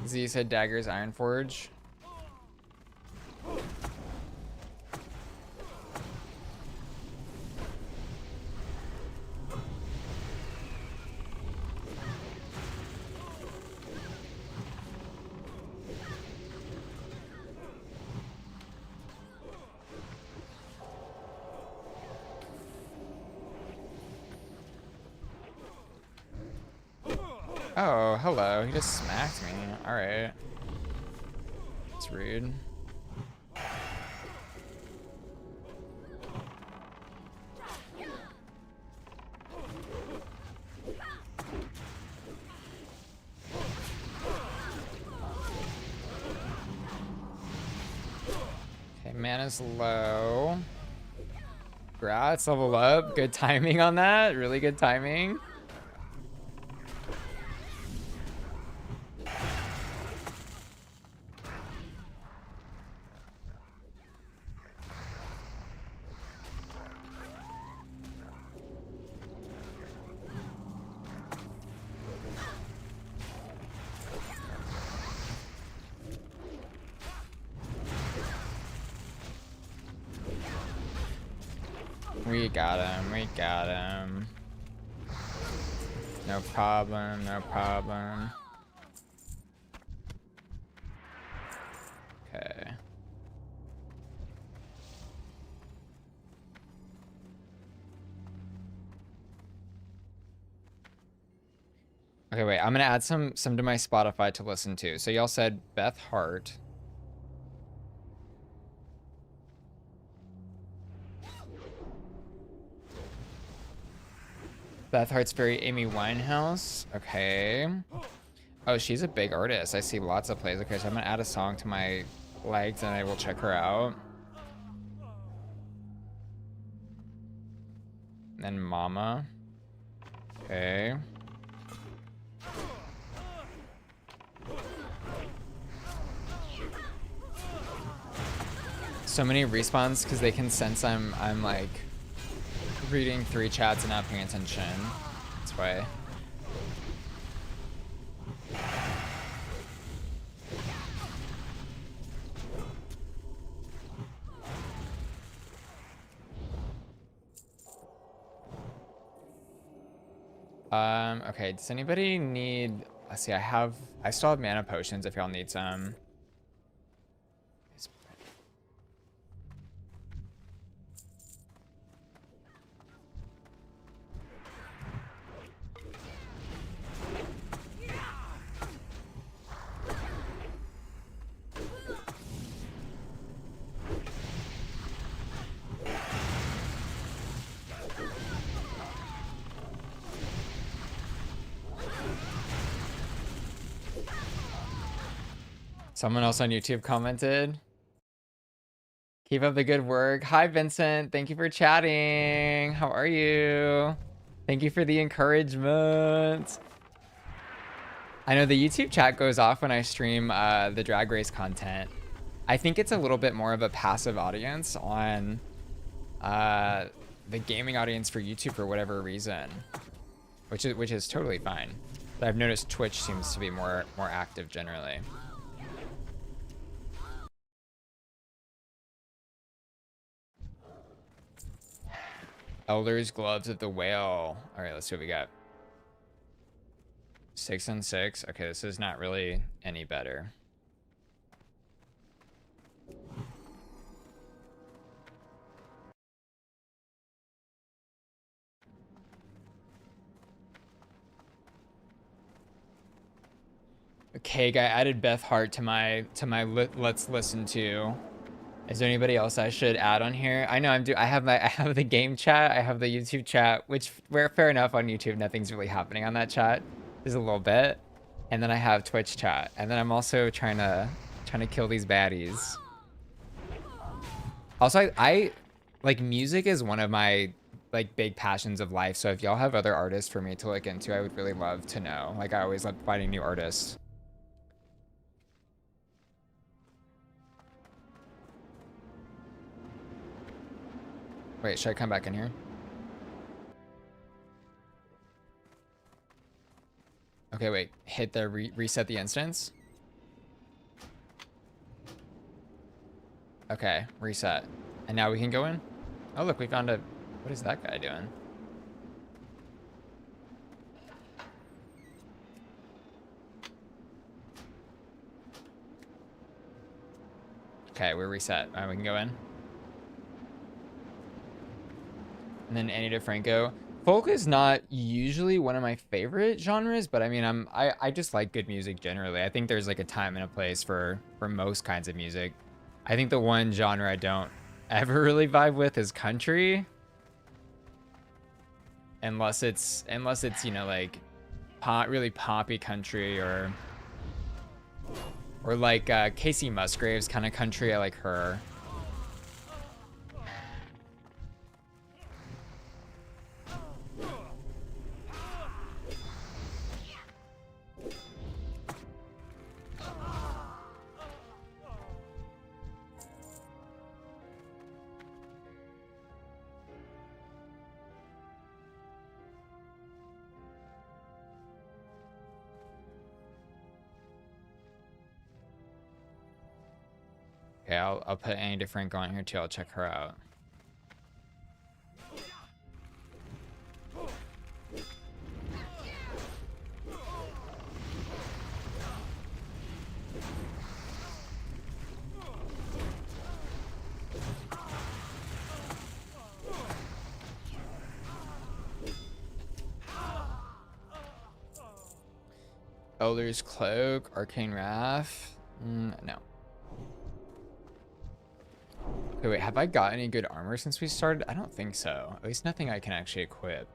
Z said daggers, Ironforge. Oh, hello. He just smacked me. Alright. That's rude. Okay, mana's low. Congrats, level up. Good timing on that. Really good timing. We got him. We got him. No problem. No problem. Okay. Okay, wait. I'm gonna add some to my Spotify to listen to. So y'all said Beth Hart. Beth Hart's very Amy Winehouse. Okay. Oh, she's a big artist. I see lots of plays. Okay, so I'm gonna add a song to my likes and I will check her out. And then Mama. Okay. So many respawns because they can sense I'm like reading 3 chats and not paying attention. That's why. Okay, does anybody need, let's see, I still have mana potions if y'all need some. Someone else on YouTube commented. Keep up the good work. Hi, Vincent. Thank you for chatting. How are you? Thank you for the encouragement. I know the YouTube chat goes off when I stream the drag race content. I think it's a little bit more of a passive audience on the gaming audience for YouTube for whatever reason, which is totally fine. But I've noticed Twitch seems to be more active generally. Elder's Gloves of the Whale. All right, let's see what we got. 6 and 6. Okay, this is not really any better. Okay, I added Beth Hart to my let's listen to. Is there anybody else I should add on here? I know I have the game chat, I have the YouTube chat, which fair enough on YouTube, nothing's really happening on that chat. There's a little bit. And then I have Twitch chat. And then I'm also trying to kill these baddies. Also, I like music is one of my like big passions of life. So if y'all have other artists for me to look into, I would really love to know. Like I always love finding new artists. Wait, should I come back in here? Okay, wait. Hit the reset the instance. Okay, reset. And now we can go in? Oh, look, we found a... What is that guy doing? Okay, we're reset. All right, we can go in. And then Annie DeFranco. folk is not usually one of my favorite genres, but I mean, I just like good music generally. I think there's like a time and a place for most kinds of music. I think the one genre I don't ever really vibe with is country. Unless it's you know, like really poppy country or like Casey Musgraves kind of country. I like her. Okay, I'll put Annie DeFranco on here too. I'll check her out. Elder's Cloak, Arcane Wrath. No. Okay, wait, have I got any good armor since we started? I don't think so. At least nothing I can actually equip.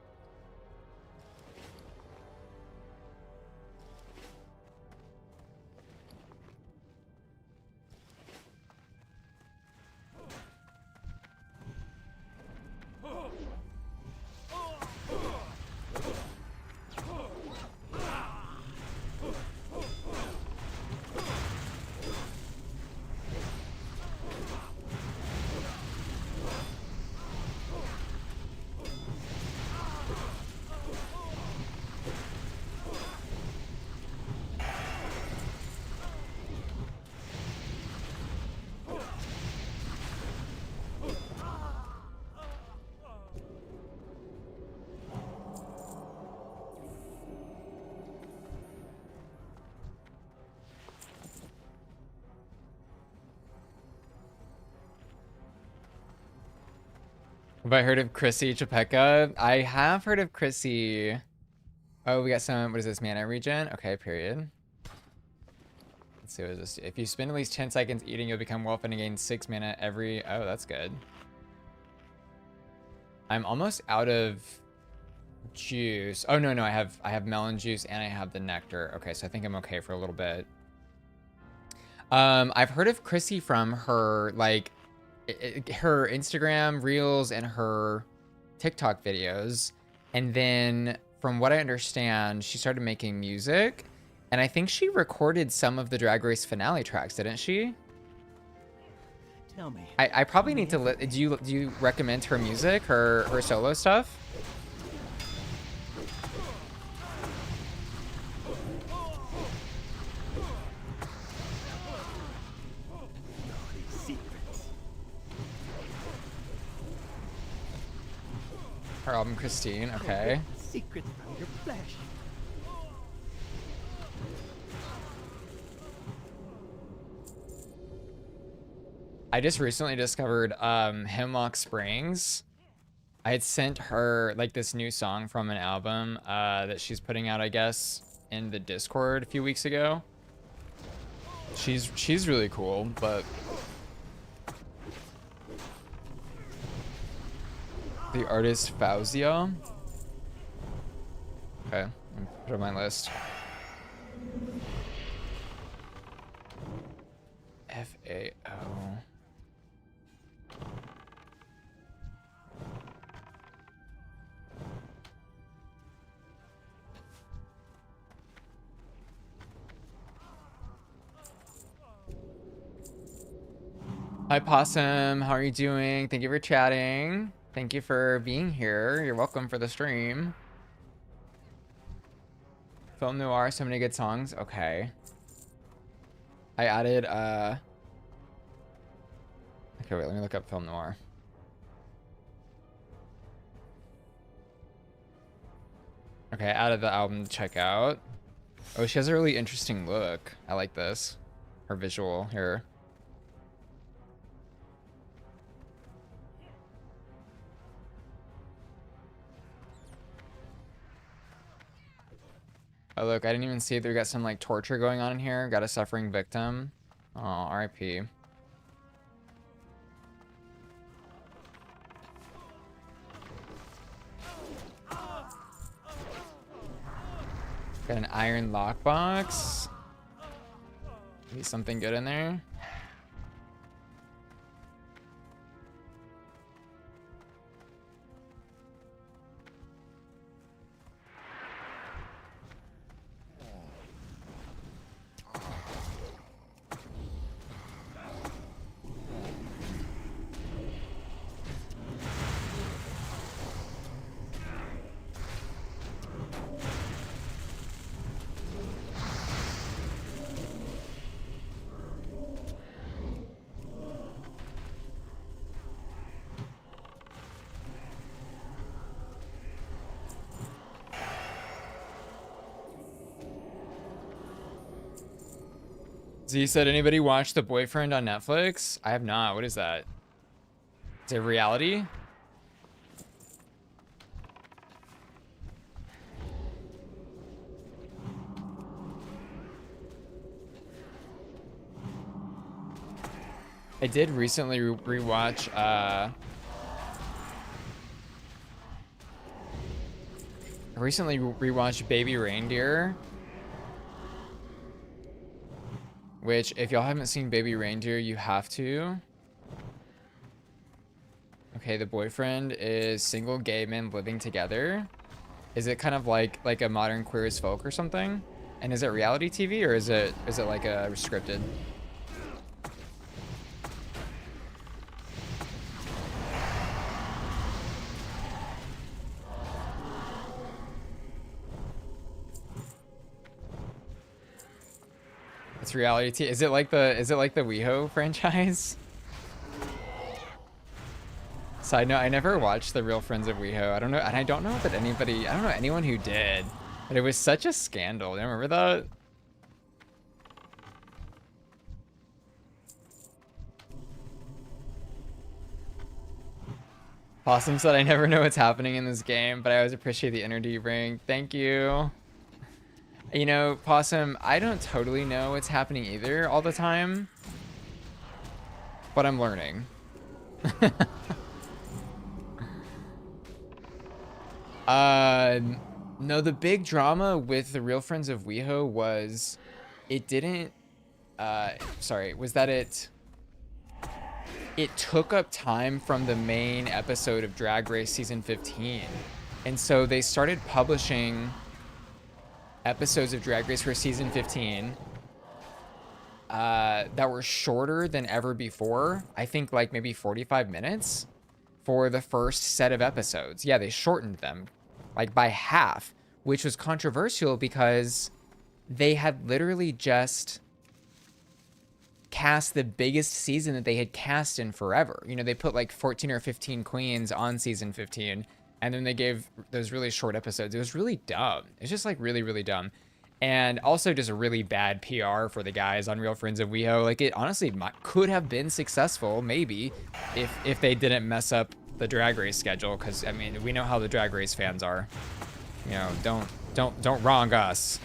Have I heard of Chrissy Chapeka? I have heard of Chrissy. Oh, we got some, what is this, mana regen? Okay, period. Let's see, what is this? If you spend at least 10 seconds eating, you'll become well fed and gain 6 mana every, oh, that's good. I'm almost out of juice. Oh, no, I have melon juice and I have the nectar. Okay, so I think I'm okay for a little bit. I've heard of Chrissy from her, like, her Instagram reels and her TikTok videos, and then from what I understand, she started making music, and I think she recorded some of the Drag Race finale tracks, didn't she? Tell me. I probably need to do you recommend her music, her solo stuff? Her album Christine, okay. Secrets from your flesh. I just recently discovered Hemlock Springs. I had sent her like this new song from an album that she's putting out, I guess, in the Discord a few weeks ago. She's really cool, but the artist Fauzia. Okay, put it on my list. F-A-O. Hi, Possum. How are you doing? Thank you for chatting. Thank you for being here. You're welcome for the stream. Film noir, so many good songs. Okay. I added, okay, wait, let me look up film noir. Okay, I added the album to check out. Oh, she has a really interesting look. I like this. Her visual here. Oh, look, I didn't even see that we got some, like, torture going on in here. Got a suffering victim. Oh, R.I.P. Got an iron lockbox. Maybe something good in there. Z said, anybody watch The Boyfriend on Netflix? I have not. What is that? Is it reality? I did recently rewatch I recently rewatched Baby Reindeer. Which, if y'all haven't seen Baby Reindeer, you have to. Okay, the boyfriend is single gay men living together. Is it kind of like a modern Queer as Folk or something? And is it reality TV or is it like a scripted? It's reality TV. Is it like the WeHo franchise? Side note, I never watched The Real Friends of WeHo. I don't know, and I don't know that I don't know anyone who did. But it was such a scandal. Do you remember that? Possum said, I never know what's happening in this game, but I always appreciate the energy you bring. Thank you. You know, Possum, I don't totally know what's happening either all the time, but I'm learning. No, the big drama with The Real Friends of WeHo was it didn't, was that it took up time from the main episode of Drag Race season 15. And so they started publishing episodes of Drag Race for season 15 that were shorter than ever before. I think like maybe 45 minutes for the first set of episodes. Yeah, they shortened them like by half, which was controversial because they had literally just cast the biggest season that they had cast in forever. You know, they put like 14 or 15 queens on season 15, and then they gave those really short episodes. It was really dumb. It's just like really, really dumb. And also just a really bad PR for the guys on Real Friends of WeHo. Like it honestly could have been successful, maybe, if they didn't mess up the Drag Race schedule. Because I mean, we know how the Drag Race fans are. You know, don't wrong us.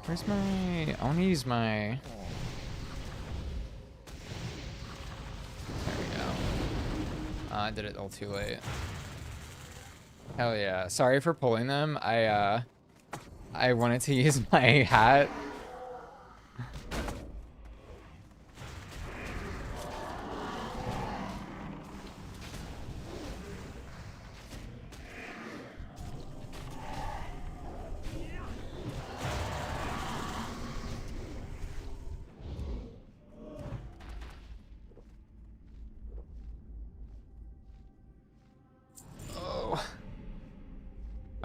Where's my... I want to use my... There we go. I did it all too late. Hell yeah. Sorry for pulling them. I wanted to use my hat.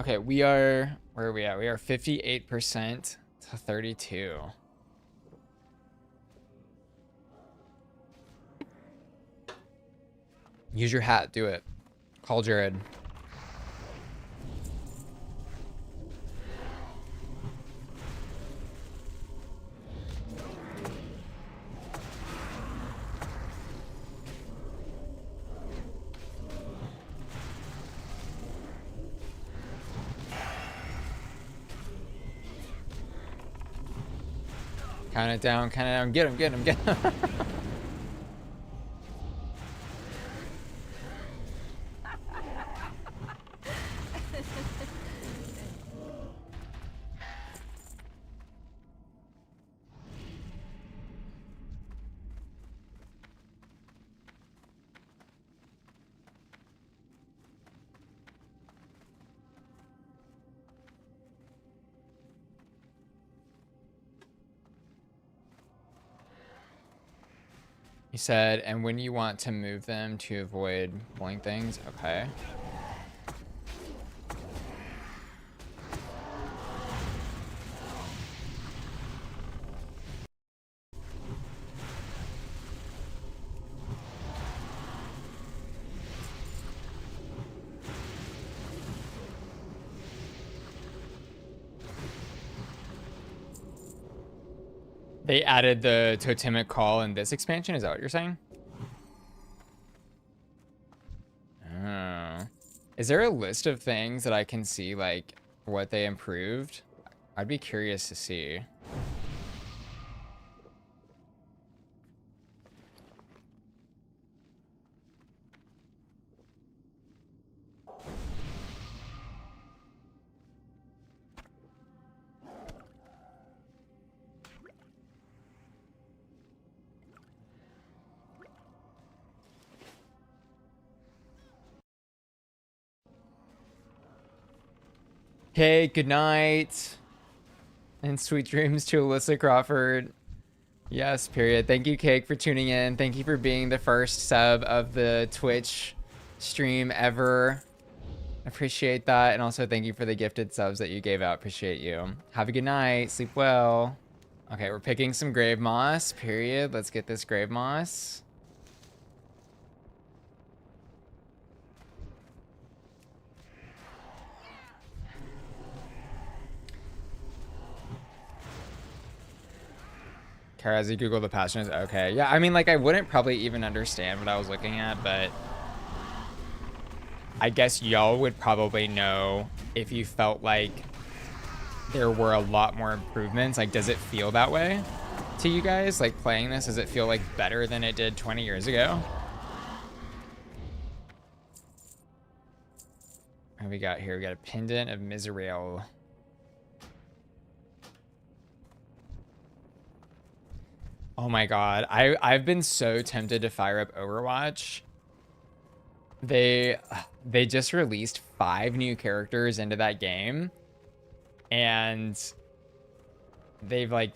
Okay, we are, where are we at? We are 58% to 32. Use your hat, do it. Call Jared. Count it down, count it down. Get him, get him, get him. He said, and when you want to move them to avoid pulling things, okay. They added the totemic call in this expansion, is that what you're saying? Oh. Is there a list of things that I can see, like, what they improved? I'd be curious to see. Okay, good night. And sweet dreams to Alyssa Crawford. Yes, period. Thank you, Cake, for tuning in. Thank you for being the first sub of the Twitch stream ever. Appreciate that. And also thank you for the gifted subs that you gave out. Appreciate you. Have a good night. Sleep well. Okay, we're picking some grave moss, period. Let's get this grave moss. Karazi, Google the passions. Okay, yeah, I mean, like, I wouldn't probably even understand what I was looking at, but I guess y'all would probably know if you felt like there were a lot more improvements. Like, does it feel that way to you guys? Like, playing this, does it feel like better than it did 20 years ago? What do we got here? We got a pendant of Misrael. Oh my god, I've been so tempted to fire up Overwatch. They just released 5 new characters into that game, and they've, like,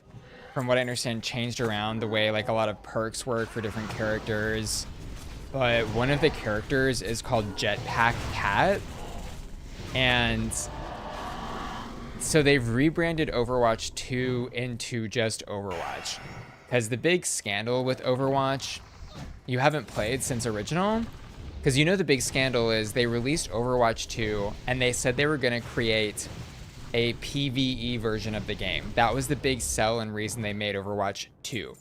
from what I understand, changed around the way, like, a lot of perks work for different characters. But one of the characters is called Jetpack Cat, and so they've rebranded Overwatch 2 into just Overwatch. Because the big scandal with Overwatch, you haven't played since original. Because you know the big scandal is they released Overwatch 2 and they said they were going to create a PvE version of the game. That was the big sell and reason they made Overwatch 2.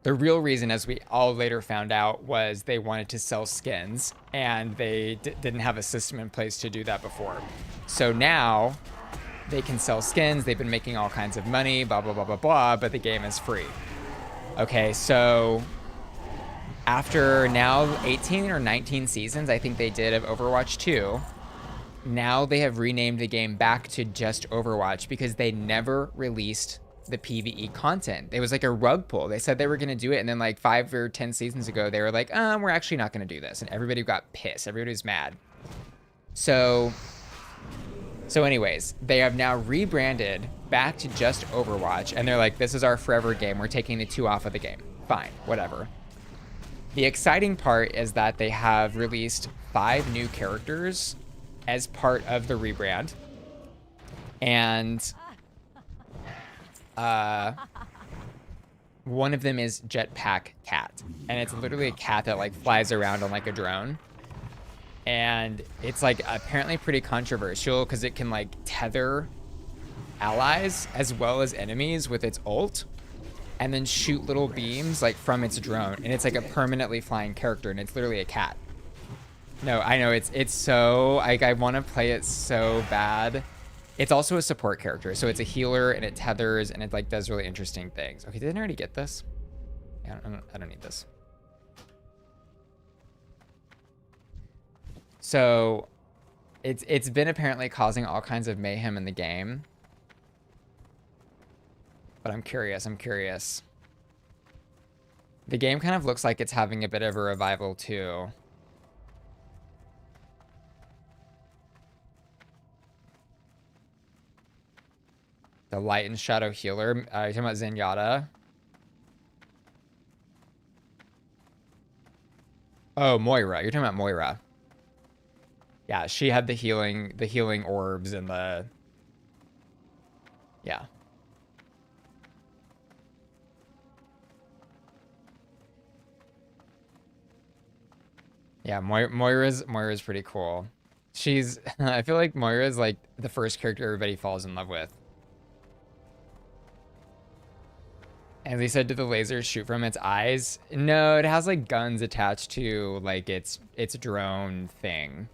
The real reason, as we all later found out, was they wanted to sell skins and they didn't have a system in place to do that before. So now they can sell skins, they've been making all kinds of money, blah, blah, blah, blah, blah, but the game is free. Okay, so after now 18 or 19 seasons, I think they did, of Overwatch 2, now they have renamed the game back to just Overwatch because they never released the PvE content. It was like a rug pull. They said they were going to do it, and then like 5 or 10 seasons ago, they were like, we're actually not going to do this. And everybody got pissed. Everybody was mad. So anyways, they have now rebranded back to just Overwatch, and they're like, this is our forever game. We're taking the 2 off of the game. Fine, whatever. The exciting part is that they have released 5 new characters as part of the rebrand. And one of them is Jetpack Cat. And it's literally a cat that, like, flies around on, like, a drone. And it's, like, apparently pretty controversial because it can, like, tether allies as well as enemies with its ult and then shoot little beams, like, from its drone. And it's, like, a permanently flying character, and it's literally a cat. No, I know, it's so, like, I want to play it so bad. It's also a support character, so it's a healer and it tethers and it like does really interesting things. Okay, didn't I already get this? Yeah, I don't need this. So it's been apparently causing all kinds of mayhem in the game. But I'm curious, I'm curious. The game kind of looks like it's having a bit of a revival too. The light and shadow healer. You're talking about Zenyatta? Oh, Moira. You're talking about Moira. Yeah, she had the healing orbs and the... Yeah. Yeah, Moira's pretty cool. She's... I feel like Moira's like the first character everybody falls in love with. And they said, do the lasers shoot from its eyes? No, it has like guns attached to like its drone thing.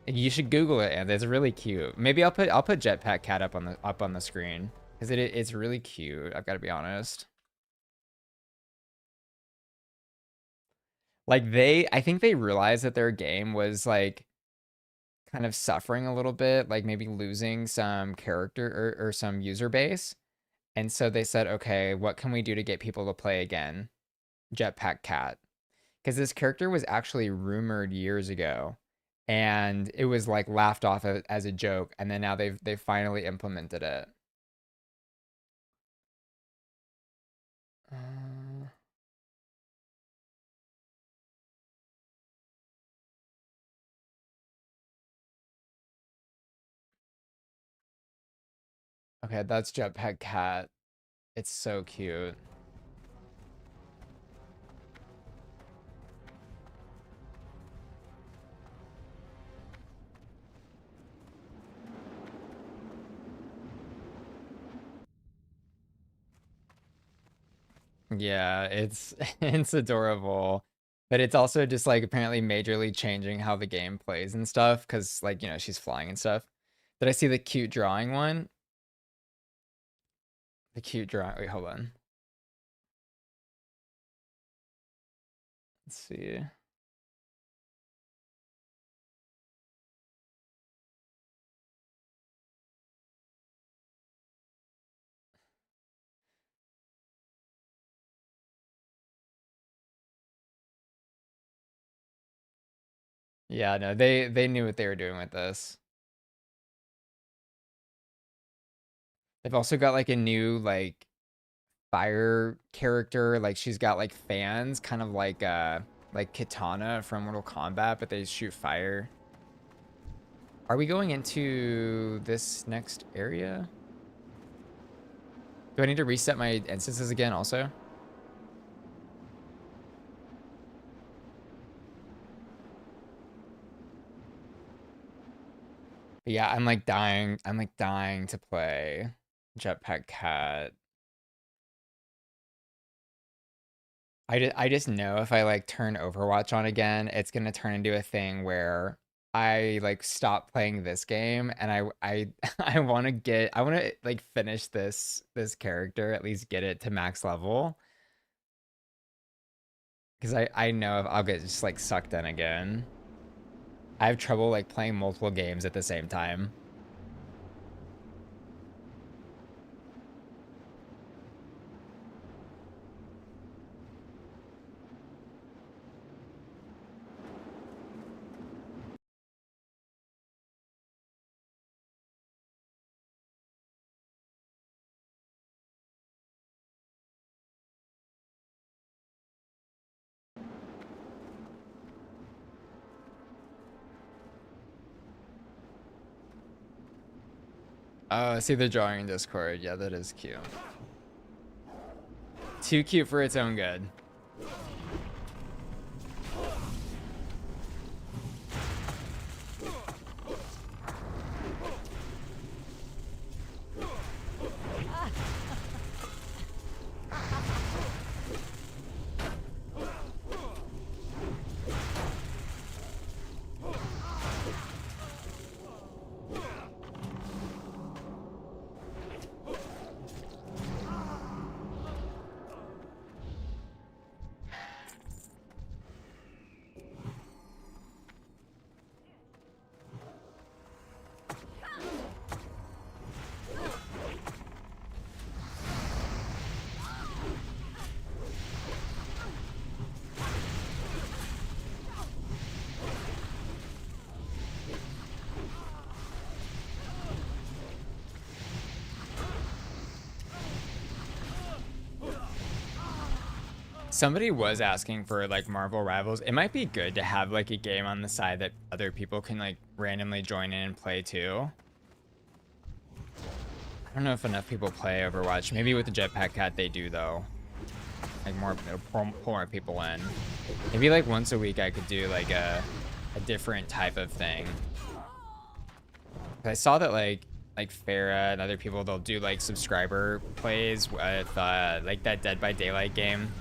You should Google it, and it's really cute. Maybe I'll put Jetpack Cat up on the screen because it's really cute. I've got to be honest. Like I think they realized that their game was like kind of suffering a little bit, like maybe losing some character or some user base. And so they said, okay, what can we do to get people to play again? Jetpack Cat. Because this character was actually rumored years ago. And it was like laughed off as a joke. And then now they've finally implemented it. Okay, that's Jetpack Cat. It's so cute. Yeah, it's it's adorable. But it's also just like apparently majorly changing how the game plays and stuff because like, you know, she's flying and stuff. Did I see the cute drawing one? The cute drawing. Wait, hold on. Let's see. Yeah, no, they knew what they were doing with this. They've also got like a new like fire character. Like she's got like fans, kind of like Kitana from Mortal Kombat, but they shoot fire. Are we going into this next area? Do I need to reset my instances again also? But yeah, I'm like dying to play Jetpack Cat. I just know if I like turn Overwatch on again, it's gonna turn into a thing where I like stop playing this game and I I want to like finish this character, at least get it to max level because I know if I'll get just like sucked in again. I have trouble like playing multiple games at the same time. Oh, I see the drawing in Discord. Yeah, that is cute. Too cute for its own good. Somebody was asking for like Marvel Rivals. It might be good to have like a game on the side that other people can like randomly join in and play too. I don't know if enough people play Overwatch. Maybe with the Jetpack Cat they do though. Like more, it'll pull more people in. Maybe like once a week I could do like a different type of thing. I saw that like Farah and other people, they'll do like subscriber plays with like that Dead by Daylight game.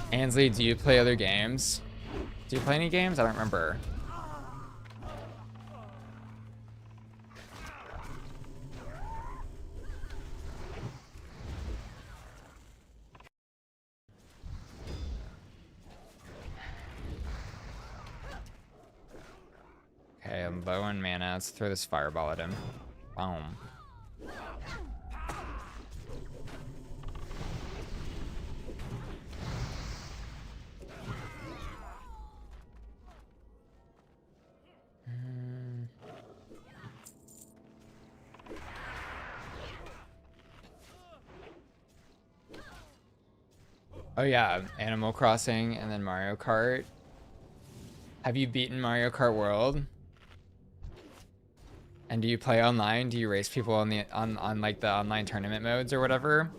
Ansley, do you play other games? Do you play any games? I don't remember. Okay, I'm low on mana. Let's throw this fireball at him. Boom. Oh yeah, Animal Crossing and then Mario Kart. Have you beaten Mario Kart World? And do you play online? Do you race people on the on like the online tournament modes or whatever?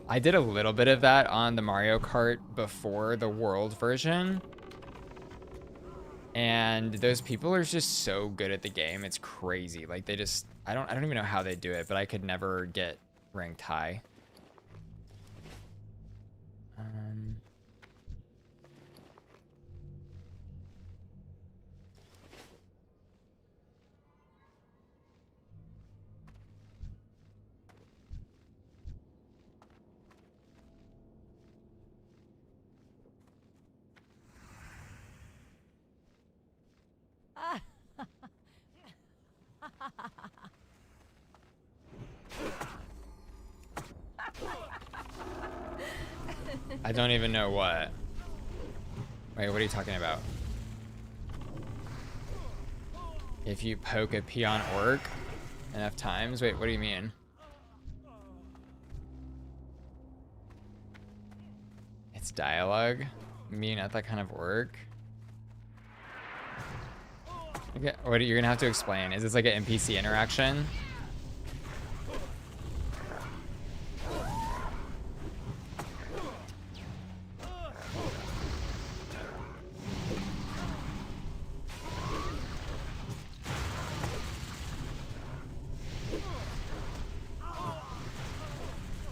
I did a little bit of that on the Mario Kart before the World version. And those people are just so good at the game. It's crazy. Like they just I don't even know how they do it, but I could never get ranked high. I don't even know what. Wait, what are you talking about? If you poke a peon orc enough times? Wait, what do you mean? It's dialogue? Me, not that kind of orc? Okay, what you're gonna have to explain. Is this like an NPC interaction?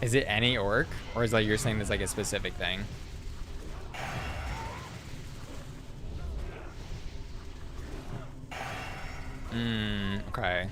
Is it any orc? Or is like you're saying this like a specific thing? Okay.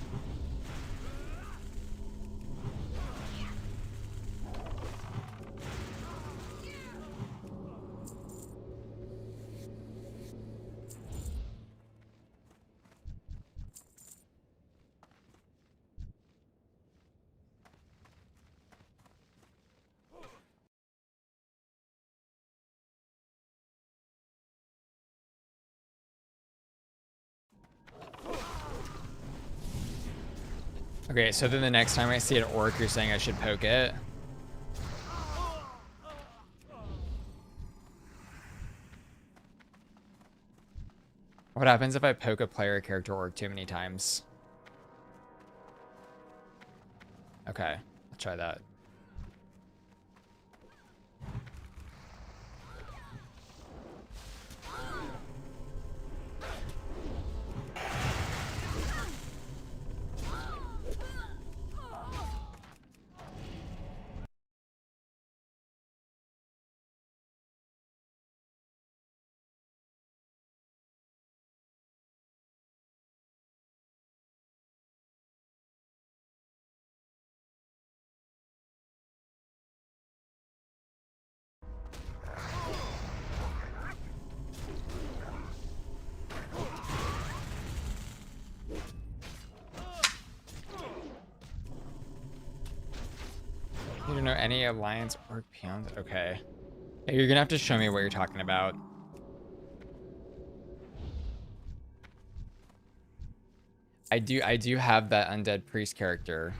Okay, so then the next time I see an orc, you're saying I should poke it? What happens if I poke a player character orc too many times? Okay, I'll try that. don't know any alliance orc peons. Okay. Yeah, you're gonna have to show me what you're talking about. I do have that undead priest character.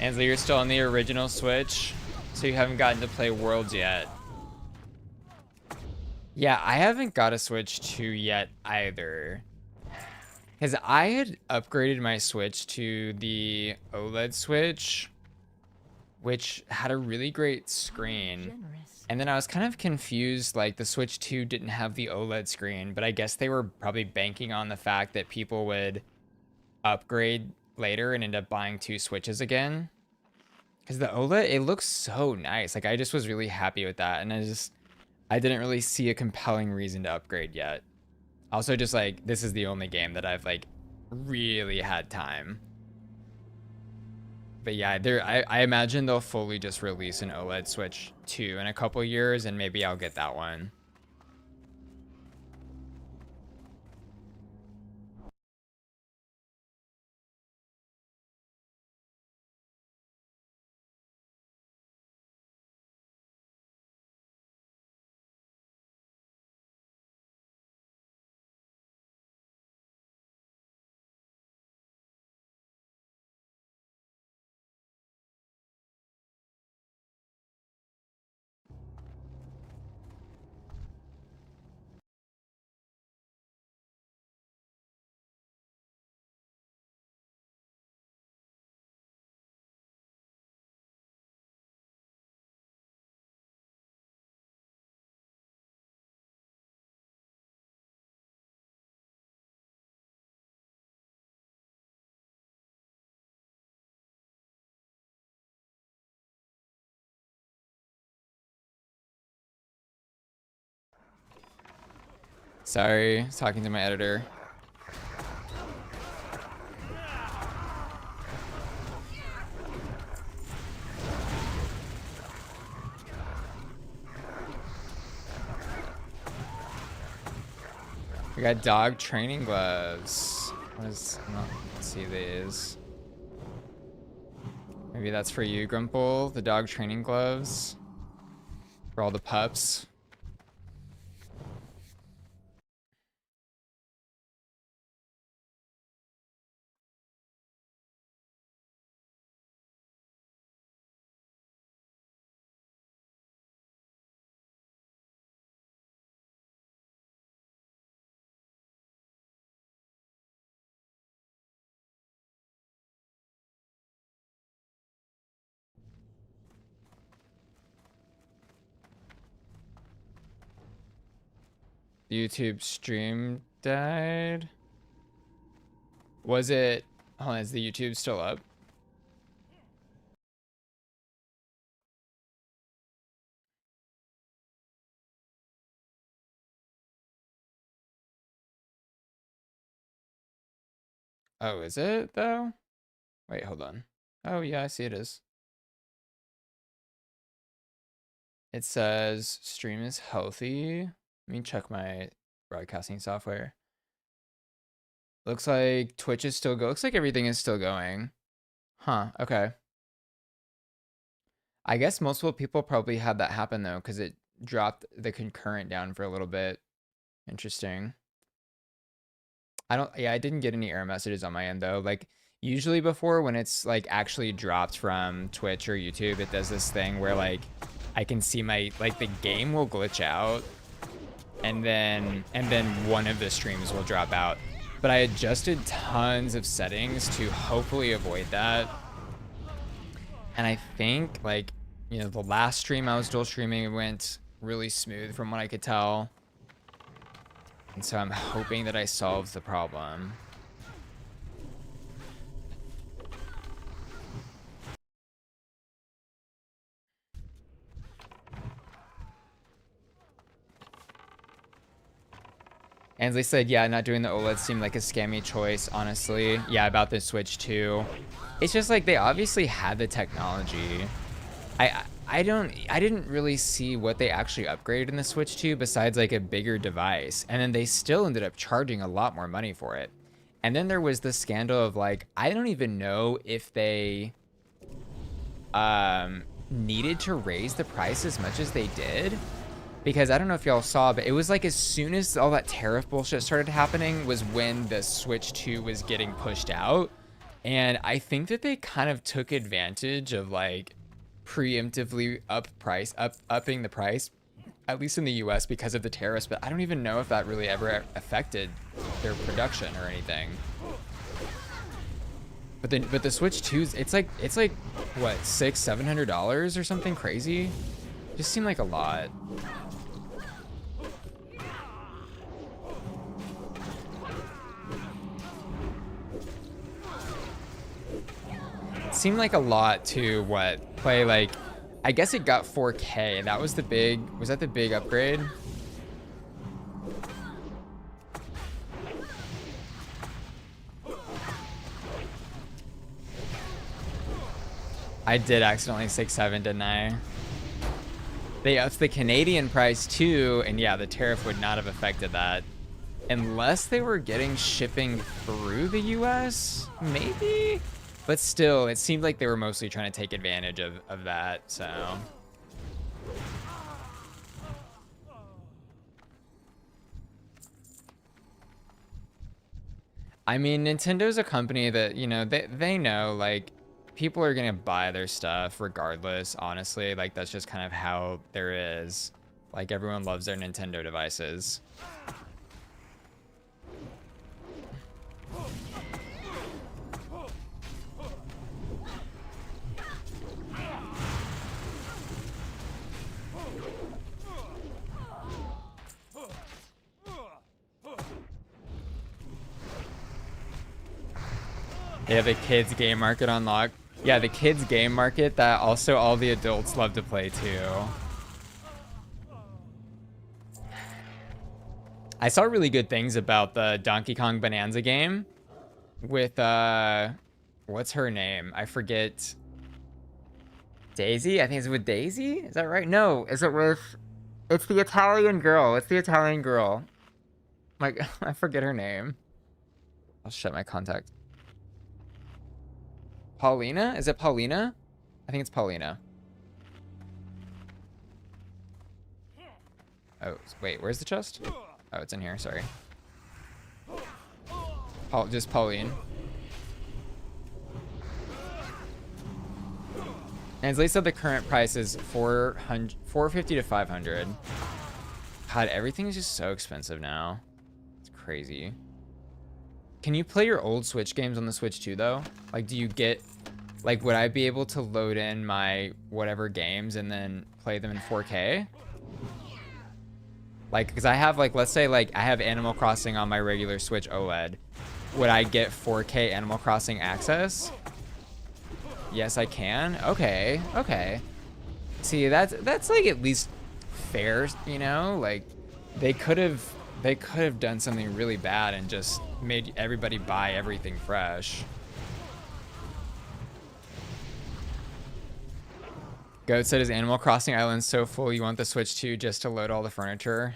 Ansley, you're still on the original Switch, so you haven't gotten to play Worlds yet. Yeah, I haven't got a Switch 2 yet either. Because I had upgraded my Switch to the OLED Switch, which had a really great screen. And then I was kind of confused, like the Switch 2 didn't have the OLED screen, but I guess they were probably banking on the fact that people would upgrade later and end up buying 2 Switches again. Because the OLED, it looks so nice. Like I just was really happy with that, and I didn't really see a compelling reason to upgrade yet. Also, just like this is the only game that I've like really had time. But yeah, I imagine they'll fully just release an OLED Switch 2 in a couple years, and maybe I'll get that one. Sorry, I was talking to my editor. We got dog training gloves. Let's see these. Maybe that's for you, Grumple. The dog training gloves for all the pups. The YouTube stream died. Was it? Hold on, is the YouTube still up? Oh, is it though? Wait, hold on. Oh yeah, I see it is. It says stream is healthy. Let me check my broadcasting software. Looks like Twitch is still looks like everything is still going. Huh, okay. I guess multiple people probably had that happen though, because it dropped the concurrent down for a little bit. Interesting. I didn't get any error messages on my end though. Like usually before when it's like actually dropped from Twitch or YouTube, it does this thing where like I can see my, like the game will glitch out and then one of the streams will drop out. But I adjusted tons of settings to hopefully avoid that. And I think like, you know, the last stream I was dual streaming, it went really smooth from what I could tell. And so I'm hoping that I solved the problem. Ansley said, yeah, not doing the OLED seemed like a scammy choice, honestly. Yeah, about the Switch 2. It's just like they obviously had the technology. I didn't really see what they actually upgraded in the Switch 2 besides like a bigger device. And then they still ended up charging a lot more money for it. And then there was the scandal of like, I don't even know if they needed to raise the price as much as they did. Because I don't know if y'all saw, but it was like as soon as all that tariff bullshit started happening was when the Switch 2 was getting pushed out. And I think that they kind of took advantage of like preemptively upping the price, at least in the US because of the tariffs, but I don't even know if that really ever affected their production or anything. But the Switch 2's it's like what, $600-700 or something crazy? Just seemed like a lot. It seemed like a lot to play like, I guess it got 4K. That was the big, was that the big upgrade? I did accidentally 6.7, didn't I? They upped the Canadian price too, and yeah, the tariff would not have affected that. Unless they were getting shipping through the US, maybe? But still, it seemed like they were mostly trying to take advantage of that, so. I mean, Nintendo's a company that, you know, they know, like, people are gonna buy their stuff regardless, honestly. Like, that's just kind of how there is. Like, everyone loves their Nintendo devices. They have a kids game market unlocked. Yeah, the kids game market that also all the adults love to play too. I saw really good things about the Donkey Kong Bonanza game with what's her name? I forget. Daisy? I think it's with Daisy? Is that right? No, is it with, it's the Italian girl. It's the Italian girl. Like, I forget her name. I'll shut my contact. Paulina? Is it Paulina? I think it's Paulina. Oh, wait, where's the chest? Oh, it's in here, sorry. Just Pauline. Ansley said the current price is $450 to $500. God, everything is just so expensive now. It's crazy. Can you play your old Switch games on the Switch too, though? Like, do you get, like, would I be able to load in my whatever games and then play them in 4K? Like, because I have, like, let's say, like, I have Animal Crossing on my regular Switch OLED. Would I get 4K Animal Crossing access? Yes, I can. Okay, okay. See, that's like at least fair, you know? Like, they could have done something really bad and just made everybody buy everything fresh. Goat said, is Animal Crossing Island so full you want the Switch 2 just to load all the furniture?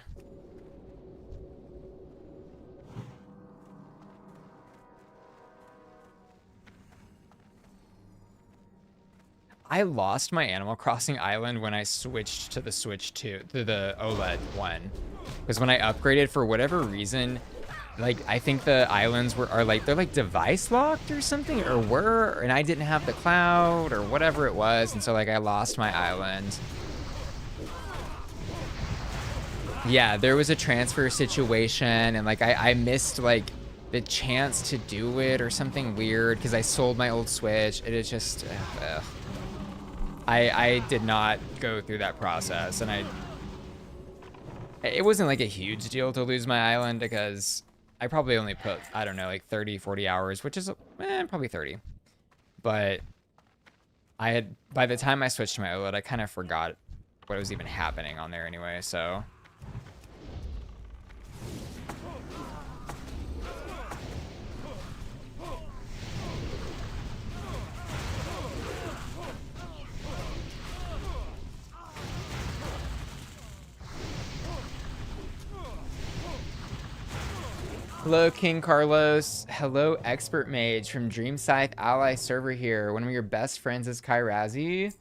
I lost my Animal Crossing Island when I switched to the Switch 2, to the OLED one. Because when I upgraded, for whatever reason, like, I think the islands are like, they're like device locked or something, and I didn't have the cloud or whatever it was, and so like I lost my island. Yeah, there was a transfer situation, and like I missed like the chance to do it or something weird because I sold my old Switch. It is just, I did not go through that process, and it wasn't like a huge deal to lose my island because I probably only put, I don't know, like 30, 40 hours, which is probably 30. But by the time I switched to my OLED, I kind of forgot what was even happening on there anyway, so. Hello, King Carlos. Hello, Expert Mage from Dream Scythe Ally server here. One of your best friends is Kairazi.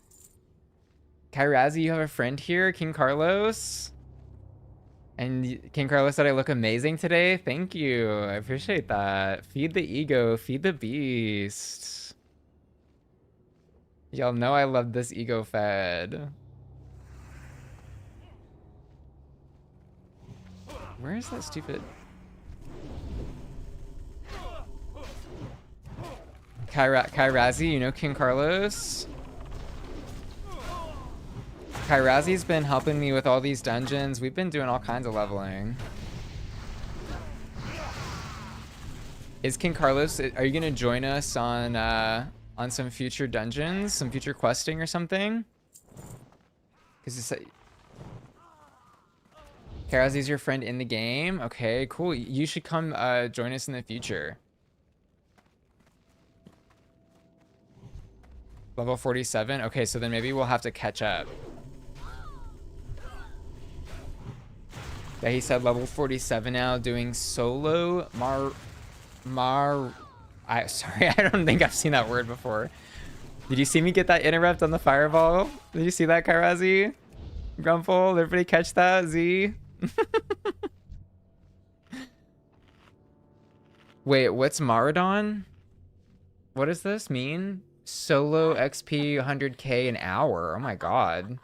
Kairazi, you have a friend here, King Carlos. And King Carlos said I look amazing today. Thank you. I appreciate that. Feed the ego, feed the beast. Y'all know I love this ego fed. Where is that stupid? Kairazi, you know King Carlos? Kairazi's been helping me with all these dungeons. We've been doing all kinds of leveling. Is King Carlos, are you gonna join us on some future dungeons, some future questing or something? Because it's Kairazi's your friend in the game. Okay, cool. You should come join us in the future. Level 47? Okay, so then maybe we'll have to catch up. Yeah, he said level 47 now, doing solo sorry, I don't think I've seen that word before. Did you see me get that interrupt on the fireball? Did you see that, Kairazi? Grumple, everybody catch that? Z? Wait, what's Maradon? What does this mean? Solo XP 100k an hour. Oh my god.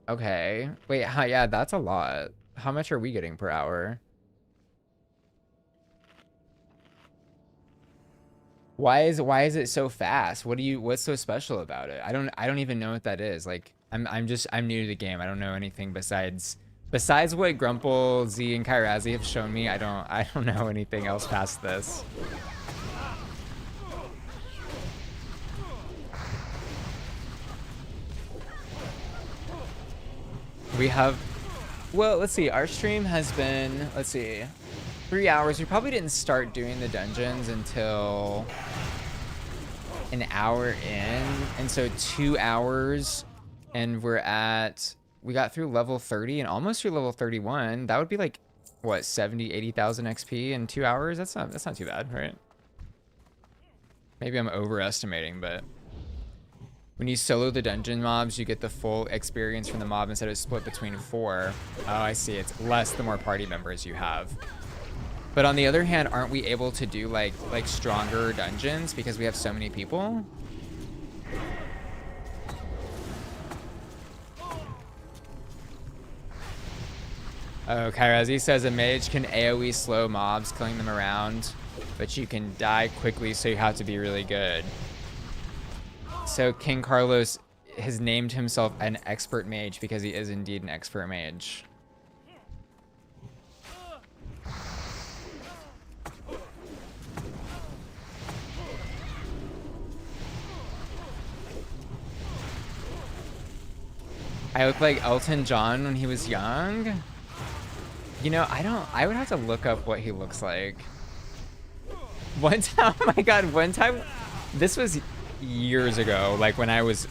Okay. Wait, yeah, that's a lot. How much are we getting per hour? Why is it so fast? What's so special about it? I don't even know what that is. Like I'm new to the game. I don't know anything besides what Grumple, Z, and Kairazi have shown me. I don't know anything else past this. We have, well, let's see, our stream has been, let's see, 3 hours. We probably didn't start doing the dungeons until an hour in, and so 2 hours, and we got through level 30 and almost through level 31. That would be like, what, 80,000 XP in 2 hours? That's not too bad, right? Maybe I'm overestimating, but when you solo the dungeon mobs, you get the full experience from the mob instead of split between 4. Oh, I see. It's less the more party members you have. But on the other hand, aren't we able to do like stronger dungeons because we have so many people? Oh, Kairazi says a mage can AoE slow mobs, killing them around, but you can die quickly, so you have to be really good. So King Carlos has named himself an expert mage because he is indeed an expert mage. I look like Elton John when he was young. You know, I would have to look up what he looks like. One time, oh my god, one time, this was years ago, like when I was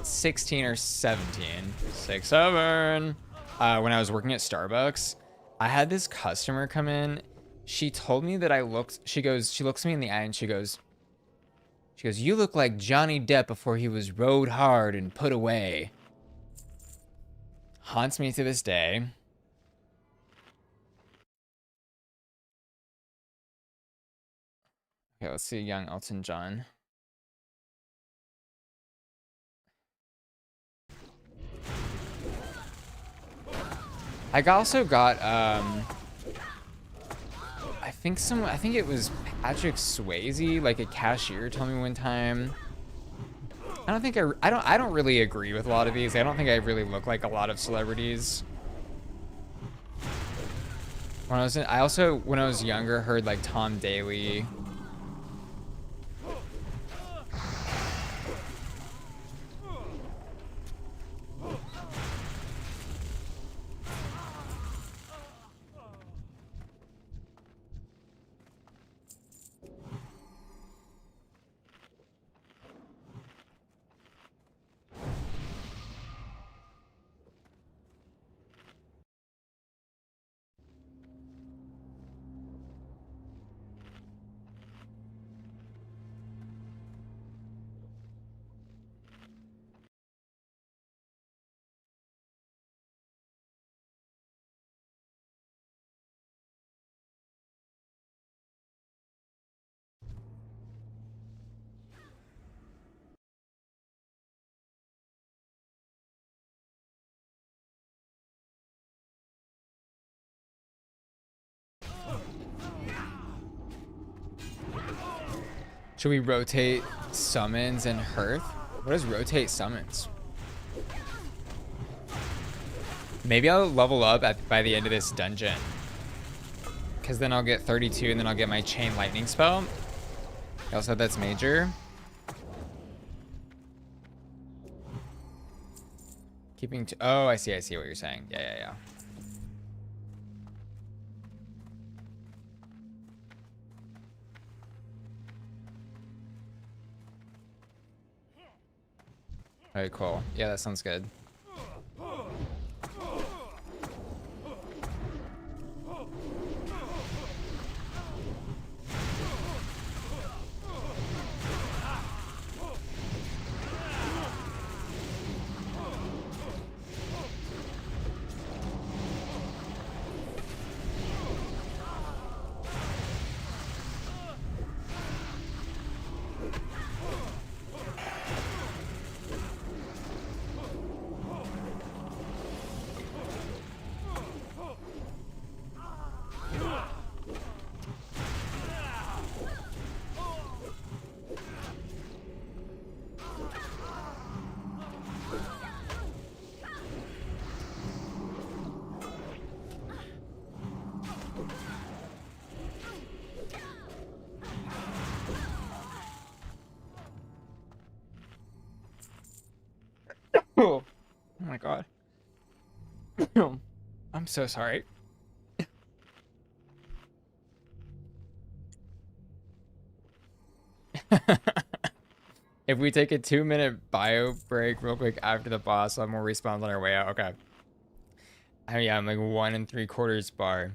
16 or 17, 6, 7, when I was working at Starbucks, I had this customer come in. She told me that she looks me in the eye and she goes, you look like Johnny Depp before he was rode hard and put away. Haunts me to this day. Okay, let's see young Elton John. I also got I think it was Patrick Swayze, like a cashier, told me one time. I don't really agree with a lot of these. I don't think I really look like a lot of celebrities. When I was younger, heard like Tom Daly. Should we rotate summons and hearth? What is rotate summons? Maybe I'll level up by the end of this dungeon. Because then I'll get 32 and then I'll get my chain lightning spell. Also, that's major. Keeping to, oh, I see what you're saying. Yeah. Alright, cool. Yeah, that sounds good. Oh my god. I'm so sorry. If we take a 2-minute bio break real quick after the boss, we'll have more respawns on our way out. Okay. Yeah, I'm like 1 3/4 bar.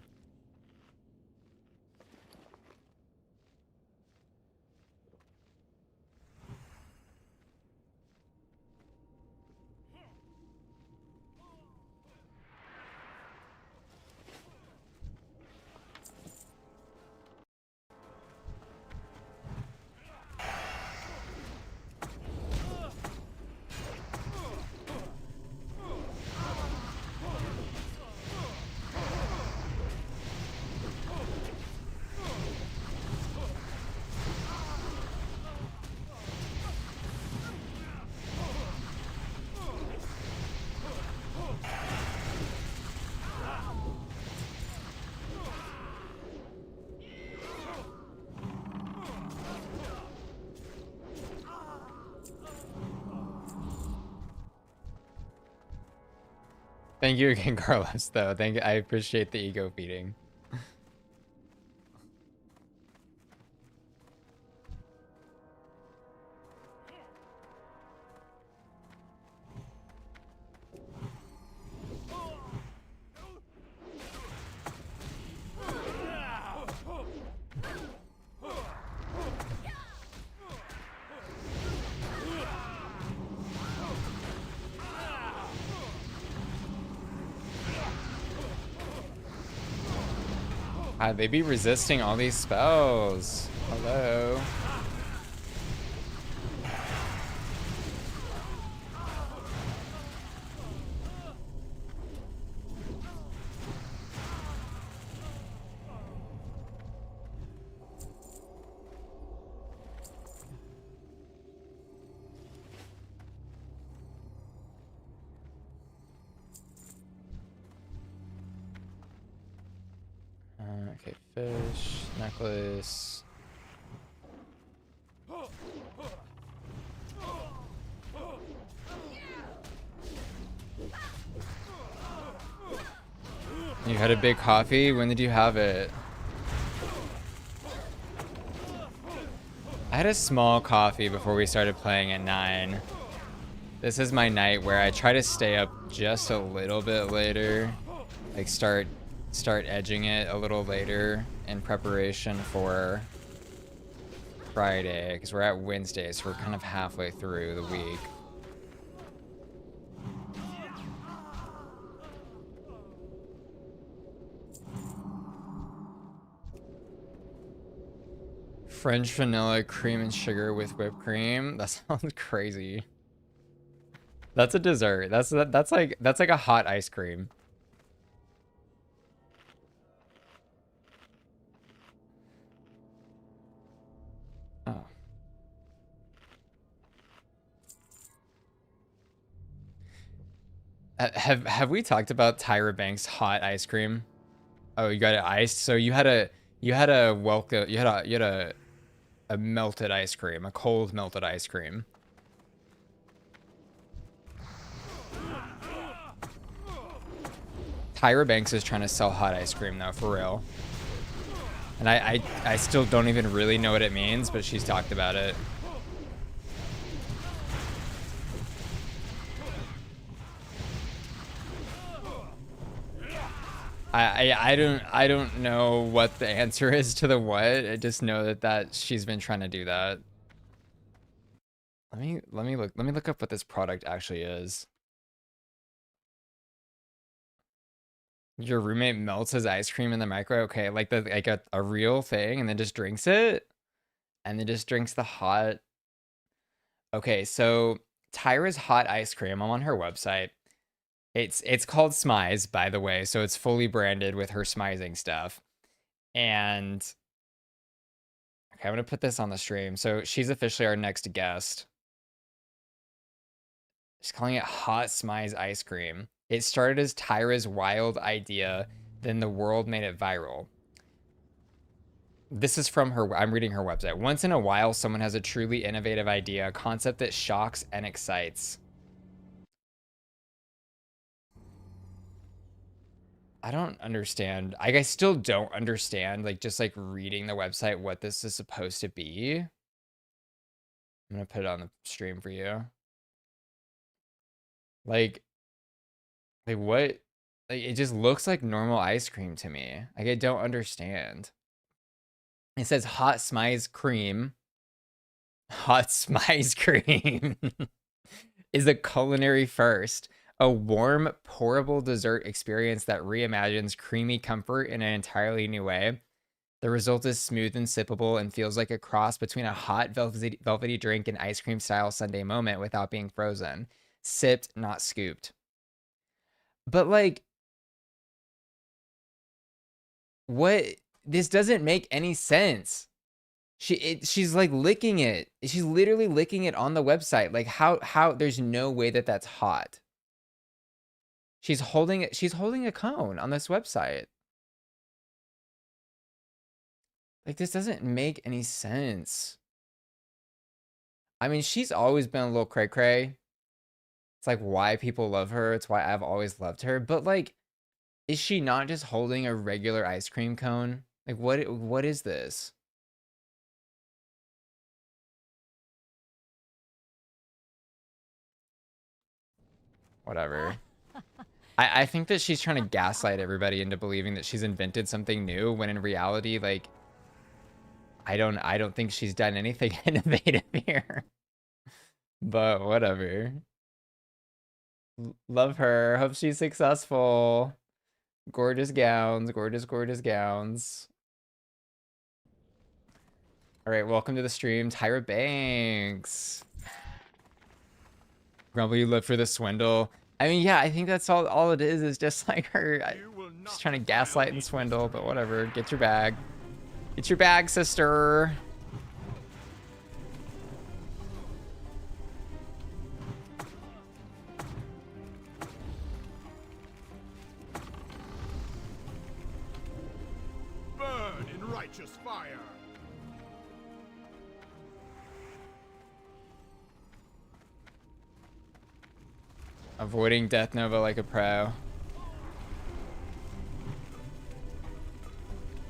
Thank you again, Carlos, though. I appreciate the ego feeding. They be resisting all these spells. Hello. Okay, fish, necklace. You had a big coffee? When did you have it? I had a small coffee before we started playing at 9. This is my night where I try to stay up just a little bit later. Like start edging it a little later in preparation for Friday, because we're at Wednesday, so we're kind of halfway through the week. French vanilla cream and sugar with whipped cream. That sounds crazy. That's a dessert. That's like a hot ice cream. Oh, Have we talked about Tyra Banks' hot ice cream? Oh, you got it iced. So you had a welcome a melted ice cream, a cold melted ice cream. Tyra Banks is trying to sell hot ice cream though, for real. And I still don't even really know what it means, but she's talked about it. I don't know what the answer is to the what. I just know that she's been trying to do that. Let me look up what this product actually is. Your roommate melts his ice cream in the micro. Okay, like a real thing, and then just drinks it, and then just drinks the hot. Okay, so Tyra's hot ice cream. I'm on her website. It's called Smize, by the way, so it's fully branded with her smizing stuff. And okay, I'm gonna put this on the stream. So she's officially our next guest. She's calling it Hot Smize Ice Cream. It started as Tyra's wild idea, then the world made it viral. This is from her, I'm reading her website. Once in a while, someone has a truly innovative idea, a concept that shocks and excites. I don't understand. I still don't understand, like, just like reading the website, what this is supposed to be. I'm gonna put it on the stream for you. Like what? Like, it just looks like normal ice cream to me. Like, I don't understand. It says hot smize cream. Hot smize cream is a culinary first. A warm, pourable dessert experience that reimagines creamy comfort in an entirely new way. The result is smooth and sippable and feels like a cross between a hot, velvety drink and ice cream style sundae moment without being frozen. Sipped, not scooped. But, like, what? This doesn't make any sense. She's like licking it. She's literally licking it on the website. Like, how there's no way that that's hot. She's holding a cone on this website. Like, this doesn't make any sense. I mean, she's always been a little cray-cray. It's like why people love her. It's why I've always loved her. But, like, is she not just holding a regular ice cream cone? Like, what is this? Whatever. I think that she's trying to gaslight everybody into believing that she's invented something new, when in reality, like, I don't think she's done anything innovative here. But whatever. Love her. Hope she's successful. Gorgeous gowns, gorgeous gowns. All right, welcome to the stream, Tyra Banks. Grumble, you live for the swindle. I mean, yeah, I think that's all it is just like her just trying to gaslight and swindle, but whatever. Get your bag. Get your bag, sister. Burn in righteous fire. Avoiding Death Nova like a pro.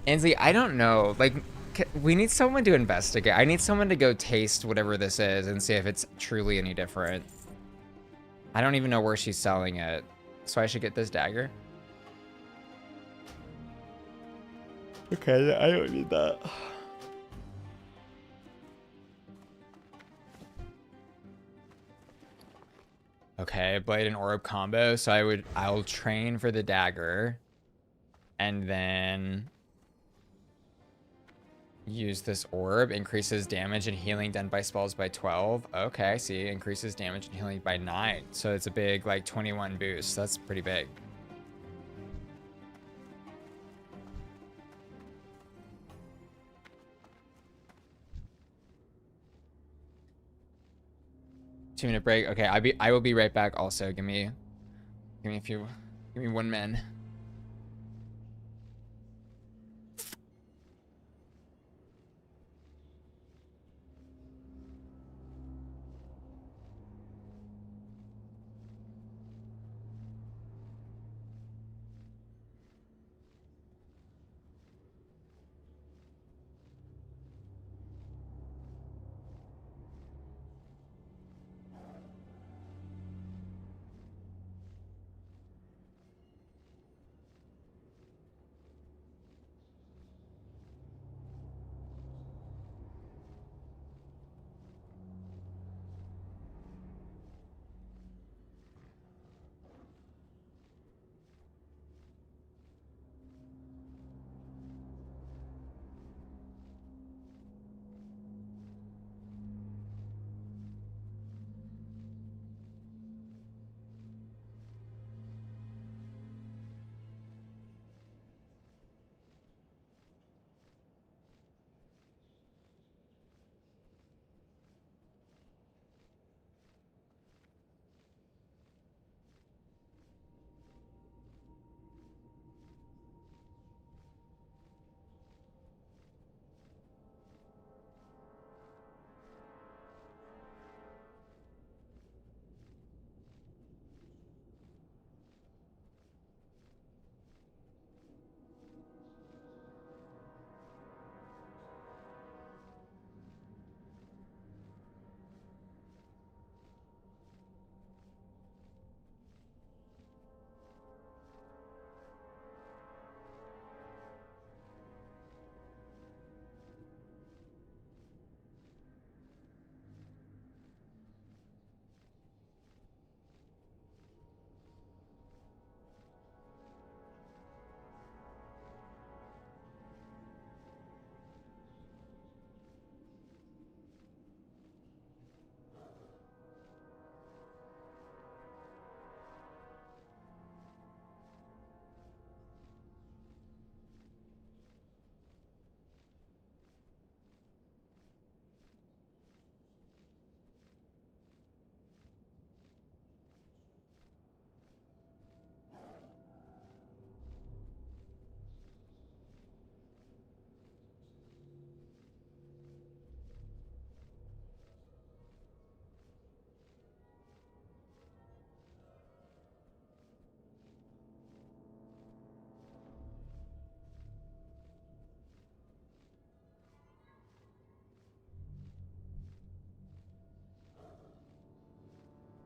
Ansley, I don't know. Like, we need someone to investigate. I need someone to go taste whatever this is and see if it's truly any different. I don't even know where she's selling it. So I should get this dagger. Okay, I don't need that. Okay, blade and orb combo. So I'll train for the dagger. And then use this orb. Increases damage and healing done by spells by 12. Okay, I see. Increases damage and healing by 9. So it's a big, like, 21 boost. That's pretty big. Two-minute break. Okay, I will be right back also. Give me Give me a few. Give me one man.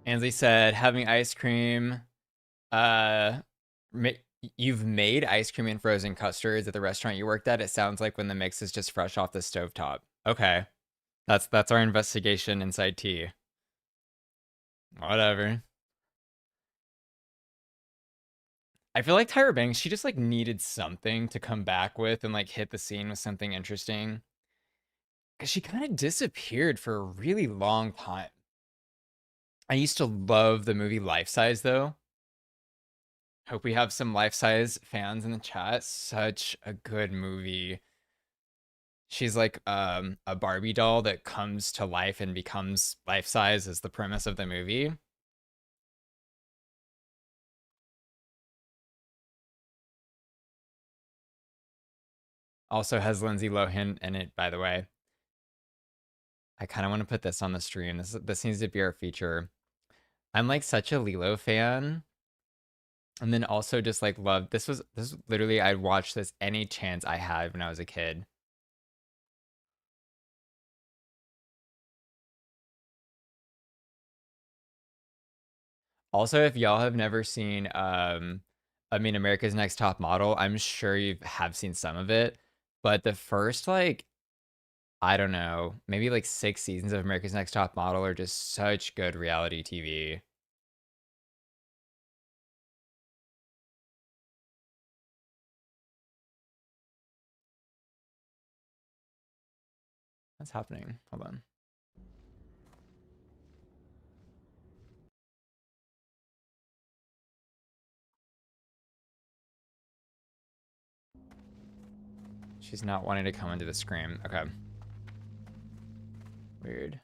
Ansley said, having ice cream. Uh, ma- you've made ice cream and frozen custards at the restaurant you worked at. It sounds like when the mix is just fresh off the stovetop. Okay, that's our investigation inside tea. Whatever. I feel like Tyra Banks, she just like needed something to come back with and like hit the scene with something interesting. Because she kind of disappeared for a really long time. I used to love the movie Life Size though. Hope we have some Life Size fans in the chat. Such a good movie. She's like a Barbie doll that comes to life and becomes life size is the premise of the movie. Also has Lindsay Lohan in it, by the way. I kind of want to put this on the stream. This needs to be our feature. I'm like such a Lilo fan. And then also just like love this was literally I'd watch this any chance I had when I was a kid. Also, if y'all have never seen I mean America's Next Top Model, I'm sure you have seen some of it, but the first like I don't know, maybe like 6 seasons of America's Next Top Model are just such good reality TV. What's happening? Hold on. She's not wanting to come into the screen. Okay. Weird.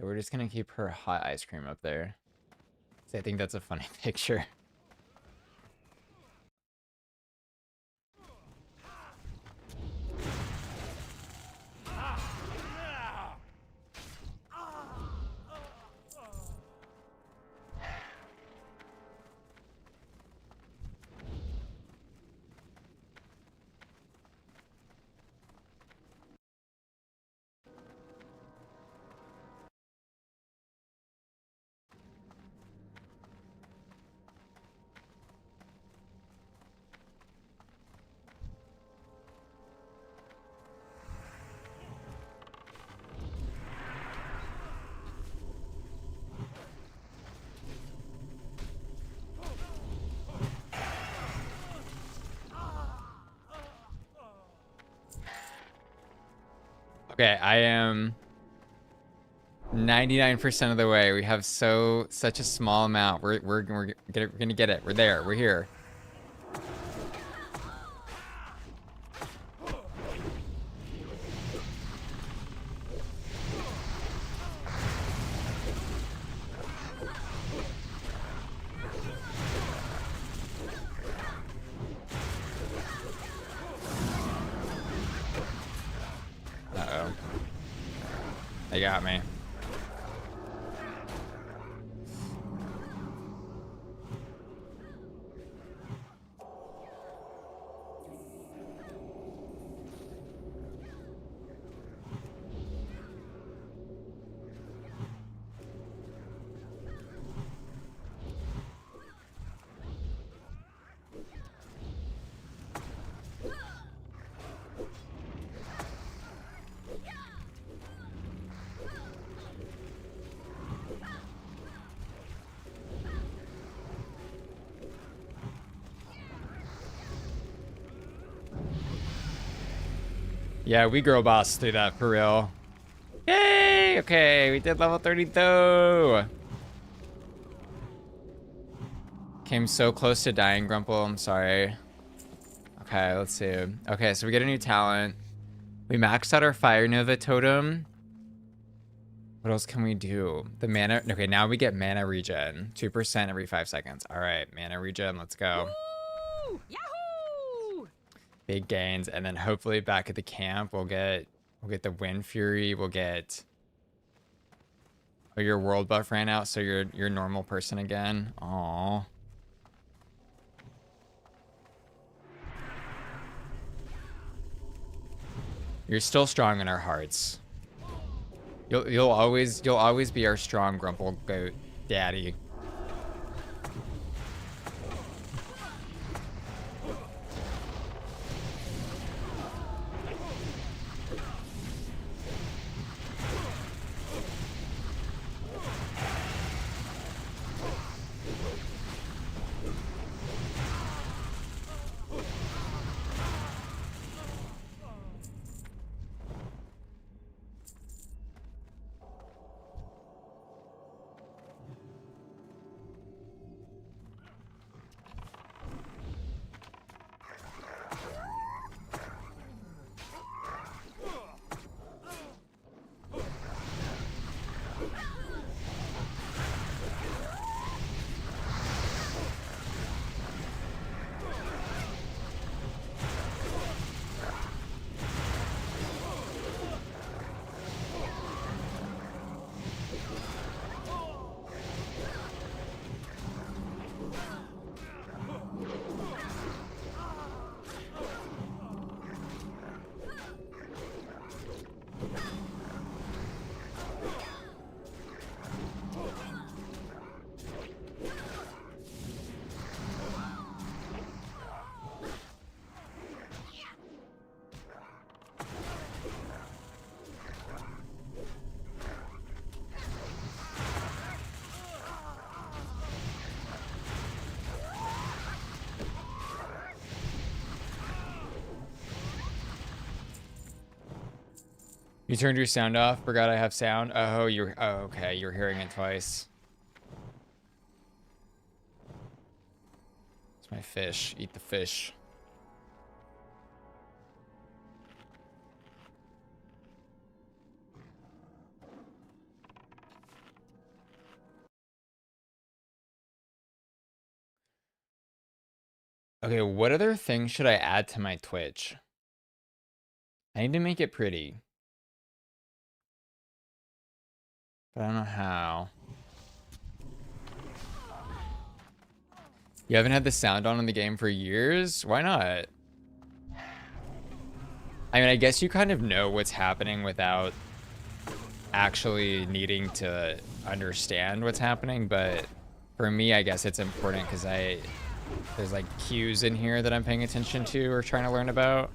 Yeah, we're just gonna keep her hot ice cream up there. 'Cause I think that's a funny picture. Okay, I am 99% of the way. We have such a small amount. We're gonna get it. We're there. We're here. Uh-oh. They got me. Yeah, we girl boss through that for real. Yay! Okay, we did level 32. Came so close to dying, Grumple. I'm sorry. Okay, let's see. Okay, so we get a new talent. We maxed out our Fire Nova totem. What else can we do? The mana. Okay, now we get mana regen. 2% every 5 seconds. All right, mana regen. Let's go. Woo! Yahoo! Big gains, and then hopefully back at the camp we'll get the Wind Fury. We'll get. Oh, your world buff ran out, so you're a normal person again. Aww. You're still strong in our hearts. You'll always be our strong Grumple goat daddy. You turned your sound off? Forgot I have sound? Oh, okay. You're hearing it twice. It's my fish. Eat the fish. Okay, what other things should I add to my Twitch? I need to make it pretty. But I don't know how. You haven't had the sound on in the game for years? Why not? I mean, I guess you kind of know what's happening without actually needing to understand what's happening, but for me, I guess it's important because there's like cues in here that I'm paying attention to or trying to learn about.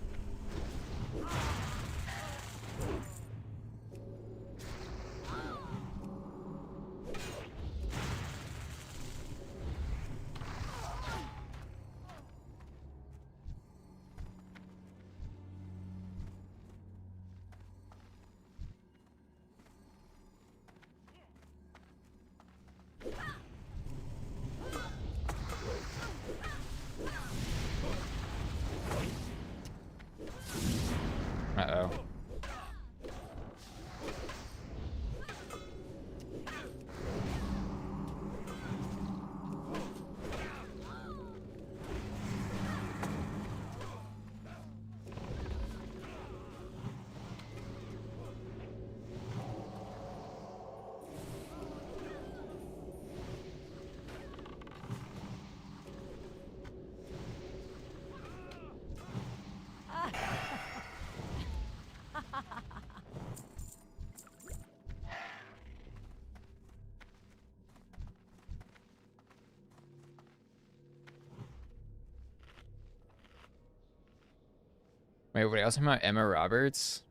Uh-oh. Wait, what else about Emma Roberts?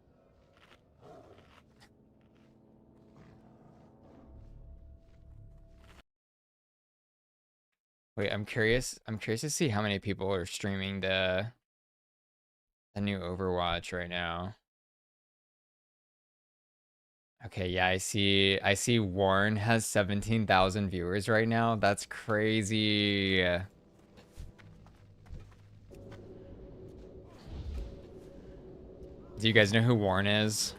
Wait, I'm curious. I'm curious to see how many people are streaming the new Overwatch right now. Okay, yeah, I see Warren has 17,000 viewers right now. That's crazy. Do you guys know who Warren is?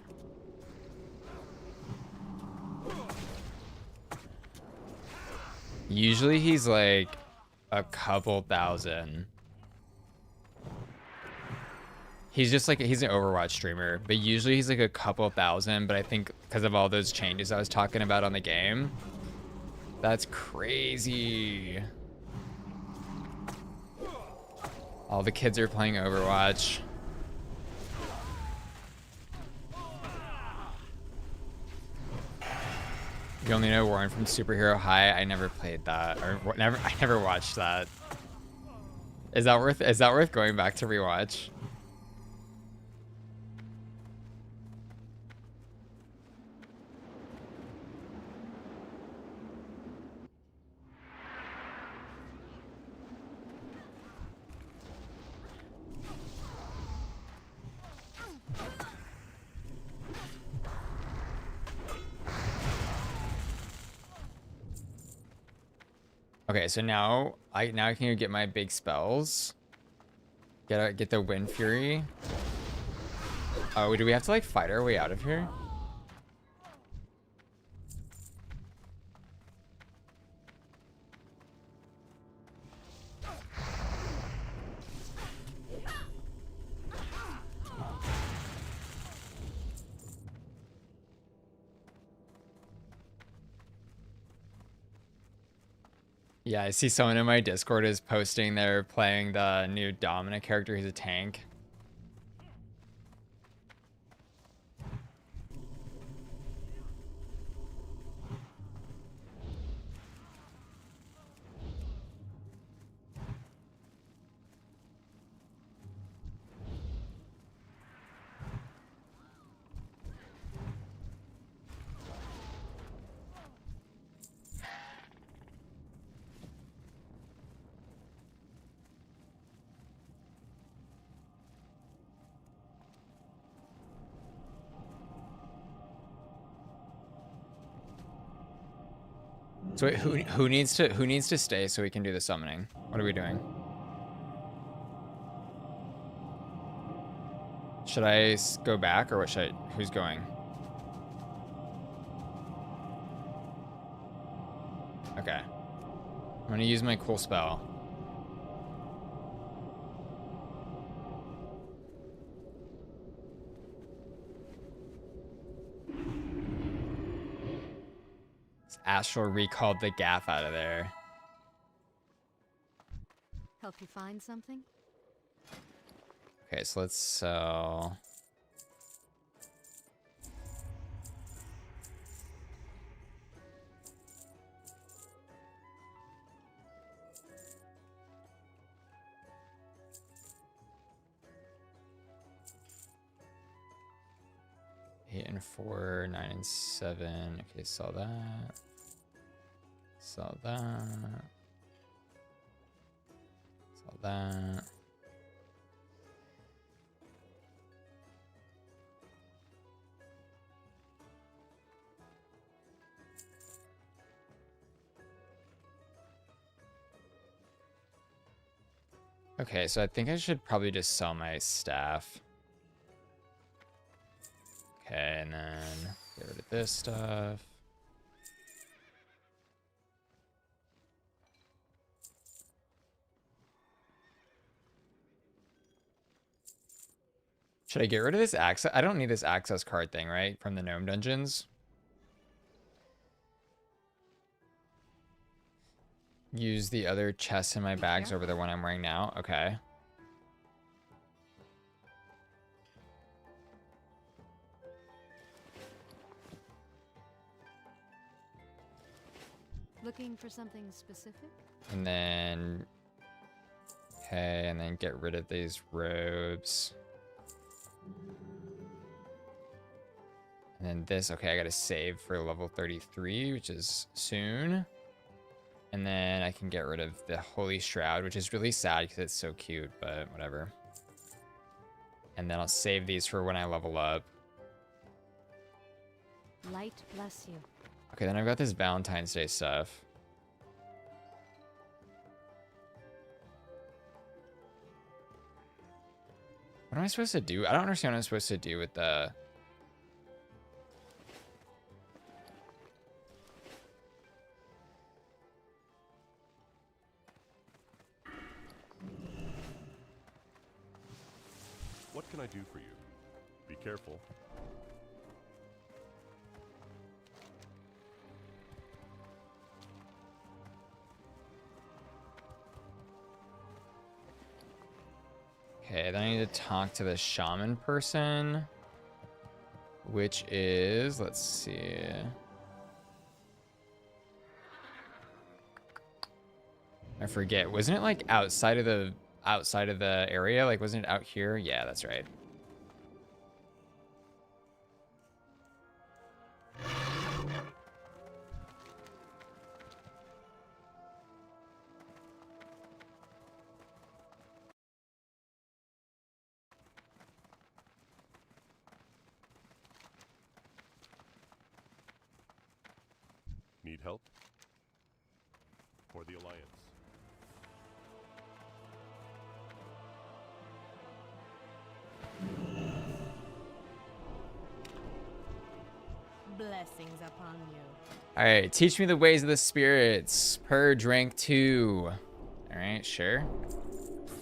Usually he's like a couple thousand. He's just like, he's an Overwatch streamer, but usually he's like a couple thousand, but I think because of all those changes I was talking about on the game, that's crazy. All the kids are playing Overwatch. You only know Warren from Superhero High. I never played that, or I never watched that. Is that worth going back to rewatch? Okay, so now I can get my big spells. Get the Wind Fury. Oh, do we have to like fight our way out of here? Yeah, I see someone in my Discord is posting they're playing the new Dominic character. He's a tank. So wait, who needs to stay so we can do the summoning? What are we doing? Should I go back or what should who's going? Okay. I'm gonna use my cool spell. astral recalled the gaff out of there. Help you find something? Okay, so let's sell. Eight and 4, 9 and 7. Okay, sell that. Sell that. Sell that. Okay, so I think I should probably just sell my staff. Okay, and then get rid of this stuff. Should I get rid of this access? I don't need this access card thing, right? From the gnome dungeons. Use the other chests in my bags over the one I'm wearing now. Okay. Looking for something specific? And then... Okay, and then get rid of these robes. And then this, okay, I gotta save for level 33, which is soon. And then I can get rid of the Holy Shroud, which is really sad because it's so cute, but whatever. And then I'll save these for when I level up. Light bless you. Okay, then I've got this Valentine's Day stuff. What am I supposed to do? I don't understand what I'm supposed to do with the... What can I do for you? Be careful. Okay, then I need to talk to the shaman person, which is, let's see. I forget. Wasn't it like outside of the area? Like, wasn't it out here? Yeah, that's right. Need help? For the Alliance. Blessings upon you. All right, teach me the ways of the spirits. Purge rank 2. All right, sure.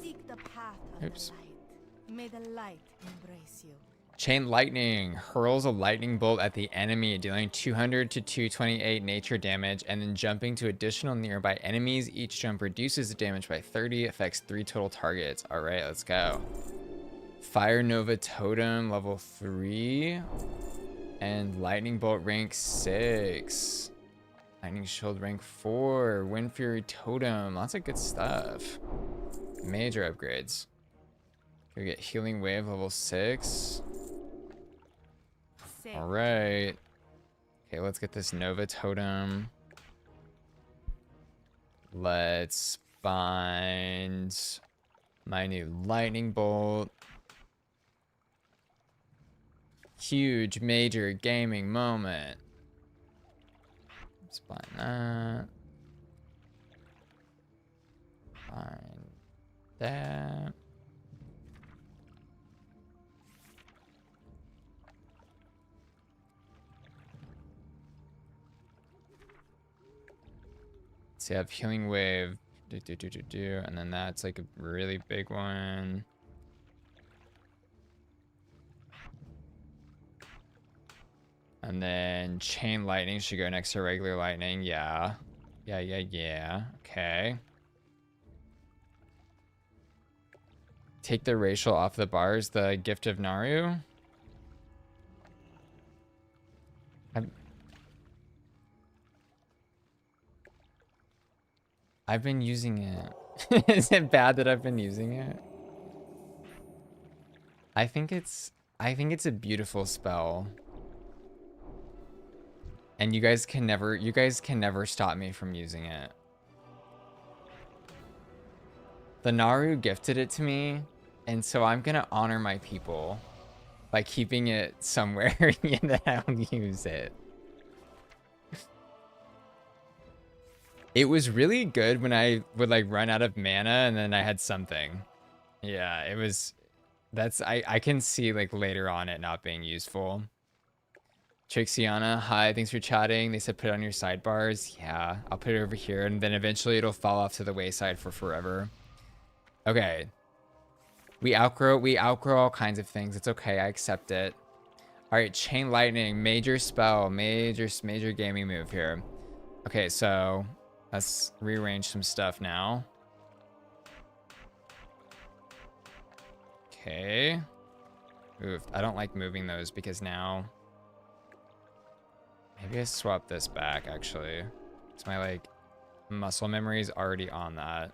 Seek the path of Oops. the light. May the light embrace you. Chain lightning hurls a lightning bolt at the enemy, dealing 200 to 228 nature damage, and then jumping to additional nearby enemies. Each jump reduces the damage by 30, affects 3 total targets. All right, let's go. Fire Nova Totem, level 3. And Lightning Bolt rank 6. Lightning Shield rank 4. Wind Fury Totem. Lots of good stuff. Major upgrades. We get Healing Wave level 6. Alright. Okay, let's get this Nova Totem. Let's find my new Lightning Bolt. Huge major gaming moment. Let's find that. Find that. So you have Healing Wave, and then that's like a really big one. And then chain lightning should go next to regular lightning. Yeah. Yeah. Okay. Take the racial off the bars. The gift of Naru. I've been using it. Is it bad that I've been using it? I think it's a beautiful spell. And you guys can never stop me from using it. The Naru gifted it to me, and so I'm gonna honor my people by keeping it somewhere that I'll use it. It was really good when I would like run out of mana and then I had something. Yeah, it was. I can see like later on it not being useful. Trixiana, hi, thanks for chatting. They said put it on your sidebars. Yeah, I'll put it over here and then eventually it'll fall off to the wayside for forever. Okay. We outgrow all kinds of things. It's okay, I accept it. All right, chain lightning, major spell, major gaming move here. Okay, so let's rearrange some stuff now. Okay. Oof, I don't like moving those because now... Maybe I swap this back, actually. Because my, like, muscle memory is already on that.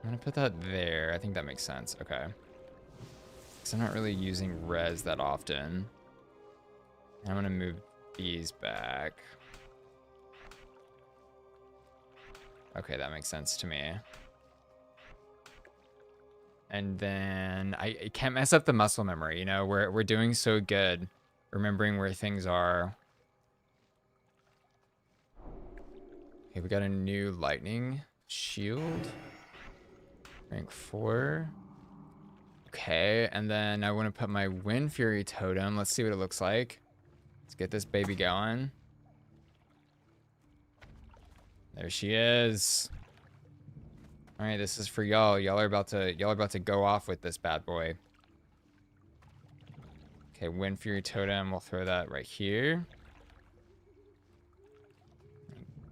I'm gonna put that there. I think that makes sense. Okay. Because I'm not really using res that often. I'm gonna move these back. Okay, that makes sense to me. And then I can't mess up the muscle memory, you know? We're doing so good remembering where things are. Okay, we got a new lightning shield. Rank 4. Okay, and then I want to put my Wind Fury totem. Let's see what it looks like. Let's get this baby going. There she is. All right, this is for y'all. Y'all are about to go off with this bad boy. Okay, Wind Fury totem. We'll throw that right here.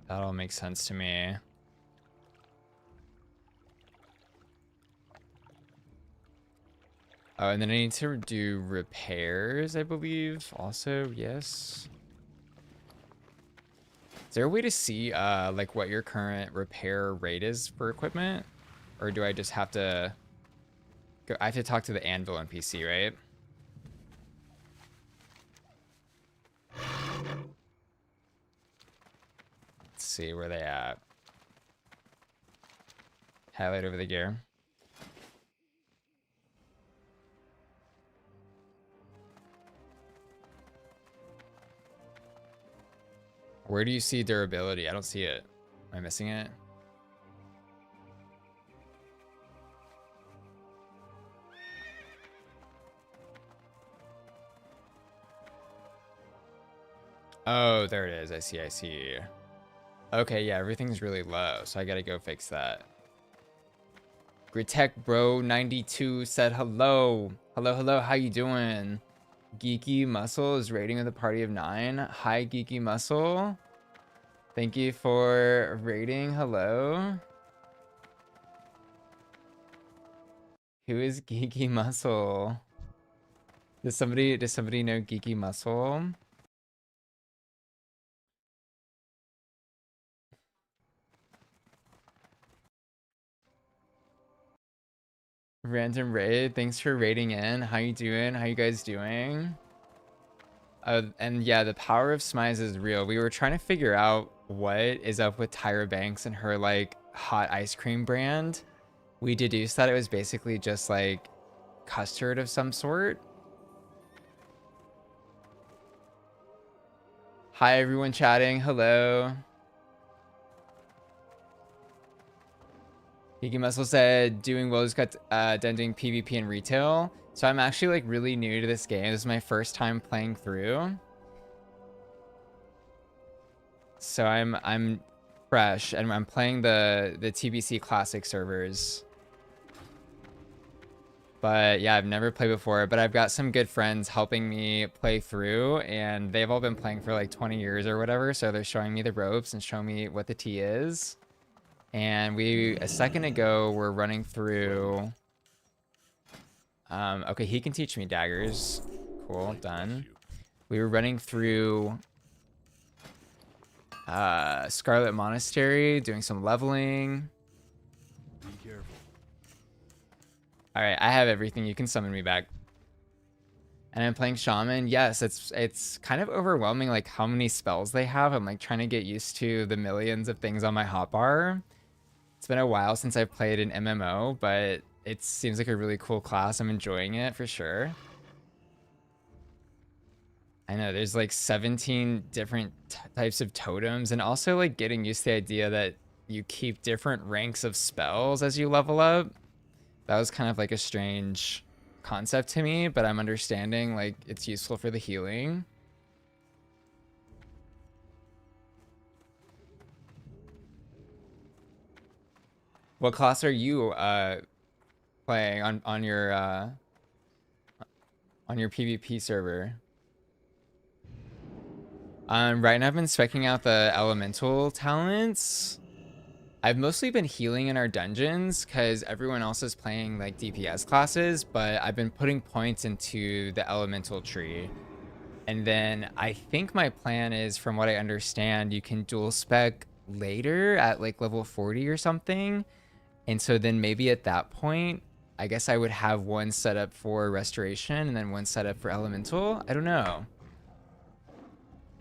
That all makes sense to me. Oh, and then I need to do repairs, I believe. Also, yes. Is there a way to see like what your current repair rate is for equipment? Or do I just have to go? I have to talk to the Anvil NPC, right? Let's see where they at. Highlight over the gear. Where do you see durability? I don't see it. Am I missing it? Oh, there it is. I see. Okay, yeah, everything's really low, so I gotta go fix that. Gritek Bro 92 said hello. Hello, how you doing? Geeky Muscle is rating with a party of 9. Hi, Geeky Muscle. Thank you for rating. Hello. Who is Geeky Muscle? Does somebody know Geeky Muscle? Random raid, thanks for raiding in. How you doing? How you guys doing? And yeah, the power of Smize is real. We were trying to figure out what is up with Tyra Banks and her like hot ice cream brand. We deduced that it was basically just like custard of some sort. Hi everyone chatting. Hello. Geeky Muscle said doing well, just got done doing PvP and retail. So I'm actually like really new to this game. This is my first time playing through. So I'm fresh and I'm playing the TBC Classic servers. But yeah, I've never played before, but I've got some good friends helping me play through, and they've all been playing for like 20 years or whatever, so they're showing me the ropes and showing me what the T is. And we, a second ago, were running through... okay, he can teach me daggers. Cool, done. We were running through Scarlet Monastery, doing some leveling. Be careful. All right, I have everything. You can summon me back. And I'm playing Shaman. Yes, it's kind of overwhelming, like how many spells they have. I'm like trying to get used to the millions of things on my hotbar. It's been a while since I've played an MMO, but it seems like a really cool class. I'm enjoying it for sure. I know there's like 17 different types of totems, and also like getting used to the idea that you keep different ranks of spells as you level up. That was kind of like a strange concept to me, but I'm understanding like it's useful for the healing. What class are you playing on your PvP server? Right now I've been speccing out the elemental talents. I've mostly been healing in our dungeons because everyone else is playing like DPS classes, but I've been putting points into the elemental tree. And then I think my plan is, from what I understand, you can dual spec later at like level 40 or something. And so then maybe at that point, I guess I would have one set up for restoration and then one set up for elemental. I don't know.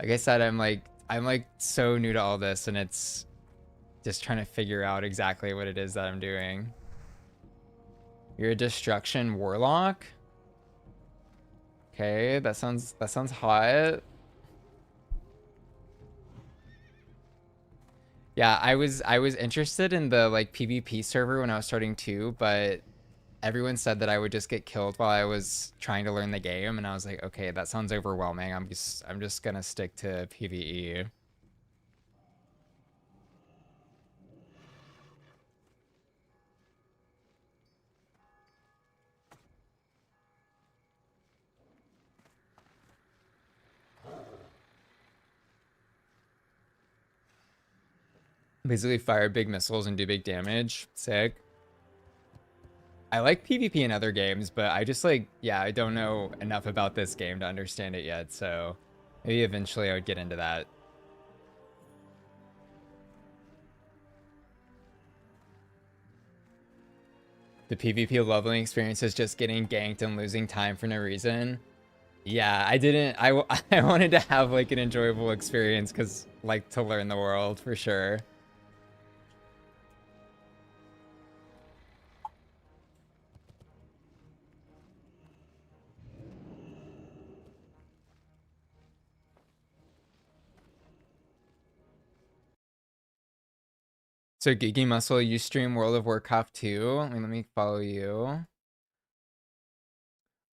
Like I said, I'm like so new to all this, and it's just trying to figure out exactly what it is that I'm doing. You're a destruction warlock? Okay, that sounds hot. Yeah, I was interested in the like PvP server when I was starting too, but everyone said that I would just get killed while I was trying to learn the game, and I was like, okay, that sounds overwhelming. I'm just gonna stick to PvE. Basically fire big missiles and do big damage. Sick. I like PvP in other games, but I just like, yeah, I don't know enough about this game to understand it yet, so maybe eventually I would get into that. The PvP leveling experience is just getting ganked and losing time for no reason. Yeah, I wanted to have like an enjoyable experience because like to learn the world for sure. So Geeky Muscle, you stream World of Warcraft 2. Let me follow you.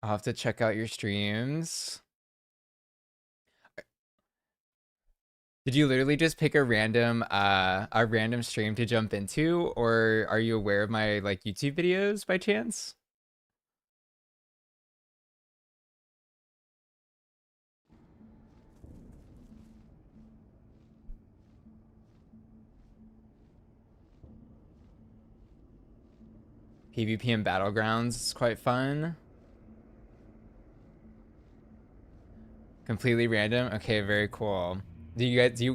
I'll have to check out your streams. Did you literally just pick a random stream to jump into, or are you aware of my like YouTube videos by chance? PvP and Battlegrounds is quite fun. Completely random. Okay, very cool. Do you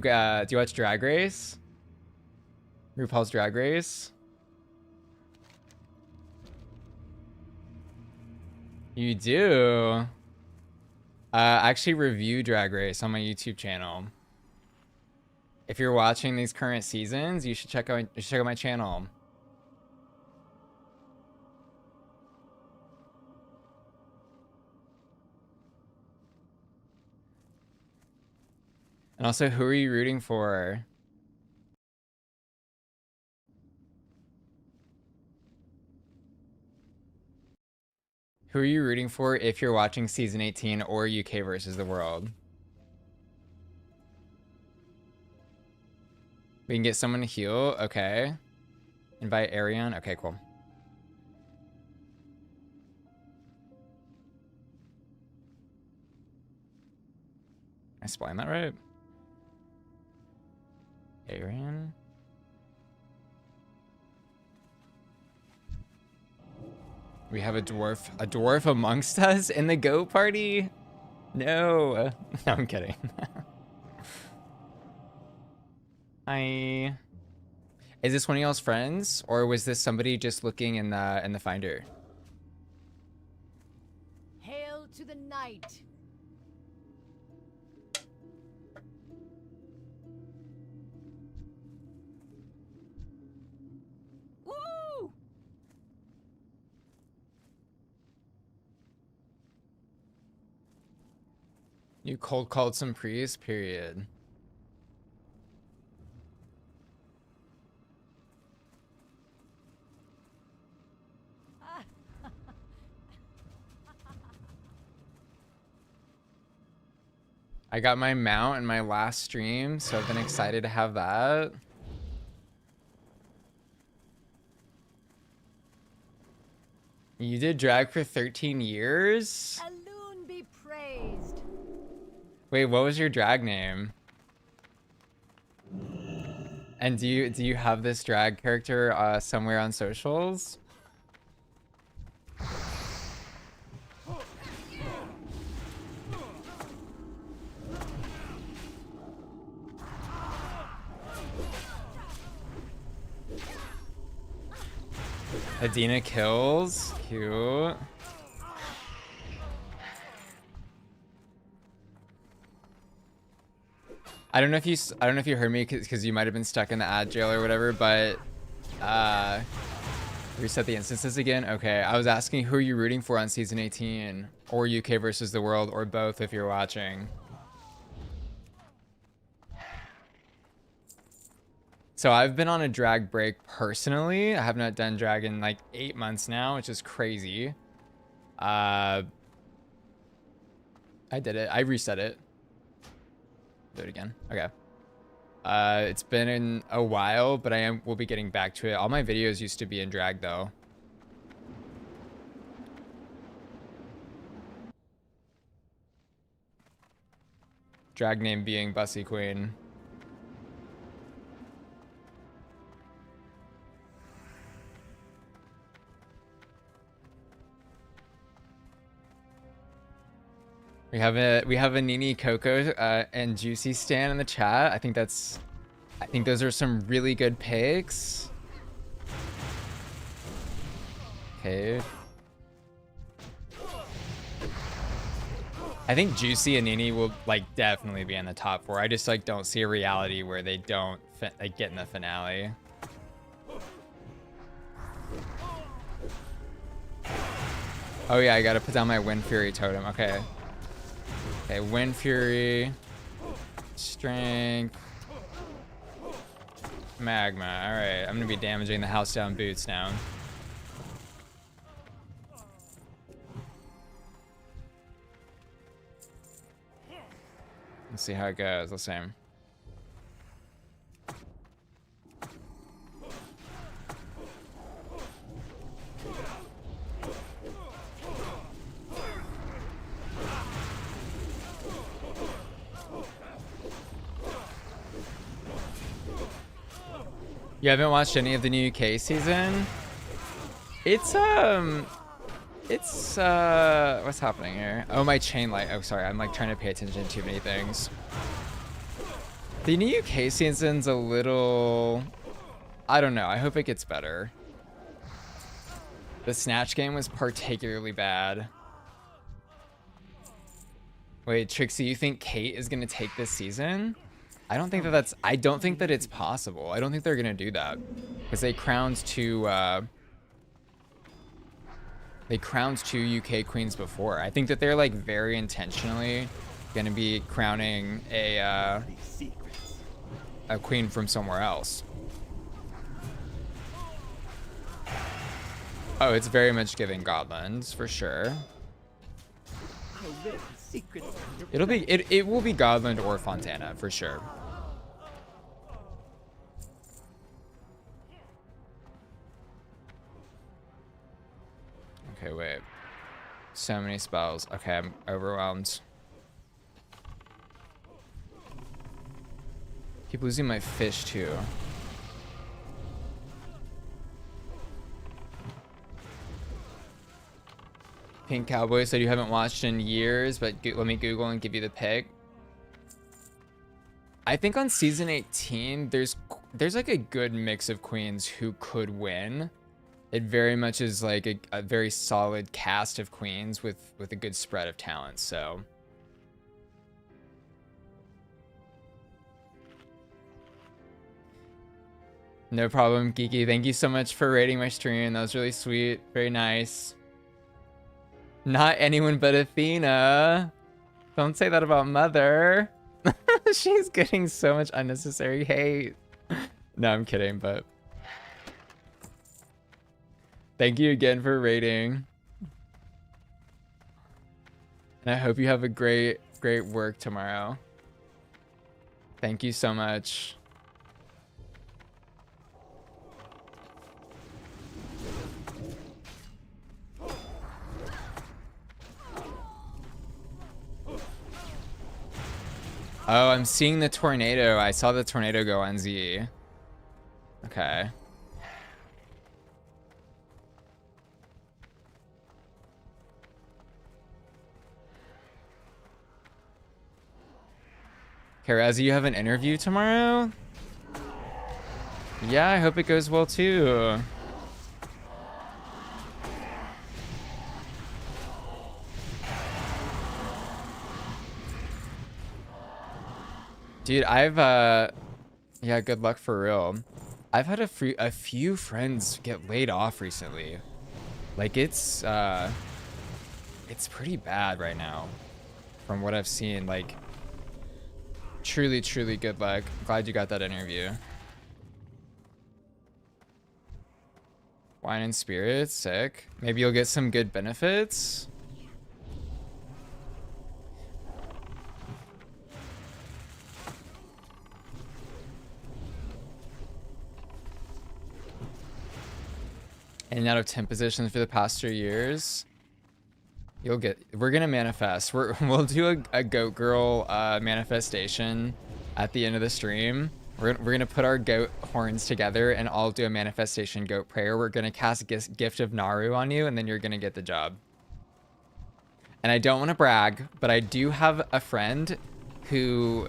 watch Drag Race? RuPaul's Drag Race? You do? I actually review Drag Race on my YouTube channel. If you're watching these current seasons, you should check out my channel. And also, who are you rooting for? Who are you rooting for if you're watching season 18 or UK versus the world? We can get someone to heal. Okay. Invite Arion. Okay, cool. I spelling that right? Arian? We have a dwarf amongst us in the Go party? No. No, I'm kidding. Hi. Is this one of y'all's friends, or was this somebody just looking in the finder? Hail to the night. Woo! You cold called some priests, period. I got my mount in my last stream, so I've been excited to have that. You did drag for 13 years? Alone be praised. Wait, what was your drag name? And do you have this drag character somewhere on socials? Adina kills, cute. I don't know if you heard me because you might have been stuck in the ad jail or whatever, but reset the instances again. Okay, I was asking who are you rooting for on season 18, or UK versus the world, or both if you're watching. So I've been on a drag break personally. I have not done drag in like 8 months now, which is crazy. I did it. I reset it. Do it again. Okay. It's been in a while, but will be getting back to it. All my videos used to be in drag though. Drag name being Bussy Queen. We have a Nini Coco and Juicy Stan in the chat. I think those are some really good picks. Okay. I think Juicy and Nini will like definitely be in the top 4. I just like don't see a reality where they don't like get in the finale. Oh yeah, I gotta put down my Wind Fury totem. Okay. Okay, Wind Fury, Strength, Magma. All right, I'm gonna be damaging the house down boots now. Let's see how it goes. Let's see. You haven't watched any of the new UK season? It's what's happening here? Oh, my chain light. Oh, sorry. I'm like trying to pay attention to too many things. The new UK season's a little, I don't know. I hope it gets better. The Snatch game was particularly bad. Wait, Trixie, you think Kate is gonna take this season? I don't think that it's possible. I don't think they're gonna do that because they crowned two UK queens before. I think that they're like very intentionally gonna be crowning a queen from somewhere else. Oh, it's very much giving Godlands for sure. It will be Godland or Fontana for sure. Okay, wait. So many spells. Okay, I'm overwhelmed. Keep losing my fish too. Pink Cowboy said you haven't watched in years, but let me Google and give you the pick. I think on season 18, there's like a good mix of queens who could win. It very much is like a very solid cast of queens with a good spread of talent. So no problem, Geeky. Thank you so much for rating my stream. That was really sweet. Very nice. Not anyone but Athena. Don't say that about Mother. She's getting so much unnecessary hate. No, I'm kidding, but thank you again for rating. And I hope you have a great work tomorrow. Thank you so much. Oh, I'm seeing the tornado. I saw the tornado go on Z. Okay. Karazi, you have an interview tomorrow? Yeah, I hope it goes well too. Dude, yeah, good luck for real. I've had a few friends get laid off recently. Like it's pretty bad right now from what I've seen. Like truly good luck. Glad you got that interview. Wine and spirits, sick. Maybe you'll get some good benefits. And out of 10 positions for the past 3 years. We're gonna manifest. We'll do a goat girl manifestation at the end of the stream. We're gonna put our goat horns together and all do a manifestation goat prayer. We're gonna cast Gift of Naru on you, and then you're gonna get the job. And I don't want to brag, but I do have a friend who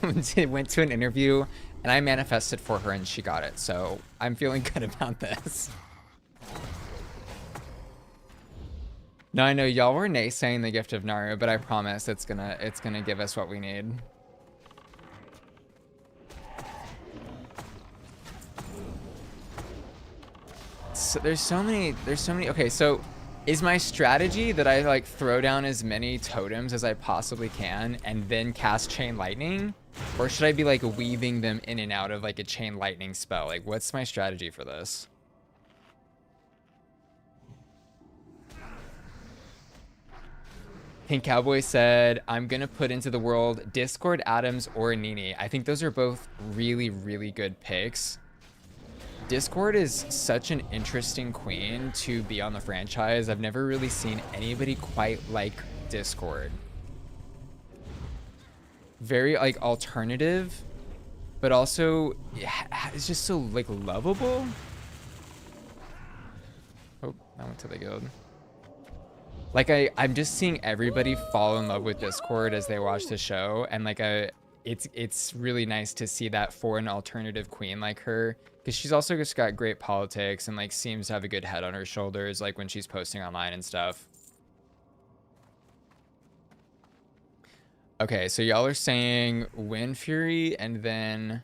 went to an interview, and I manifested for her, and she got it. So I'm feeling good about this. No, I know y'all were naysaying the Gift of Naru, but I promise it's gonna give us what we need. So there's so many. Okay, so is my strategy that I like throw down as many totems as I possibly can and then cast Chain Lightning, or should I be like weaving them in and out of like a Chain Lightning spell? Like, what's my strategy for this? Pink Cowboy said, I'm going to put into the world Discord, Adams, or Nini. I think those are both really good picks. Discord is such an interesting queen to be on the franchise. I've never really seen anybody quite like Discord. Very like alternative, but also it's just so like lovable. Oh, I went to the guild. Like I'm just seeing everybody fall in love with Discord as they watch the show, and like it's really nice to see that for an alternative queen like her, because she's also just got great politics and like seems to have a good head on her shoulders, like when she's posting online and stuff. Okay, so y'all are saying Wind Fury and then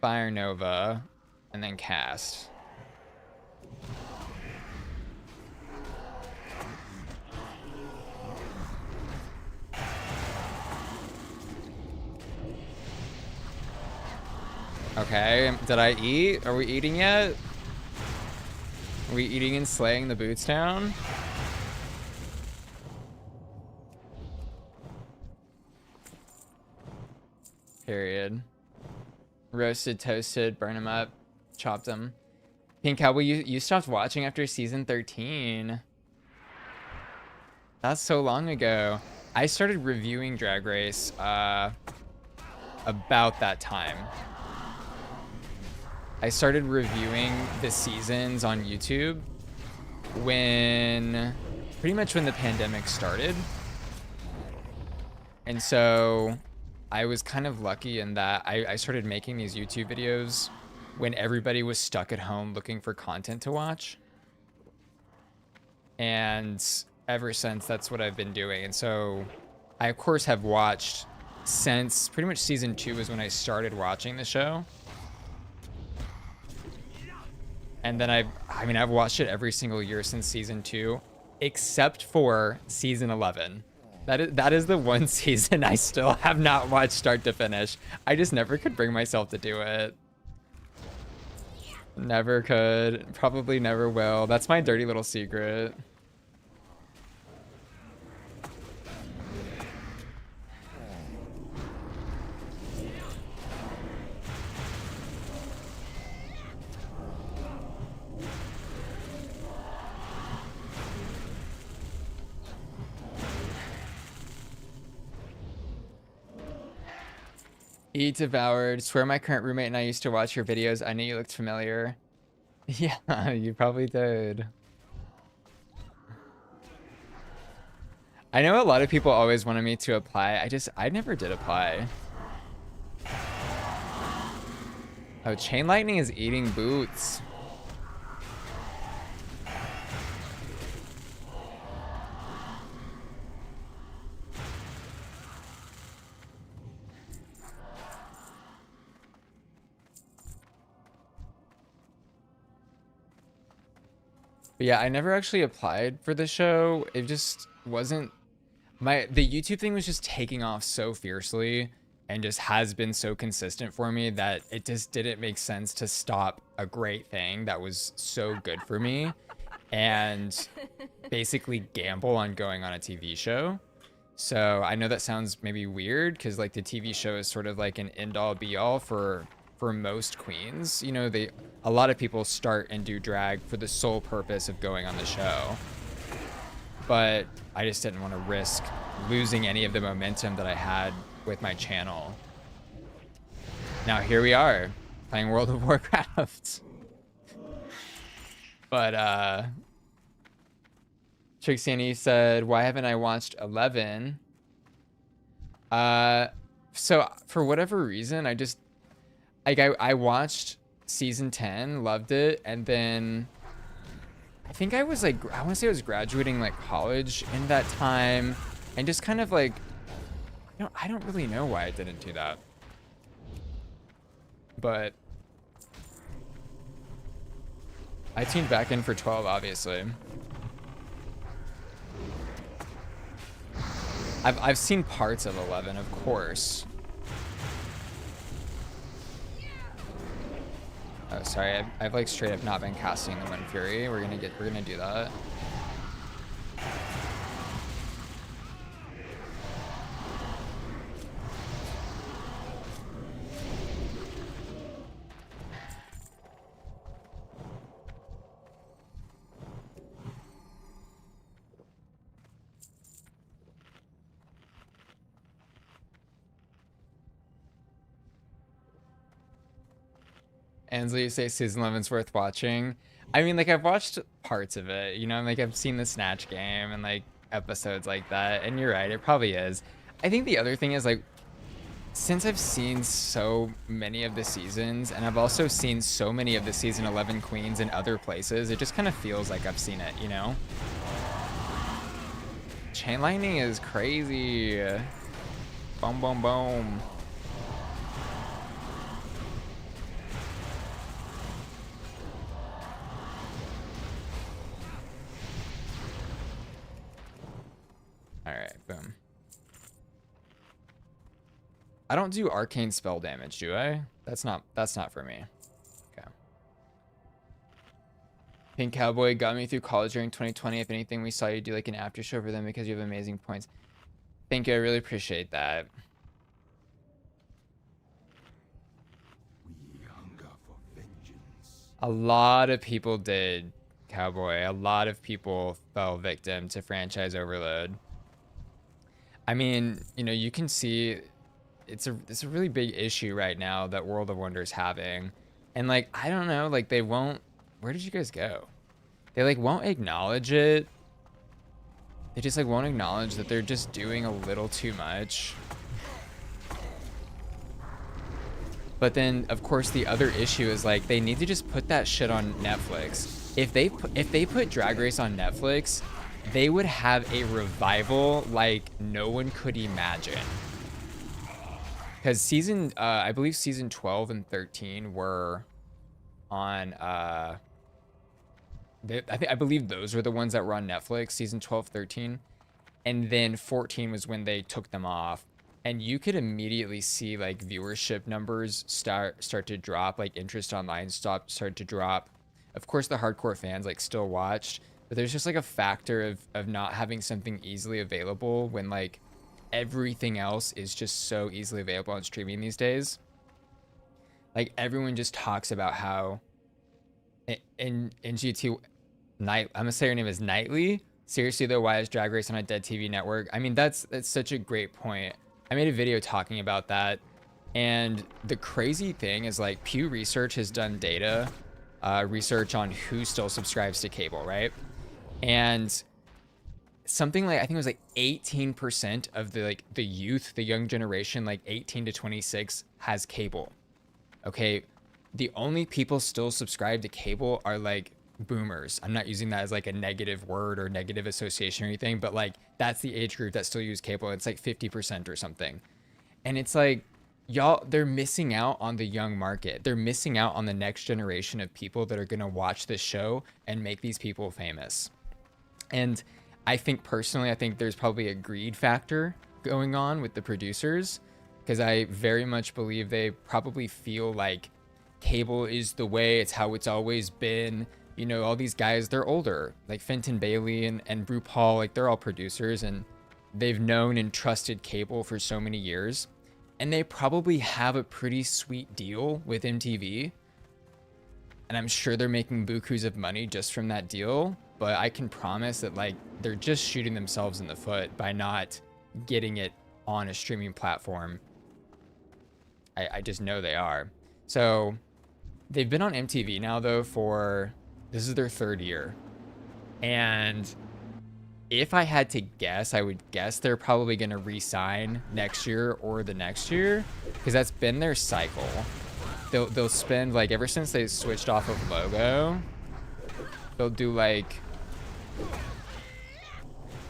Fire Nova and then cast. Okay, did I eat? Are we eating yet? Are we eating and slaying the boots down? Period. Roasted, toasted, burn them up, chopped them. Pink Cowboy, you stopped watching after season 13. That's so long ago. I started reviewing Drag Race about that time. I started reviewing the seasons on YouTube pretty much when the pandemic started. And so I was kind of lucky in that I started making these YouTube videos when everybody was stuck at home looking for content to watch. And ever since, that's what I've been doing. And so I, of course, have watched since pretty much season 2 is when I started watching the show. And then I've watched it every single year since season 2, except for season 11. That is the one season I still have not watched start to finish. I just never could bring myself to do it. Never could. Probably never will. That's my dirty little secret. Eat devoured. Swear my current roommate and I used to watch your videos. I knew you looked familiar. Yeah, you probably did. I know a lot of people always wanted me to apply. I never did apply. Oh, Chain Lightning is eating boots. But yeah, I never actually applied for the show. It just wasn't the YouTube thing was just taking off so fiercely and just has been so consistent for me that it just didn't make sense to stop a great thing that was so good for me and basically gamble on going on a TV show. So I know that sounds maybe weird because like the TV show is sort of like an end all be all for most queens. You know, a lot of people start and do drag for the sole purpose of going on the show. But I just didn't want to risk losing any of the momentum that I had with my channel. Now here we are, playing World of Warcraft. But Trixie Annie said, why haven't I watched 11? So for whatever reason, I watched season 10, loved it, and then I think I was like, I want to say I was graduating like college in that time, and just kind of like, I don't really know why I didn't do that. But I tuned back in for 12, obviously. I've seen parts of 11, of course. Oh, sorry, I've like straight up not been casting the Wind Fury. We're gonna do that. Ansley, you say season 11's worth watching. I mean, like, I've watched parts of it, you know, like, I've seen the Snatch game and, like, episodes like that, and you're right, it probably is. I think the other thing is, like, since I've seen so many of the seasons, and I've also seen so many of the season 11 queens in other places, it just kind of feels like I've seen it, you know? Chain Lightning is crazy. Boom, boom, boom. All right, boom. I don't do arcane spell damage, do I? That's not for me. Okay. Pink Cowboy got me through college during 2020. If anything, we saw you do like an after show for them because you have amazing points. Thank you. I really appreciate that. We hunger for vengeance. A lot of people did, Cowboy. A lot of people fell victim to franchise overload. I mean, you know, you can see it's a really big issue right now that World of Wonder is having. And like, I don't know, like they won't, where did you guys go? They like won't acknowledge it. They just like won't acknowledge that they're just doing a little too much. But then of course the other issue is like they need to just put that shit on Netflix. If they put Drag Race on Netflix, they would have a revival like no one could imagine. Because I believe season 12 and 13 were on, I believe those were the ones that were on Netflix, season 12, 13. And then 14 was when they took them off. And you could immediately see like viewership numbers start to drop, like interest online started to drop. Of course, the hardcore fans like still watched, but there's just like a factor of not having something easily available when like everything else is just so easily available on streaming these days. Like everyone just talks about how in GT Night, I'm gonna say her name is Nightly. Seriously though, why is Drag Race on a dead TV network? I mean, that's such a great point. I made a video talking about that, and the crazy thing is like Pew Research has done data research on who still subscribes to cable, right? And something like, I think it was like 18% of the youth, the young generation, like 18 to 26 has cable. Okay, the only people still subscribe to cable are like boomers. I'm not using that as like a negative word or negative association or anything, but like that's the age group that still use cable. It's like 50% or something. And it's like, y'all, they're missing out on the young market. They're missing out on the next generation of people that are going to watch this show and make these people famous. And I think personally, I think there's probably a greed factor going on with the producers, because I very much believe they probably feel like cable is the way, it's how it's always been. You know, all these guys, they're older, like Fenton Bailey and RuPaul, like they're all producers and they've known and trusted cable for so many years. And they probably have a pretty sweet deal with MTV. And I'm sure they're making bukus of money just from that deal. But I can promise that like they're just shooting themselves in the foot by not getting it on a streaming platform. I just know they are. So they've been on MTV now though for, this is their 3rd year. And if I had to guess, I would guess they're probably going to re-sign next year or the next year, because that's been their cycle. They'll spend like, ever since they switched off of Logo, they'll do like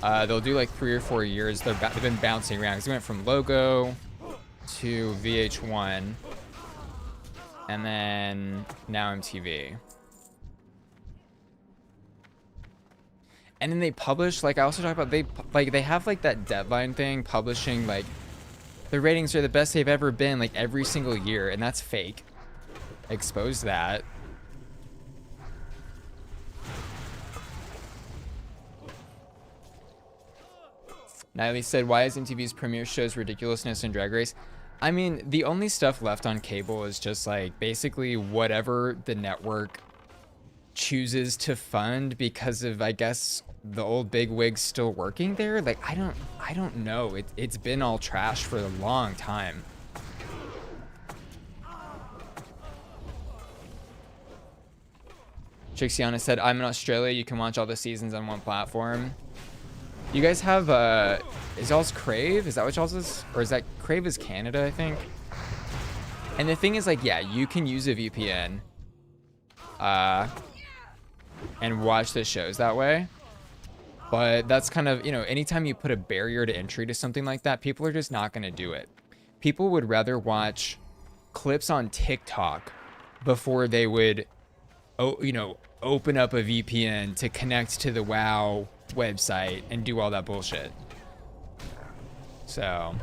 3 or 4 years. They've been bouncing around because they went from Logo to VH1 and then now MTV. And then they publish, like I also talked about, they have like that deadline thing, publishing like the ratings are the best they've ever been like every single year, and that's fake. Expose that. Niley said, why is MTV's premiere shows ridiculousness and Drag Race? I mean, the only stuff left on cable is just like basically whatever the network chooses to fund because of, I guess, the old bigwigs still working there. Like I don't know. It's been all trash for a long time. Trixiana said, I'm in Australia, you can watch all the seasons on one platform. You guys have is y'all's Crave? Is that what y'all's is? Or is that Crave is Canada, I think? And the thing is like, yeah, you can use a VPN and watch the shows that way. But that's kind of, you know, anytime you put a barrier to entry to something like that, people are just not going to do it. People would rather watch clips on TikTok before they would, you know, open up a VPN to connect to the WoW website and do all that bullshit. So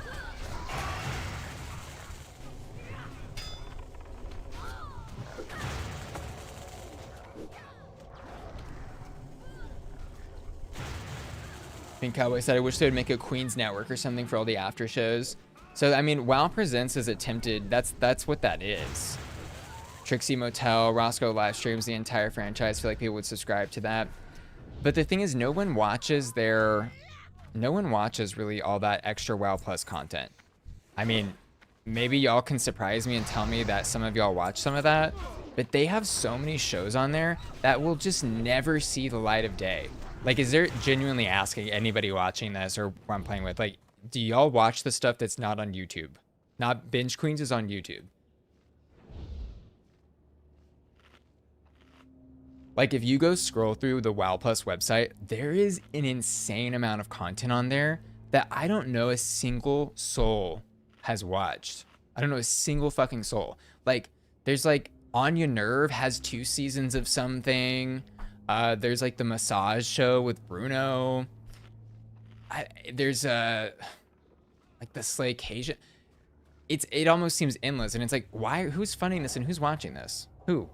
I think Cowboy said, I wish they would make a Queen's Network or something for all the after shows. So I mean, WoW Presents is attempted, that's what that is. Trixie Motel, Roscoe live streams the entire franchise. I feel like people would subscribe to that. But the thing is, no one watches really all that extra WoW Plus content. I mean, maybe y'all can surprise me and tell me that some of y'all watch some of that, but they have so many shows on there that will just never see the light of day. Like, is there, genuinely asking anybody watching this or who I'm playing with, like, do y'all watch the stuff that's not on YouTube? Not Binge Queens is on YouTube. Like, if you go scroll through the WoW Plus website, there is an insane amount of content on there that I don't know a single soul has watched. I don't know a single fucking soul. Like, there's like Anya Nerve has 2 seasons of something. There's like the massage show with Bruno. There's like the Slaycation. It almost seems endless, and it's like, why? Who's funding this and who's watching this? Who?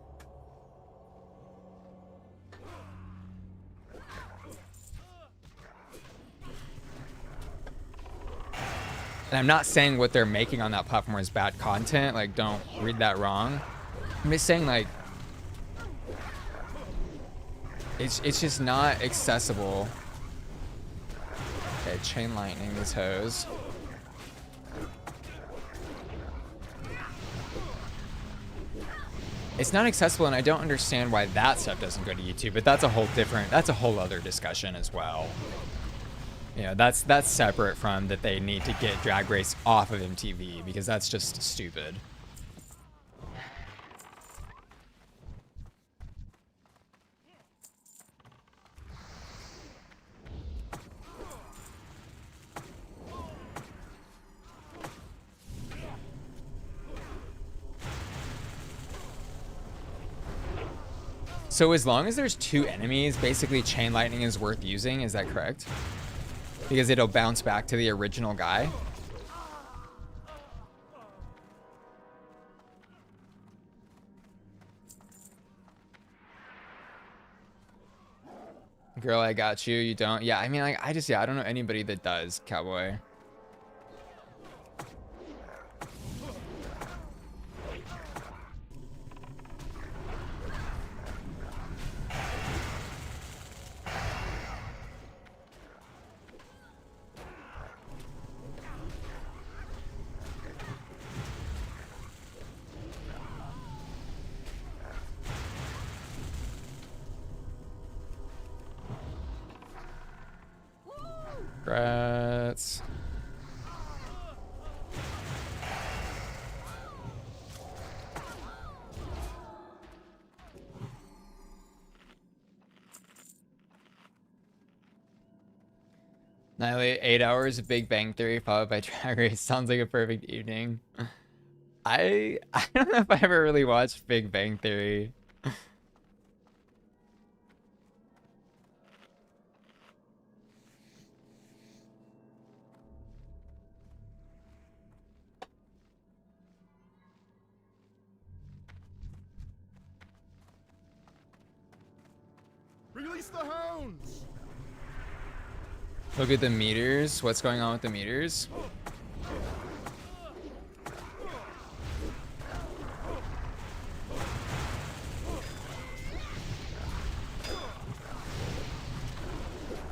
And I'm not saying what they're making on that platform is bad content. Like, don't read that wrong. I'm just saying, like, it's just not accessible. Okay, chain lightning these hoes. It's not accessible, and I don't understand why that stuff doesn't go to YouTube. But that's a whole other discussion as well. You know, that's separate from that they need to get Drag Race off of MTV, because that's just stupid. So as long as there's 2 enemies, basically chain lightning is worth using, is that correct? Because it'll bounce back to the original guy. Girl, I got you. You don't? Yeah, I mean, like, I don't know anybody that does, cowboy. Congrats. Nightly 8 hours of Big Bang Theory followed by Drag Race. Sounds like a perfect evening. I don't know if I ever really watched Big Bang Theory. Release the hounds! Look at the meters. What's going on with the meters?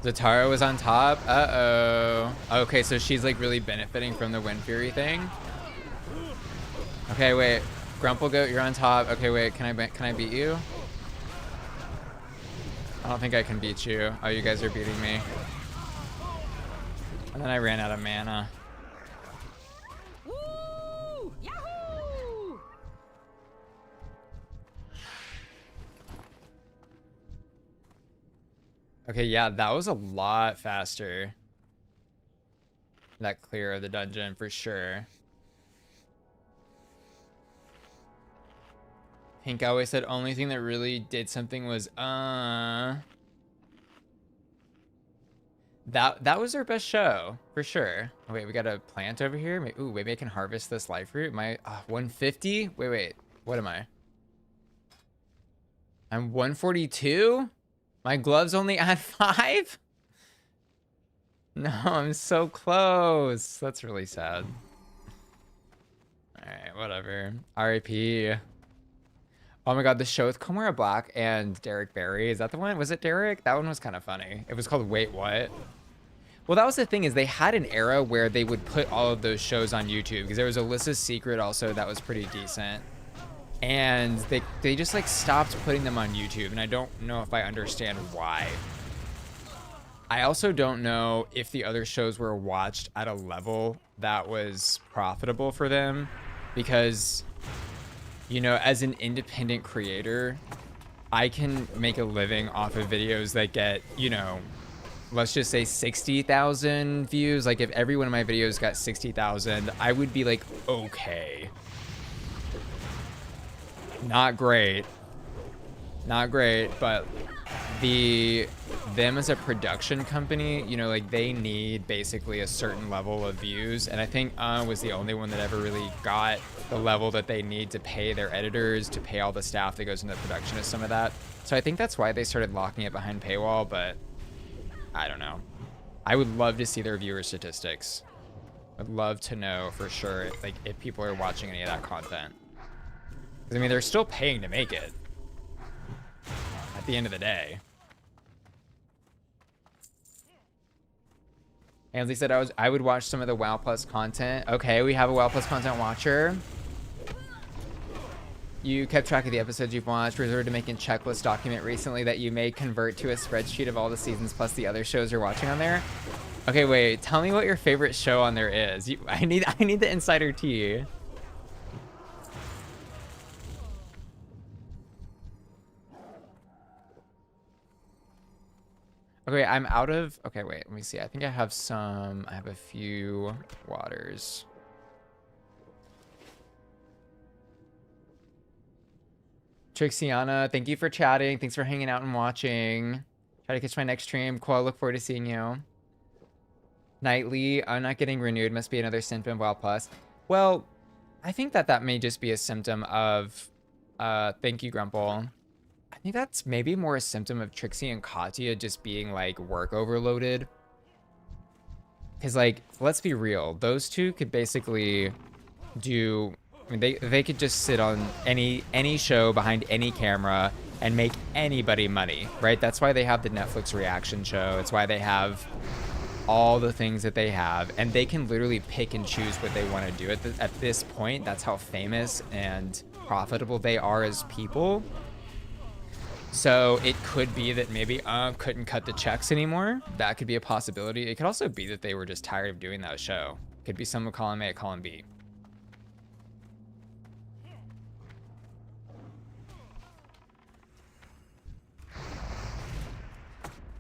Zatara was on top. Uh-oh. Okay, so she's like really benefiting from the Wind Fury thing. Okay, wait. Grumple Goat, you're on top. Okay, wait. Can I beat you? I don't think I can beat you. Oh, you guys are beating me. And then I ran out of mana. Woo! Yahoo! Okay, yeah, that was a lot faster. That clear of the dungeon for sure. Pink always said only thing that really did something was that was our best show for sure. Oh, wait, we got a plant over here. Ooh, maybe I can harvest this life root. My 150. Wait, what am I? I'm 142. My gloves only add 5. No, I'm so close. That's really sad. All right, whatever. R.I.P. Oh my god, the show with Komara Black and Derek Barry. Is that the one? Was it Derek? That one was kind of funny. It was called Wait What? Well, that was the thing, is they had an era where they would put all of those shows on YouTube, because there was Alyssa's Secret also that was pretty decent. And they just like stopped putting them on YouTube, and I don't know if I understand why. I also don't know if the other shows were watched at a level that was profitable for them, because, you know, as an independent creator, I can make a living off of videos that get, you know, let's just say 60,000 views. Like if every one of my videos got 60,000, I would be like, okay. Not great, but them as a production company, you know, like they need basically a certain level of views, and I think was the only one that ever really got the level that they need to pay their editors, to pay all the staff that goes into the production of some of that. So I think that's why they started locking it behind paywall, but I don't know. I would love to see their viewer statistics. I'd love to know for sure if people are watching any of that content. Because I mean, they're still paying to make it at the end of the day. Ansley said I would watch some of the WoW Plus content. Okay, we have a WoW Plus content watcher. You kept track of the episodes you've watched, resorted to making a checklist document recently that you may convert to a spreadsheet of all the seasons plus the other shows you're watching on there. Okay, wait, tell me what your favorite show on there is. I need the insider tea. Okay, I'm out of... Okay, wait, let me see. I think I have a few waters. Trixiana, thank you for chatting. Thanks for hanging out and watching. Try to catch my next stream. Cool, I look forward to seeing you. Nightly, I'm not getting renewed. Must be another symptom of WoW Plus. Well, I think that may just be a symptom of... thank you, Grumple. I think that's maybe more a symptom of Trixie and Katya just being like work overloaded. Because like, let's be real, those two could basically do, I mean, they could just sit on any show behind any camera and make anybody money, right? That's why they have the Netflix reaction show. It's why they have all the things that they have, and they can literally pick and choose what they want to do at this point. That's how famous and profitable they are as people. So it could be that maybe couldn't cut the checks anymore. That could be a possibility. It could also be that they were just tired of doing that show. Could be some column A, column B.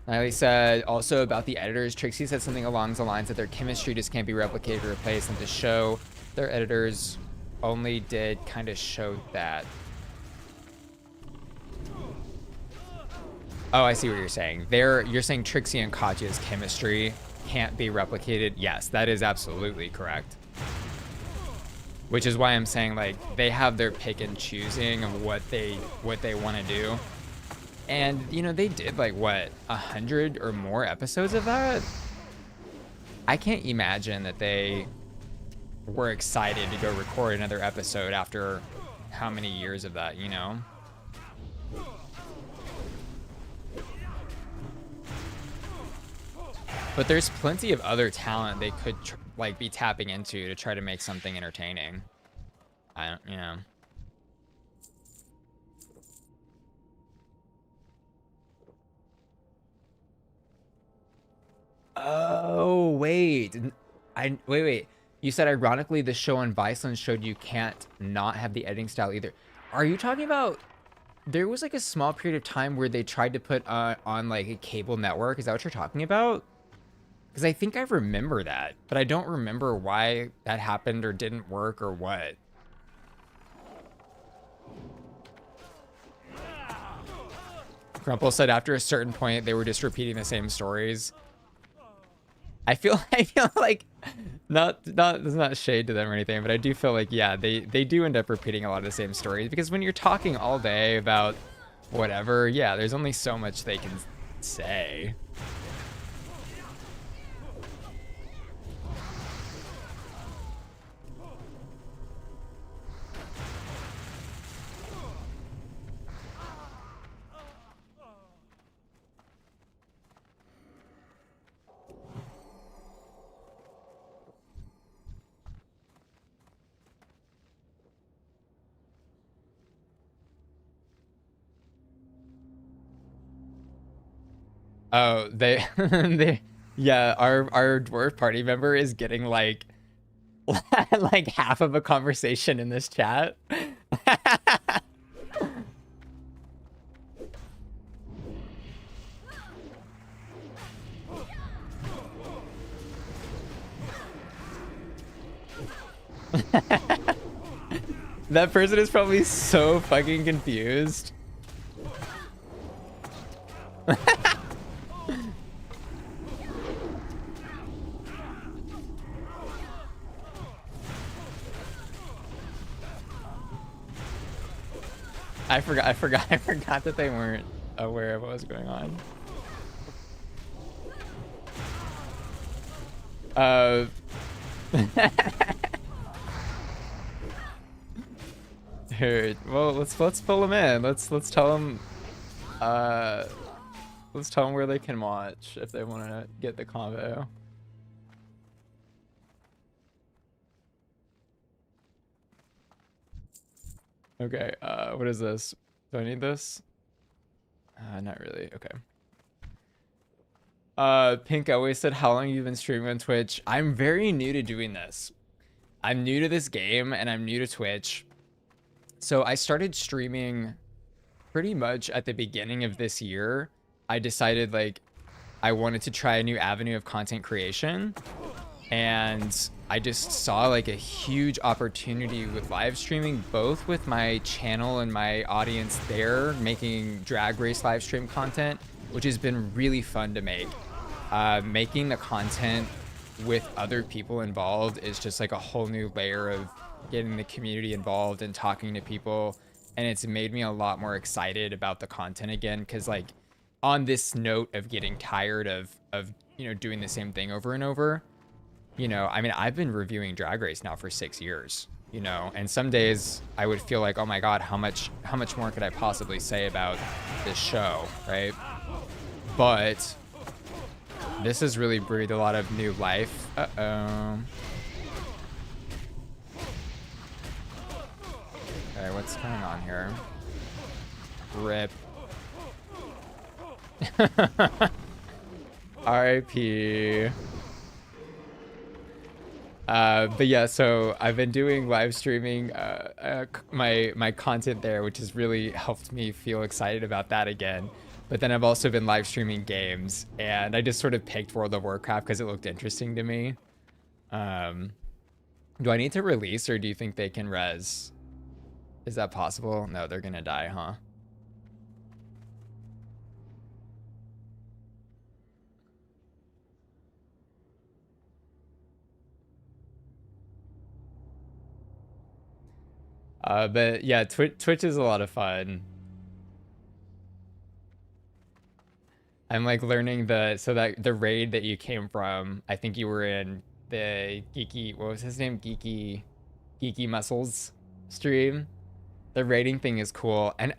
Niley said also about the editors. Trixie said something along the lines that their chemistry just can't be replicated or replaced, and the show, their editors only did kind of show that. Oh, I see what you're saying. You're saying Trixie and Katya's chemistry can't be replicated. Yes, that is absolutely correct. Which is why I'm saying like they have their pick and choosing of what they want to do. And you know, they did like what, 100 or more episodes of that? I can't imagine that they were excited to go record another episode after how many years of that, you know? But there's plenty of other talent they could like be tapping into to try to make something entertaining. You know. Oh, wait. Wait. You said ironically the show on Viceland showed you can't not have the editing style either. Are you talking about... There was like a small period of time where they tried to put on like a cable network. Is that what you're talking about? Because I think I remember that, but I don't remember why that happened or didn't work or what. Crumple said after a certain point, they were just repeating the same stories. I feel like, not there's not shade to them or anything, but I do feel like, yeah, they do end up repeating a lot of the same stories, because when you're talking all day about whatever, yeah, there's only so much they can say. Oh, they, they, yeah, our dwarf party member is getting like, like half of a conversation in this chat. That person is probably so fucking confused. I forgot that they weren't aware of what was going on. Dude, well, let's pull them in. Let's tell them let's tell them where they can watch if they want to get the combo. Okay, what is this? Do I need this? Not really. Okay. Pink always said, how long you've been streaming on Twitch? I'm very new to doing this. I'm new to this game and I'm new to Twitch. So I started streaming pretty much at the beginning of this year. I decided like I wanted to try a new avenue of content creation. And I just saw like a huge opportunity with live streaming, both with my channel and my audience there, making drag race live stream content, which has been really fun to make. Making the content with other people involved is just like a whole new layer of getting the community involved and talking to people. And it's made me a lot more excited about the content again. Cause like on this note of getting tired of, you know, doing the same thing over and over, you know, I mean, I've been reviewing Drag Race now for 6 years, you know, and some days I would feel like, oh my God, how much more could I possibly say about this show, right? But this has really breathed a lot of new life. Uh-oh. Okay, what's going on here? Rip. RIP. But yeah, so I've been doing live streaming my content there, which has really helped me feel excited about that again. But then I've also been live streaming games, and I just sort of picked World of Warcraft because it looked interesting to me. Do I need to release, or do you think they can res? Is that possible? No, they're gonna die, huh? But yeah, Twitch is a lot of fun. I'm like learning the raid that you came from. I think you were in the Geeky, what was his name? Geeky Muscles stream. The raiding thing is cool. And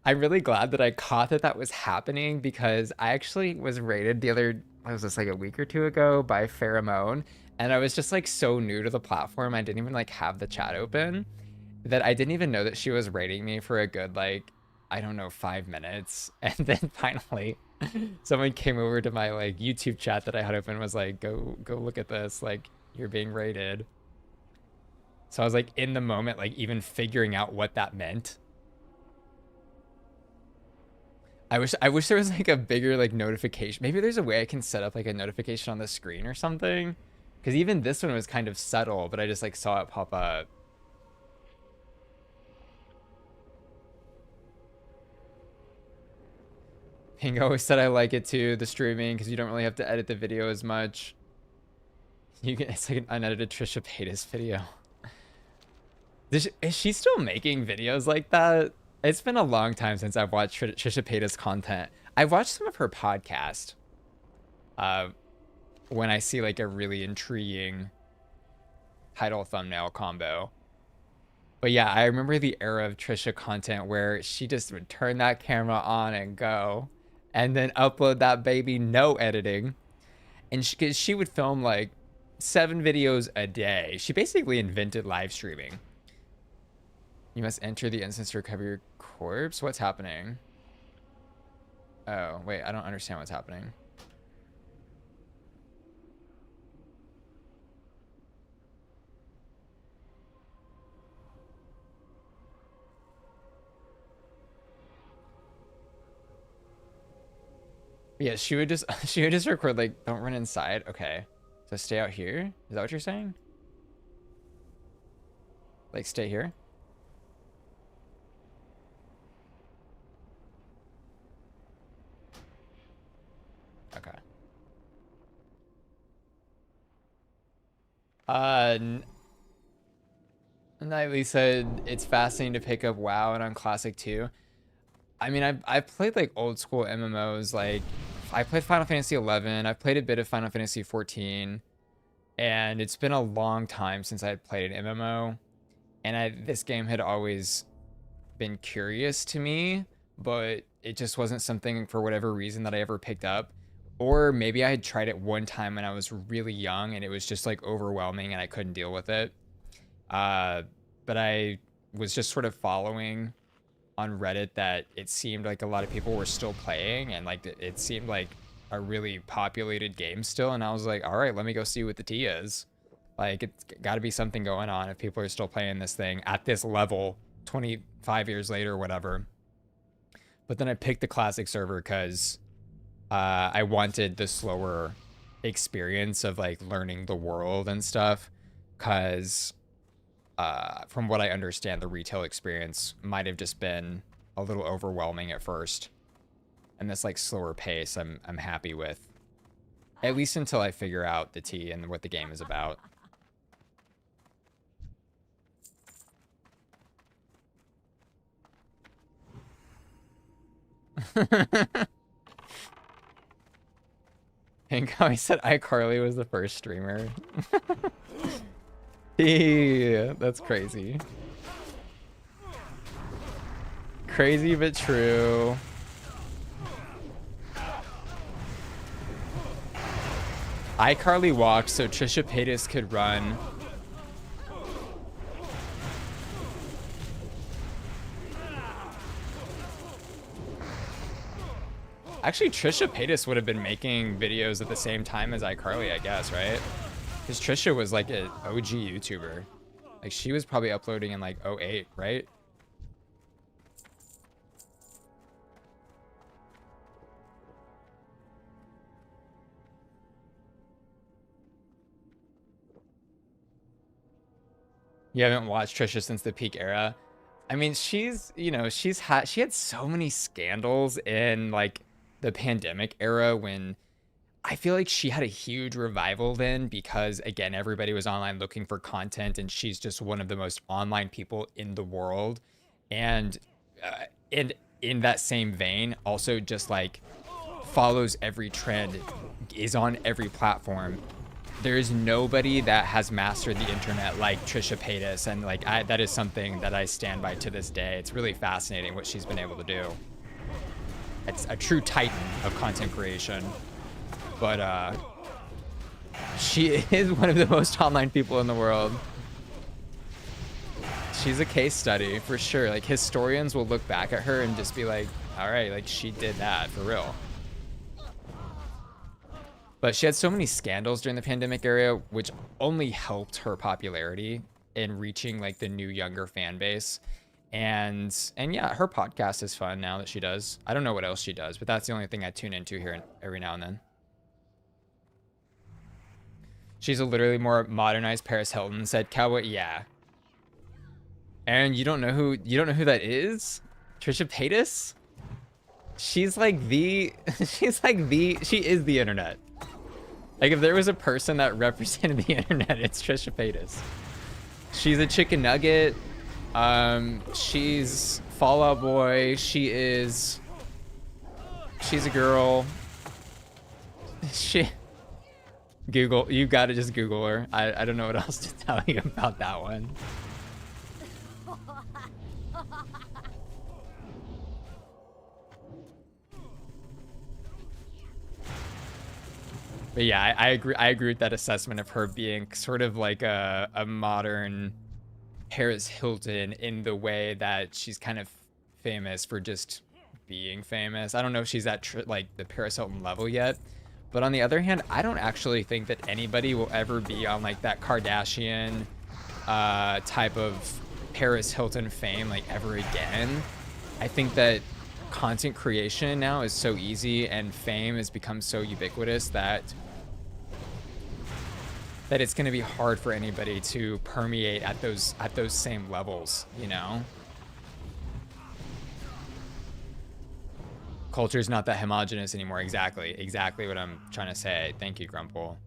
I'm really glad that I caught that was happening, because I actually was raided what was this, like a week or two ago by Pheromone. And I was just like so new to the platform. I didn't even like have the chat open, that I didn't even know that she was raiding me for a good, like, I don't know, 5 minutes. And then finally someone came over to my like YouTube chat that I had open and was like, go look at this, like, you're being raided. So I was like in the moment, like even figuring out what that meant. I wish there was like a bigger like notification. Maybe there's a way I can set up like a notification on the screen or something. Because even this one was kind of subtle, but I just like saw it pop up. Ping always said I like it too, the streaming, because you don't really have to edit the video as much. It's like an unedited Trisha Paytas video. Is she still making videos like that? It's been a long time since I've watched Trisha Paytas content. I've watched some of her podcast. When I see like a really intriguing title thumbnail combo. But yeah, I remember the era of Trisha content where she just would turn that camera on and go, and then upload that baby, no editing. And she would film like 7 videos a day. She basically invented live streaming. You must enter the instance to recover your corpse. What's happening? Oh, wait, I don't understand what's happening. Yeah, she would just she would just record like, don't run inside. Okay. So stay out here? Is that what you're saying? Like stay here? Okay. Nightly said it's fascinating to pick up WoW and on Classic too. I mean, I've played like old school MMOs. Like I played Final Fantasy 11. I've played a bit of Final Fantasy 14, and it's been a long time since I had played an MMO. And this game had always been curious to me, but it just wasn't something for whatever reason that I ever picked up. Or maybe I had tried it one time when I was really young and it was just like overwhelming and I couldn't deal with it. But I was just sort of following on Reddit that it seemed like a lot of people were still playing, and like it seemed like a really populated game still. And I was like, all right, let me go see what the tea is. Like, it's got to be something going on if people are still playing this thing at this level 25 years later or whatever. But then I picked the Classic server because I wanted the slower experience of like learning the world and stuff, because from what I understand, the retail experience might have just been a little overwhelming at first, and this like slower pace I'm happy with, at least until I figure out the tea and what the game is about. Pink, how he said iCarly was the first streamer. Yeah, that's crazy. Crazy but true. iCarly walked so Trisha Paytas could run. Actually, Trisha Paytas would have been making videos at the same time as iCarly, I guess, right? Because Trisha was like an OG YouTuber. Like, she was probably uploading in like 08, right? You haven't watched Trisha since the peak era. I mean, she's, you know, she had so many scandals in like the pandemic era, when I feel like she had a huge revival then, because again, everybody was online looking for content, and she's just one of the most online people in the world. And in that same vein, also just like follows every trend, is on every platform. There's nobody that has mastered the internet like Trisha Paytas, and like that is something that I stand by to this day. It's really fascinating what she's been able to do. It's a true titan of content creation. But she is one of the most online people in the world. She's a case study for sure. Like, historians will look back at her and just be like, all right, like she did that for real. But she had so many scandals during the pandemic era, which only helped her popularity in reaching like the new younger fan base. And yeah, her podcast is fun now that she does. I don't know what else she does, but that's the only thing I tune into here every now and then. She's a literally more modernized Paris Hilton, said Cowboy. Yeah. Aaron, you don't know who that is? Trisha Paytas? She is the internet. Like, if there was a person that represented the internet, it's Trisha Paytas. She's a chicken nugget. She's Fall Out Boy. She's a girl. Google, you gotta just Google her. I don't know what else to tell you about that one. But yeah, I agree with that assessment of her being sort of like a modern Paris Hilton, in the way that she's kind of famous for just being famous. I don't know if she's at like the Paris Hilton level yet. But on the other hand, I don't actually think that anybody will ever be on like that Kardashian type of Paris Hilton fame like ever again. I think that content creation now is so easy and fame has become so ubiquitous that it's going to be hard for anybody to permeate at those same levels, you know? Culture's not that homogenous anymore. Exactly what I'm trying to say. Thank you, Grumple.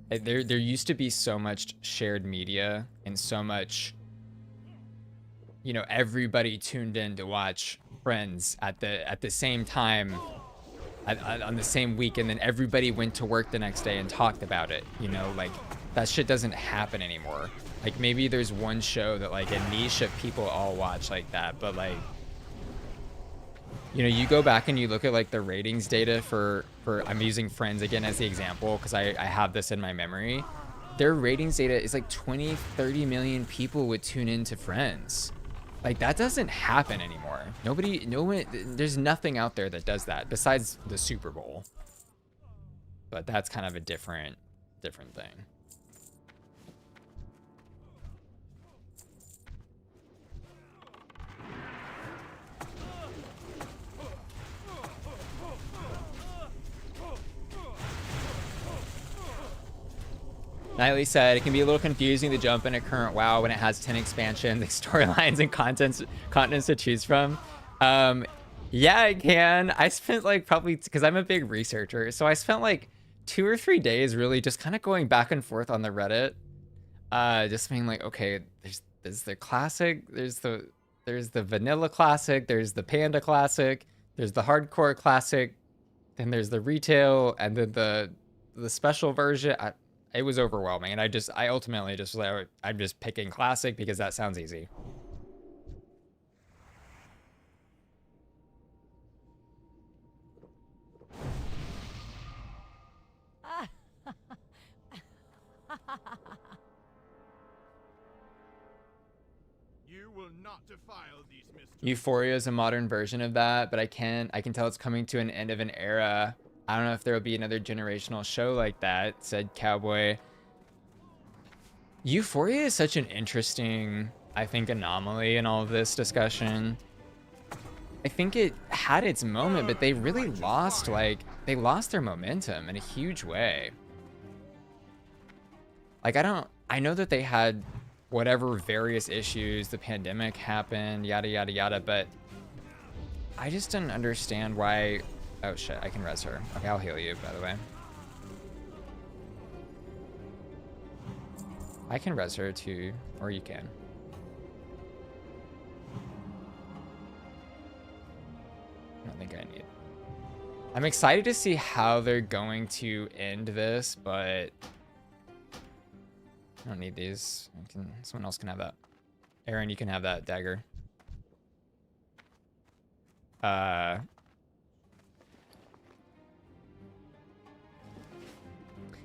There used to be so much shared media and so much, you know, everybody tuned in to watch Friends at the same time on the same week, and then everybody went to work the next day and talked about it, you know? Like, that shit doesn't happen anymore. Like, maybe there's one show that like a niche of people all watch like that, but like, you know, you go back and you look at like the ratings data for I'm using Friends again as the example because I have this in my memory. Their ratings data is like 20-30 million people would tune into Friends. Like, that doesn't happen anymore. No one, there's nothing out there that does that besides the Super Bowl. But that's kind of a different thing. Nightly said, it can be a little confusing to jump into current WoW when it has 10 expansions, like storylines and continents to choose from. Yeah, it can. I spent like probably, because I'm a big researcher, so I spent like 2 or 3 days really just kind of going back and forth on the Reddit. Just being like, okay, there's the classic, there's the vanilla classic, there's the panda classic, there's the hardcore classic, then there's the retail, and then the special version. It was overwhelming, and I ultimately just like, I'm just picking classic because that sounds easy. You will not defile these mysteries. Euphoria is a modern version of that, but I can tell it's coming to an end of an era. I don't know if there will be another generational show like that, said Cowboy. Euphoria is such an interesting, I think, anomaly in all of this discussion. I think it had its moment, but they really lost, they lost their momentum in a huge way. Like, I know that they had whatever various issues, the pandemic happened, yada, yada, yada, but I just didn't understand why. Oh shit, I can res her. Okay, I'll heal you, by the way. I can res her too, or you can. I don't think I need. I'm excited to see how they're going to end this, but I don't need these. Someone else can have that. Aaron, you can have that dagger.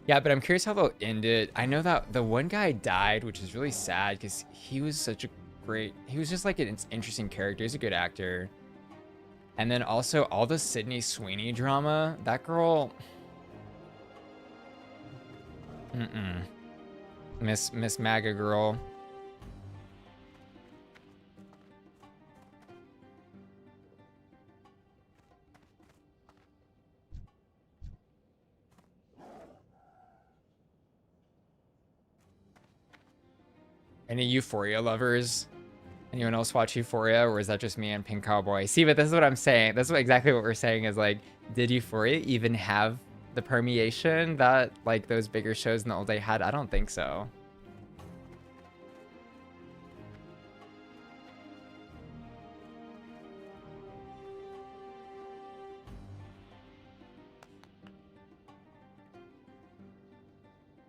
Yeah, but I'm curious how they'll end it. I know that the one guy died, which is really sad because he was such a he was just like an interesting character. He's a good actor. And then also all the Sydney Sweeney drama. That girl. Miss MAGA girl. Any Euphoria lovers? Anyone else watch Euphoria, or is that just me and Pink Cowboy? See, but this is what I'm saying. This is exactly what we're saying is like, did Euphoria even have the permeation that like those bigger shows in the old day had? I don't think so.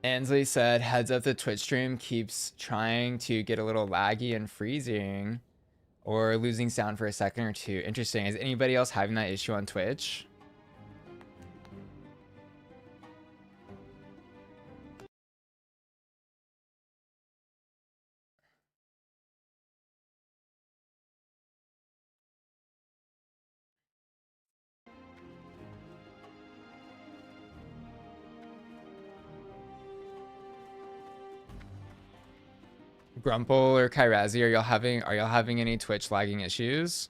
Ansley said, heads up, the Twitch stream keeps trying to get a little laggy and freezing or losing sound for a second or two. Interesting. Is anybody else having that issue on Twitch? Grumple or Kairazi, are y'all having any Twitch lagging issues?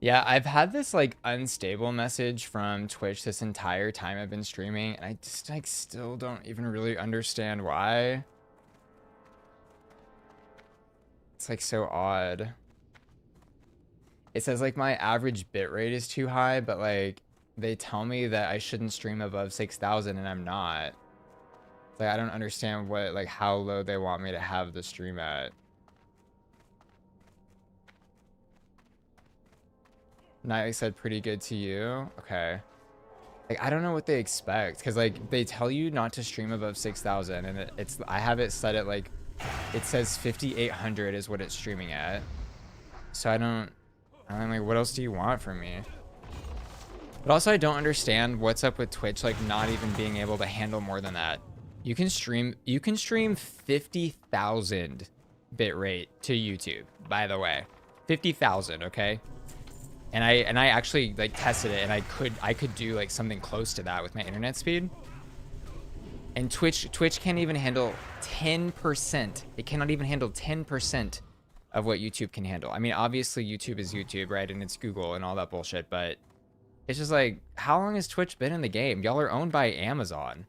Yeah, I've had this like unstable message from Twitch this entire time I've been streaming, and I just like still don't even really understand why. It's like so odd. It says like my average bitrate is too high, but like they tell me that I shouldn't stream above 6,000 and I'm not. Like I don't understand what like how low they want me to have the stream at. Nightly said pretty good to you. Okay. Like I don't know what they expect, because like they tell you not to stream above 6,000, and it's I have it set at like it says 5,800 is what it's streaming at. So I'm like, what else do you want from me? But also I don't understand what's up with Twitch like not even being able to handle more than that. You can stream 50,000 bitrate to YouTube, by the way. 50,000, okay? And I actually like tested it, and I could do like something close to that with my internet speed. And Twitch can't even handle 10%. It cannot even handle 10% of what YouTube can handle. I mean, obviously YouTube is YouTube, right? And it's Google and all that bullshit, but it's just like, how long has Twitch been in the game? Y'all are owned by Amazon.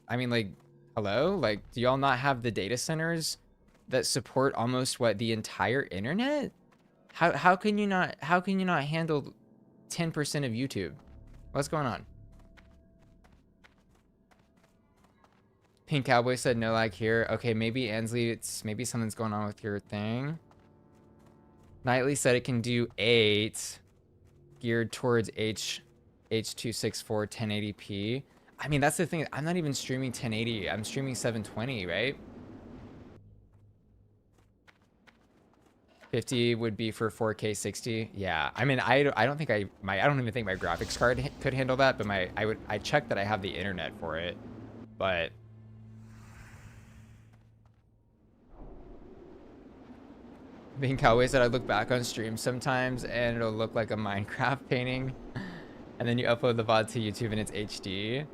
I mean, like, hello? Like, do y'all not have the data centers that support almost what the entire internet? How can you not handle 10% of YouTube? What's going on? Pink Cowboy said no lag here. Okay, maybe Ansley, maybe something's going on with your thing. Nightly said it can do 8, geared towards H.264 1080p. I mean, that's the thing. I'm not even streaming 1080. I'm streaming 720, right? 50 would be for 4K 60. Yeah, I mean, I don't even think my graphics card could handle that, but I checked that I have the internet for it, but being Cowboy said I look back on streams sometimes and it'll look like a Minecraft painting, and then you upload the VOD to YouTube and it's HD.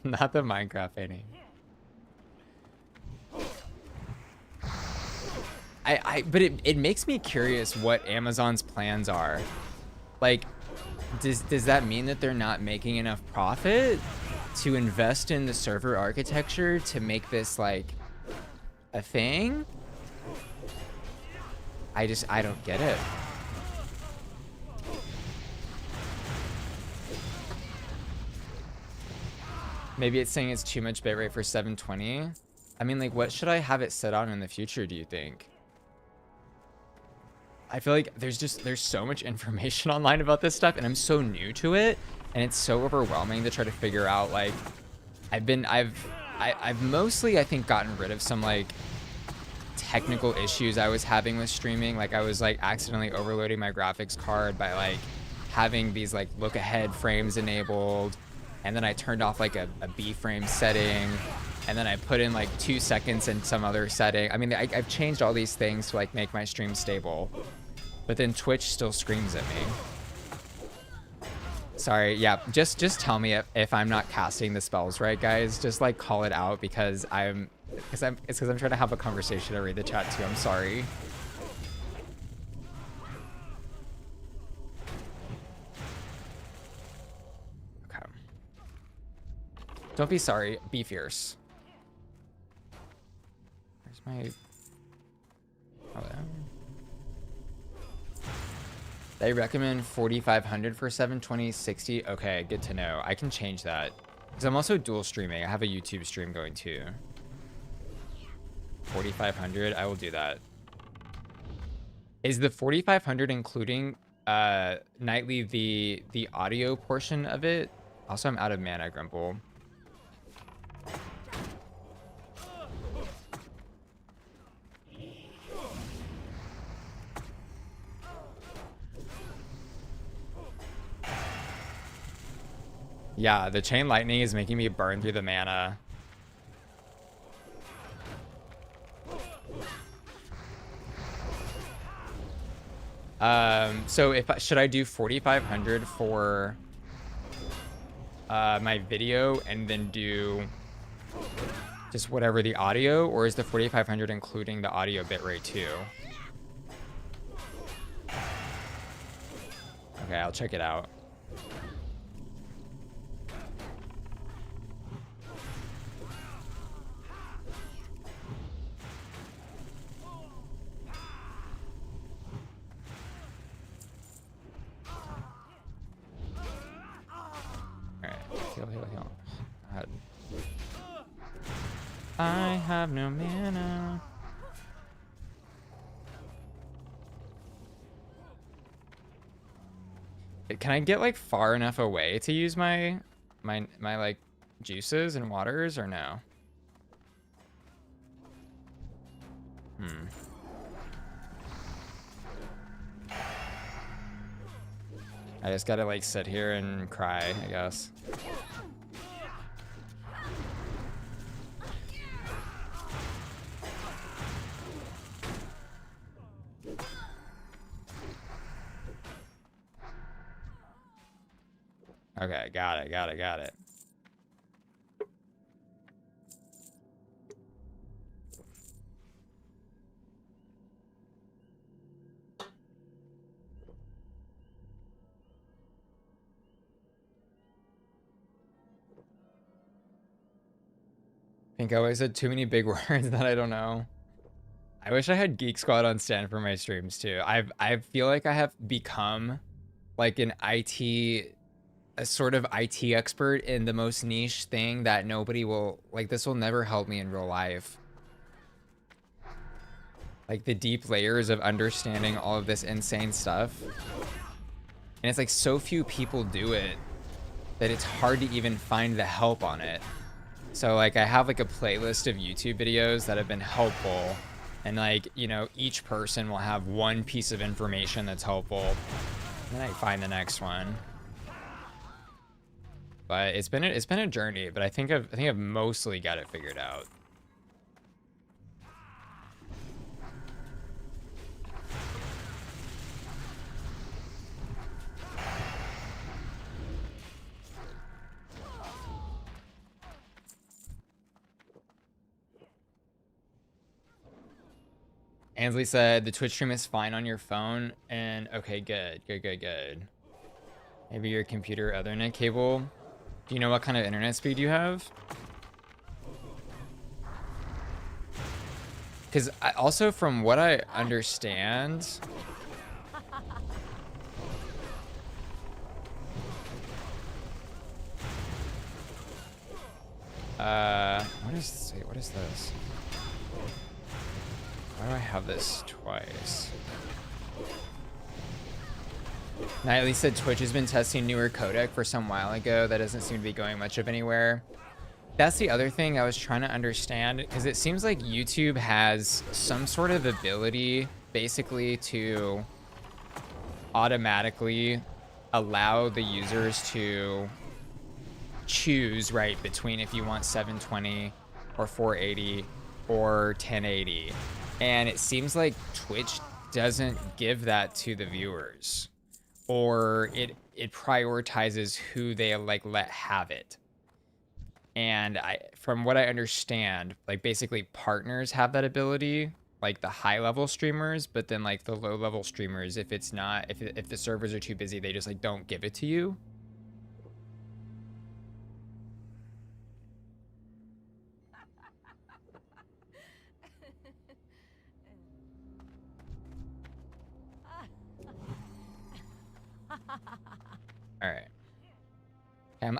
Not the Minecraft painting. But it makes me curious what Amazon's plans are. Like, does that mean that they're not making enough profit to invest in the server architecture to make this like a thing? I don't get it. Maybe it's saying it's too much bitrate for 720. I mean, like, what should I have it set on in the future, do you think? I feel like there's so much information online about this stuff, and I'm so new to it, and it's so overwhelming to try to figure out. Like, I've mostly, I think, gotten rid of some like technical issues I was having with streaming. Like, I was like accidentally overloading my graphics card by like having these like look ahead frames enabled, and then I turned off like a B frame setting, and then I put in like 2 seconds in some other setting. I mean, I've changed all these things to like make my stream stable, but then Twitch still screams at me. Sorry, yeah, just tell me if I'm not casting the spells right, guys. Just like call it out, because it's because I'm trying to have a conversation. I read the chat too. I'm sorry. Okay. Don't be sorry. Be fierce. Where's my... Oh, yeah. They recommend 4,500 for 720, 60. Okay, good to know. I can change that, because I'm also dual streaming. I have a YouTube stream going too. 4,500. I will do that. Is the 4,500 including nightly the audio portion of it? Also, I'm out of mana, Grumple. Yeah, the chain lightning is making me burn through the mana. So should I do 4,500 for my video and then do just whatever the audio, or is the 4,500 including the audio bitrate too? Okay, I'll check it out. Heal. God. I have no mana. Can I get like far enough away to use my like juices and waters or no? I just gotta like sit here and cry, I guess. Okay, got it. I think I always said too many big words that I don't know. I wish I had Geek Squad on stand for my streams too. I feel like I have become like a sort of IT expert in the most niche thing that nobody will, like, this will never help me in real life. Like the deep layers of understanding all of this insane stuff. And it's like so few people do it that it's hard to even find the help on it. So like I have like a playlist of YouTube videos that have been helpful, and like, you know, each person will have one piece of information that's helpful, and then I find the next one. But it's been a journey, but I think I've mostly got it figured out. Ansley said the Twitch stream is fine on your phone, and okay, good. Maybe your computer Ethernet cable. Do you know what kind of internet speed you have? Because also from what I understand, what is this? Why do I have this twice? Nightly said Twitch has been testing newer codec for some while ago. That doesn't seem to be going much of anywhere. That's the other thing I was trying to understand, because it seems like YouTube has some sort of ability basically to automatically allow the users to choose, right, between if you want 720 or 480 or 1080. And it seems like Twitch doesn't give that to the viewers, or it prioritizes who they like let have it. And from what I understand, like basically partners have that ability, like the high level streamers, but then like the low level streamers, if it's not, if the servers are too busy, they just like don't give it to you. All right.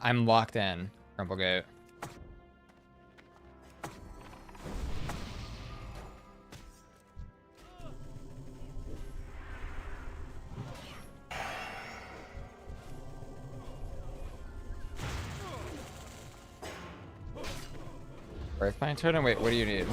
I'm locked in, Rumplegoat. Earthbind Totem? Wait, what do you need?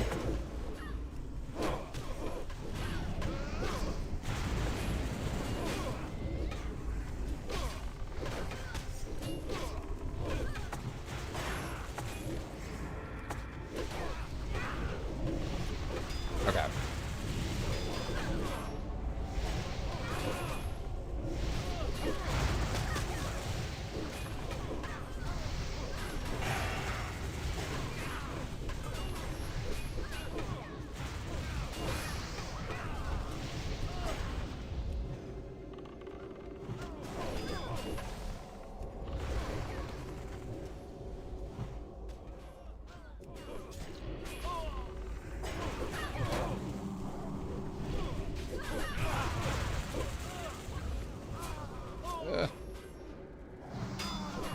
Okay.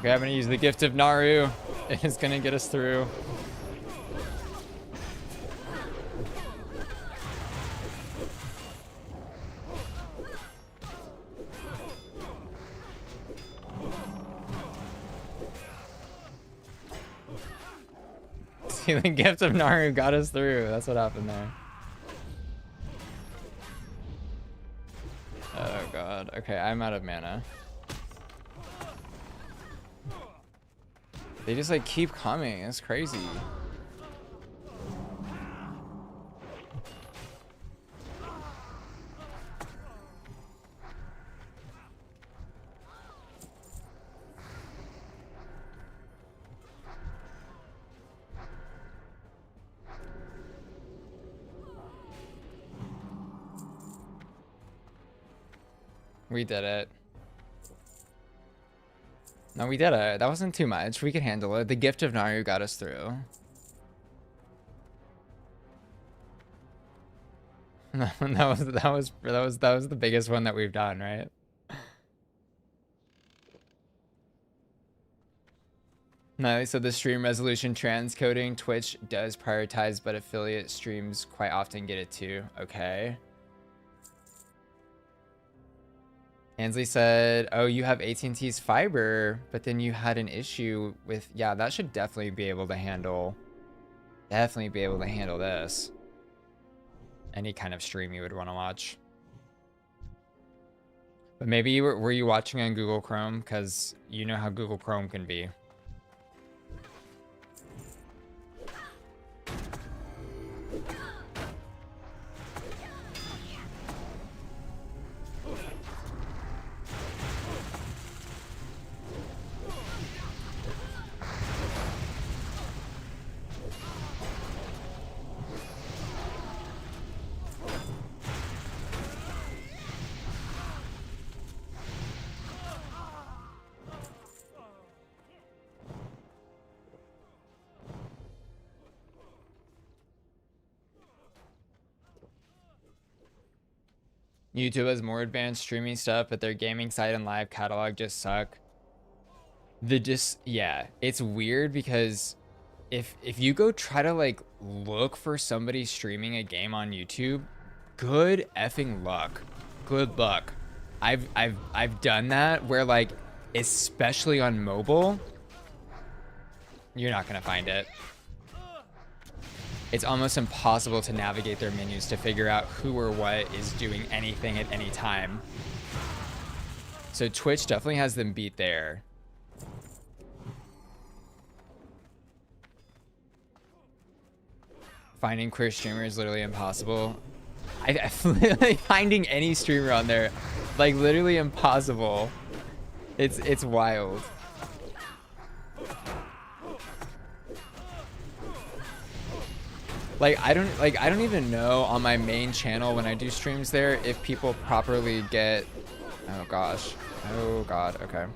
Okay, I'm gonna use the gift of Naru. It is gonna get us through. See, the gift of Naru got us through. That's what happened there. Oh god. Okay, I'm out of mana. They just like keep coming. It's crazy. We did it. No, we did it. That wasn't too much. We could handle it. The gift of Naru got us through. that was the biggest one that we've done, right? No, so the stream resolution transcoding, Twitch does prioritize, but affiliate streams quite often get it too. Okay. Ansley said, oh, you have AT&T's fiber, but then you had an issue with, yeah, that should definitely be able to handle this. Any kind of stream you would want to watch. But maybe were you watching on Google Chrome? Because you know how Google Chrome can be. YouTube has more advanced streaming stuff, but their gaming site and live catalog just suck. Yeah, it's weird because if you go try to like look for somebody streaming a game on YouTube, good effing luck. Good luck. I've done that where like, especially on mobile, you're not gonna find it. It's almost impossible to navigate their menus to figure out who or what is doing anything at any time. So Twitch definitely has them beat there. Finding queer streamer is literally impossible. Like finding any streamer on there, like literally impossible. It's wild. Like I don't even know on my main channel when I do streams there if people properly get, oh gosh, oh god, okay.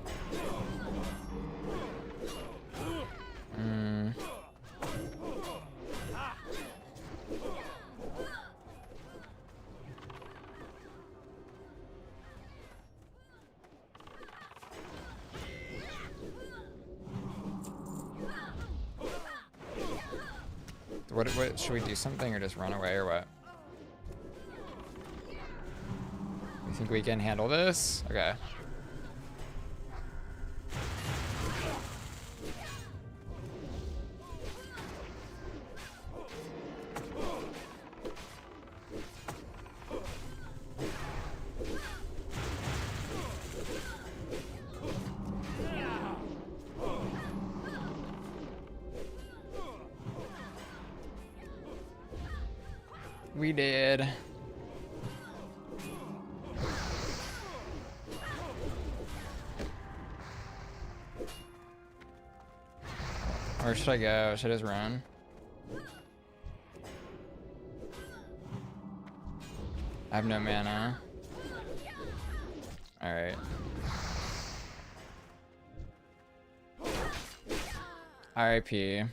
What should we do something or just run away or what? You think we can handle this? Okay. We did. Where should I go? Should I just run? I have no mana. Alright. RIP.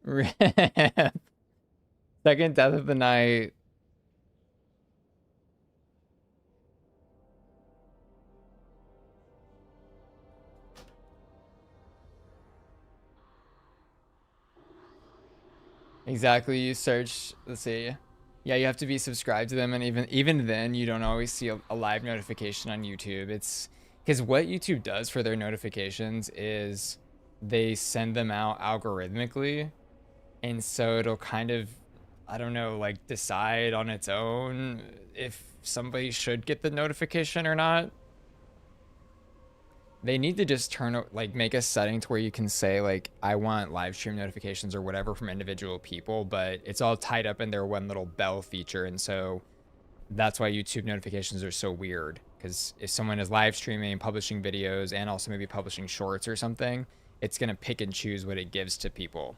Rip. Second death of the night. Exactly. You search, let's see. Yeah, you have to be subscribed to them, and even then you don't always see a live notification on YouTube. It's because what YouTube does for their notifications is they send them out algorithmically, and so it'll kind of, I don't know, like decide on its own if somebody should get the notification or not. They need to just make a setting to where you can say like, I want live stream notifications or whatever from individual people, but it's all tied up in their one little bell feature. And so that's why YouTube notifications are so weird. Because if someone is live streaming, publishing videos, and also maybe publishing shorts or something, it's going to pick and choose what it gives to people.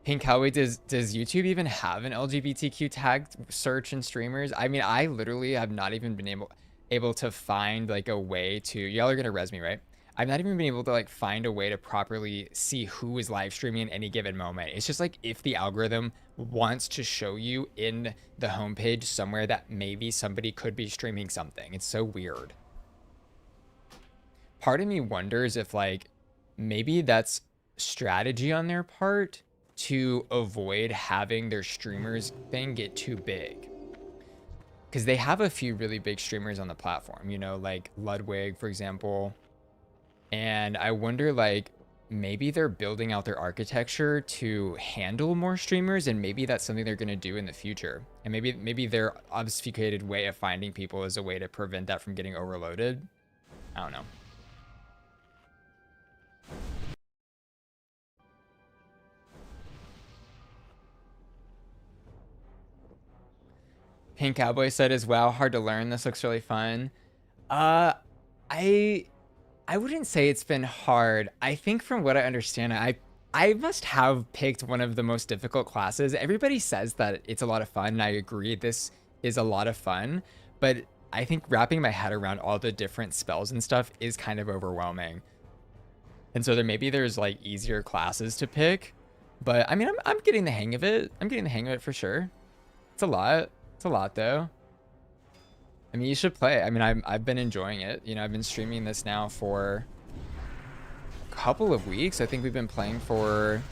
Pink Cowboy, does YouTube even have an LGBTQ tag search in streamers? I mean, I literally have not even been able to find like a way to, y'all are gonna res me, right? I've not even been able to like find a way to properly see who is live streaming in any given moment. It's just like if the algorithm wants to show you in the homepage somewhere that maybe somebody could be streaming something. It's so weird. Part of me wonders if like maybe that's strategy on their part to avoid having their streamers thing get too big, because they have a few really big streamers on the platform, you know, like Ludwig, for example. And I wonder, like, maybe they're building out their architecture to handle more streamers, and maybe that's something they're going to do in the future. And maybe their obfuscated way of finding people is a way to prevent that from getting overloaded. I don't know. Pink Cowboy said as well, hard to learn. This looks really fun. I wouldn't say it's been hard. I think from what I understand, I must have picked one of the most difficult classes. Everybody says that it's a lot of fun, and I agree this is a lot of fun, but I think wrapping my head around all the different spells and stuff is kind of overwhelming. And so there's like easier classes to pick, but I mean, I'm getting the hang of it. I'm getting the hang of it for sure. It's a lot. It's a lot though. I mean, you should play. I mean, I've been enjoying it. You know, I've been streaming this now for a couple of weeks. I think we've been playing for,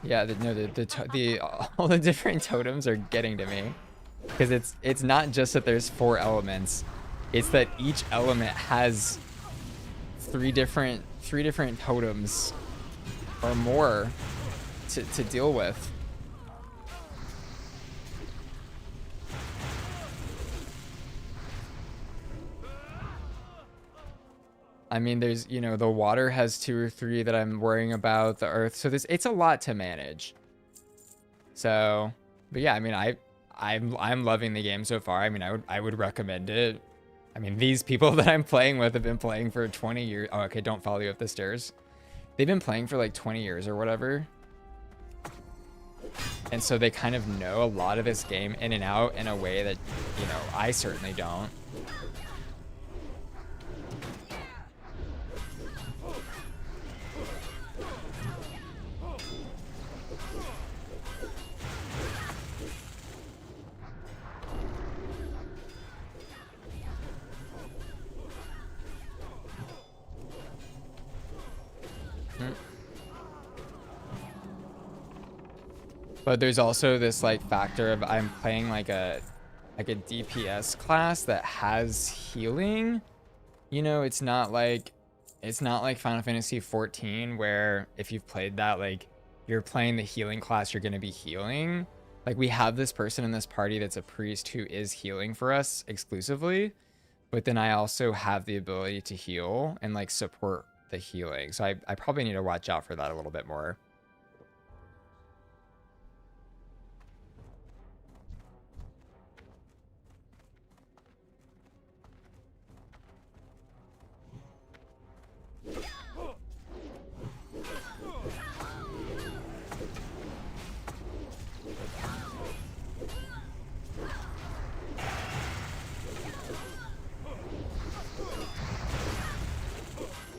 yeah, all the different totems are getting to me, because it's not just that there's 4 elements. It's that each element has three different totems or more to deal with. I mean, there's, you know, the water has 2 or 3 that I'm worrying about, the earth. So it's a lot to manage. So, but yeah, I mean, I'm loving the game so far. I mean, I would recommend it. I mean, these people that I'm playing with have been playing for 20 years. Oh, okay, don't follow you up the stairs. They've been playing for like 20 years or whatever. And so they kind of know a lot of this game in and out in a way that, you know, I certainly don't. But there's also this like factor of I'm playing like a DPS class that has healing. You know, it's not like Final Fantasy 14 where if you've played that, like you're playing the healing class, you're going to be healing. Like we have this person in this party that's a priest who is healing for us exclusively, but then I also have the ability to heal and like support the healing. So I probably need to watch out for that a little bit more.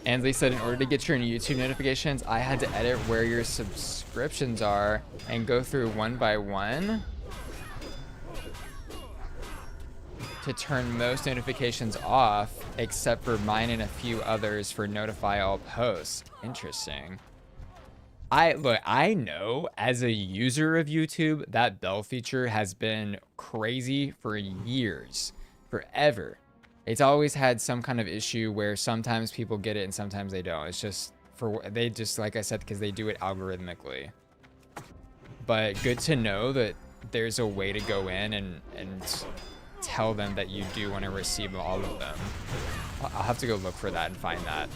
Ansley said, in order to get your YouTube notifications, I had to edit where your subscriptions are and go through one by one to turn most notifications off except for mine and a few others for notify all posts. Interesting. I know as a user of YouTube, that bell feature has been crazy for years, forever. It's always had some kind of issue where sometimes people get it and sometimes they don't. It's just they just, like I said, because they do it algorithmically. But good to know that there's a way to go in and tell them that you do want to receive all of them. I'll have to go look for that and find that.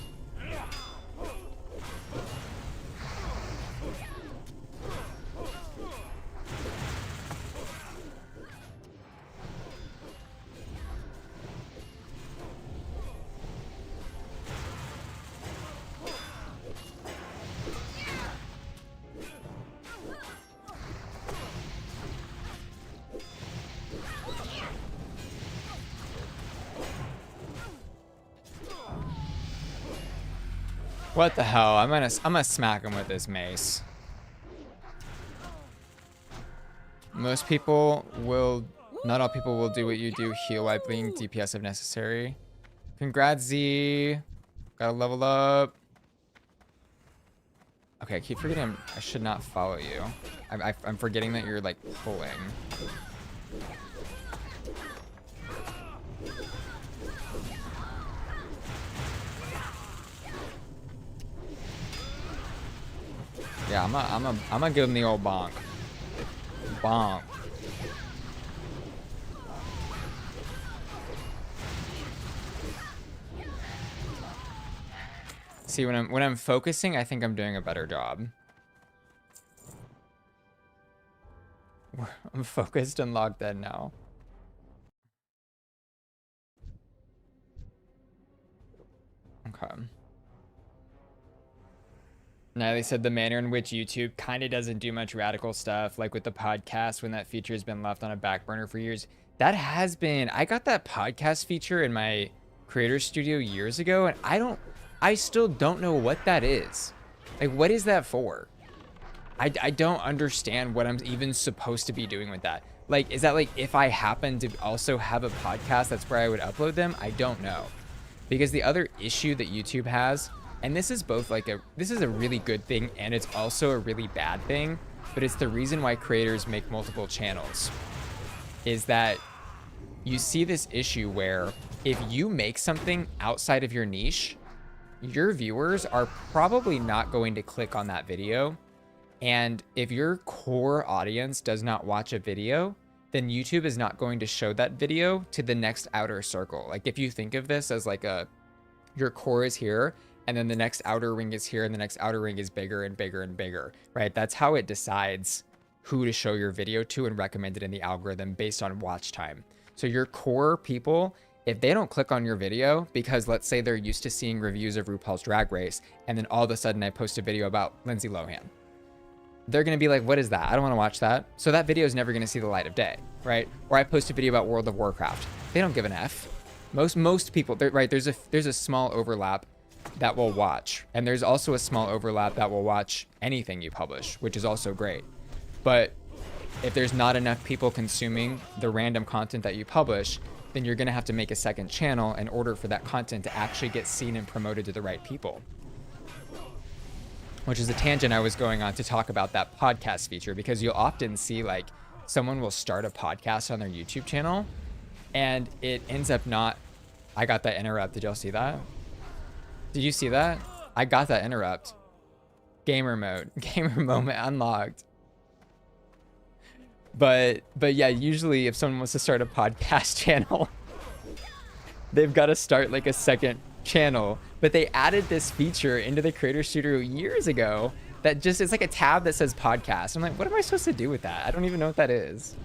What the hell? I'm gonna smack him with this mace. Most people will, not all people will do what you do. Heal while bleeding, DPS if necessary. Congrats, Z. Gotta level up. Okay, I keep forgetting I should not follow you. I'm forgetting that you're like pulling. Yeah, I'm gonna give him the old bonk. Bonk. See, when I'm focusing, I think I'm doing a better job. I'm focused and locked in now. Okay. Now they said the manner in which YouTube kind of doesn't do much radical stuff, like with the podcast when that feature has been left on a back burner for years. That has been, I got that podcast feature in my creator studio years ago, and I still don't know what that is. Like, what is that for? I don't understand what I'm even supposed to be doing with that. Like, is that like if I happen to also have a podcast, that's where I would upload them? I don't know. Because the other issue that YouTube has, and this is both like this is a really good thing and it's also a really bad thing, but it's the reason why creators make multiple channels, is that you see this issue where if you make something outside of your niche, your viewers are probably not going to click on that video. And if your core audience does not watch a video, then YouTube is not going to show that video to the next outer circle. Like if you think of this as like your core is here, and then the next outer ring is here, and the next outer ring is bigger and bigger and bigger, right? That's how it decides who to show your video to and recommend it in the algorithm based on watch time. So your core people, if they don't click on your video because let's say they're used to seeing reviews of RuPaul's Drag Race, and then all of a sudden I post a video about Lindsay Lohan, they're going to be like, what is that? I don't want to watch that. So that video is never going to see the light of day, right? Or I post a video about World of Warcraft. They don't give an F. Most people, right? There's a small overlap that will watch. And there's also a small overlap that will watch anything you publish, which is also great. But if there's not enough people consuming the random content that you publish, then you're going to have to make a second channel in order for that content to actually get seen and promoted to the right people. Which is a tangent I was going on to talk about that podcast feature, because you'll often see like someone will start a podcast on their YouTube channel and it ends up not, I got that interrupt. Did y'all see that? Did you see that? I got that interrupt. Gamer mode, gamer moment unlocked. But yeah, usually if someone wants to start a podcast channel, they've got to start like a second channel. But they added this feature into the Creator Studio years ago that just, it's like a tab that says podcast. I'm like, what am I supposed to do with that? I don't even know what that is.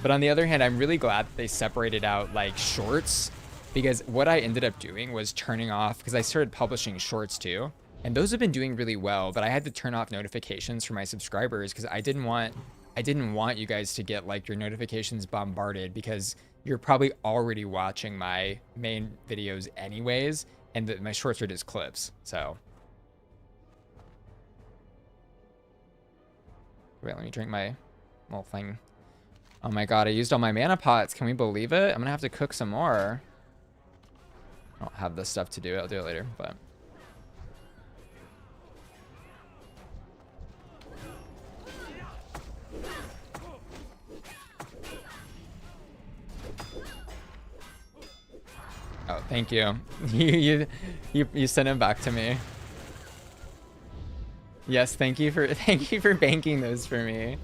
But on the other hand, I'm really glad that they separated out like shorts, because what I ended up doing was turning off, because I started publishing shorts too. And those have been doing really well, but I had to turn off notifications for my subscribers because I didn't want you guys to get like your notifications bombarded, because you're probably already watching my main videos anyways, and my shorts are just clips. So wait, let me drink my little thing. Oh my god, I used all my mana pots. Can we believe it? I'm gonna have to cook some more. I don't have the stuff to do it. I'll do it later, but... Oh, thank you. You sent him back to me. Yes, thank you for banking those for me.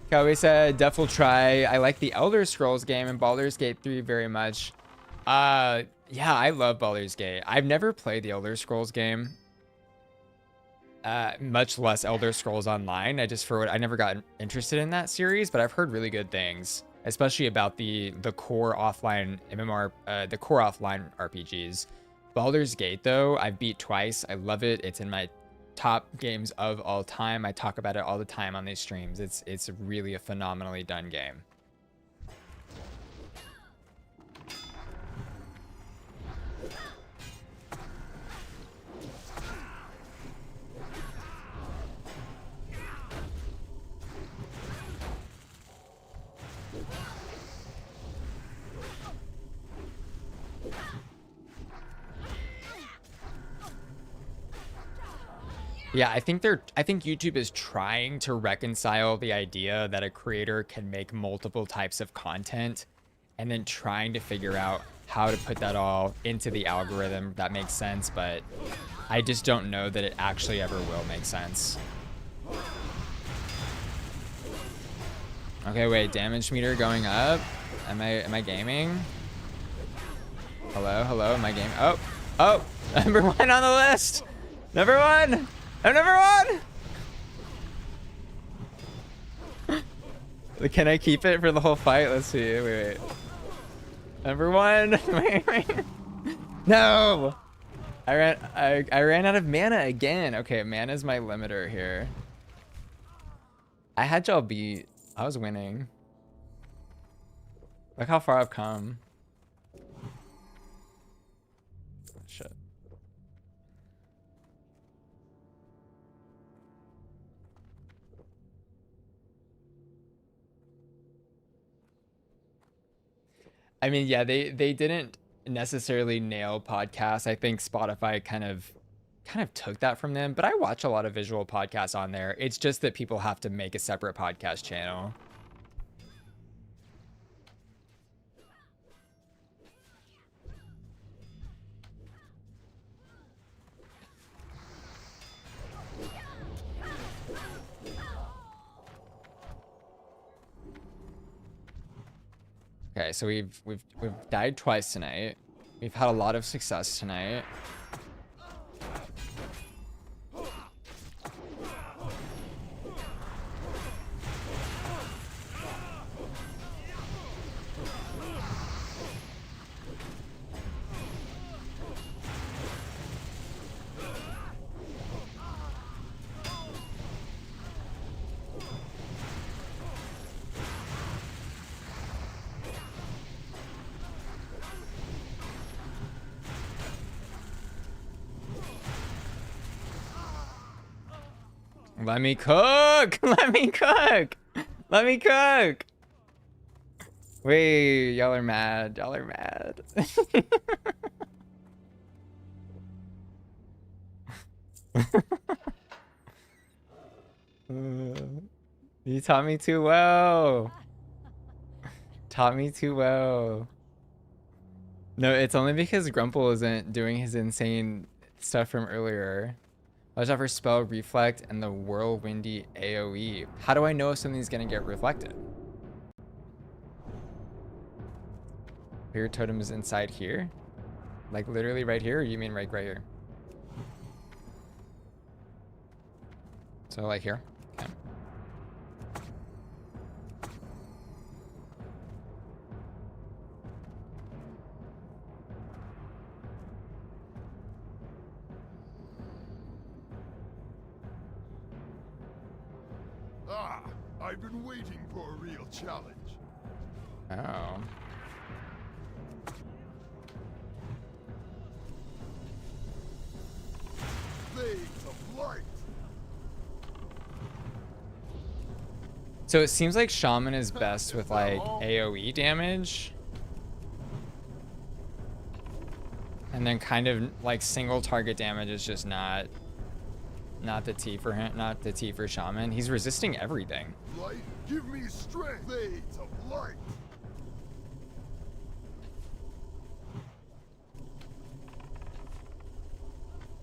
Cowboy said, Def will try. I like the Elder Scrolls game and Baldur's Gate 3 very much. Yeah, I love Baldur's Gate. I've never played the Elder Scrolls game. Much less Elder Scrolls Online. I never got interested in that series, but I've heard really good things, especially about the core offline the core offline RPGs. Baldur's Gate though, I've beat twice. I love it. It's in my top games of all time. I talk about it all the time on these streams. It's really a phenomenally done game. Yeah, I think YouTube is trying to reconcile the idea that a creator can make multiple types of content and then trying to figure out how to put that all into the algorithm that makes sense, but I just don't know that it actually ever will make sense. Okay, wait, damage meter going up. Am I gaming? Hello, am I gaming? Oh, number 1 on the list. Number 1. I'm number 1. Can I keep it for the whole fight? Let's see. Wait. Number 1. Wait. No. I ran out of mana again. Okay, mana's my limiter here. I had y'all beat. I was winning. Look how far I've come. Shit. I mean, yeah, they didn't necessarily nail podcasts. I think Spotify kind of took that from them, but I watch a lot of visual podcasts on there. It's just that people have to make a separate podcast channel. Okay, so we've died twice tonight. We've had a lot of success tonight. Let me cook! Let me cook! Let me cook! Wait, y'all are mad. Y'all are mad. You taught me too well. Taught me too well. No, it's only because Grumple isn't doing his insane stuff from earlier. Watch out for Spell Reflect and the Whirlwindy AoE. How do I know if something's gonna get reflected? Your totem is inside here? Like literally right here, or you mean right here? So like here? Okay. I've been waiting for a real challenge. Oh. So it seems like Shaman is best with like AoE damage. And then kind of like single target damage is just not the T for him, not the T for Shaman. He's resisting everything. Light, give me strength. Blades of light.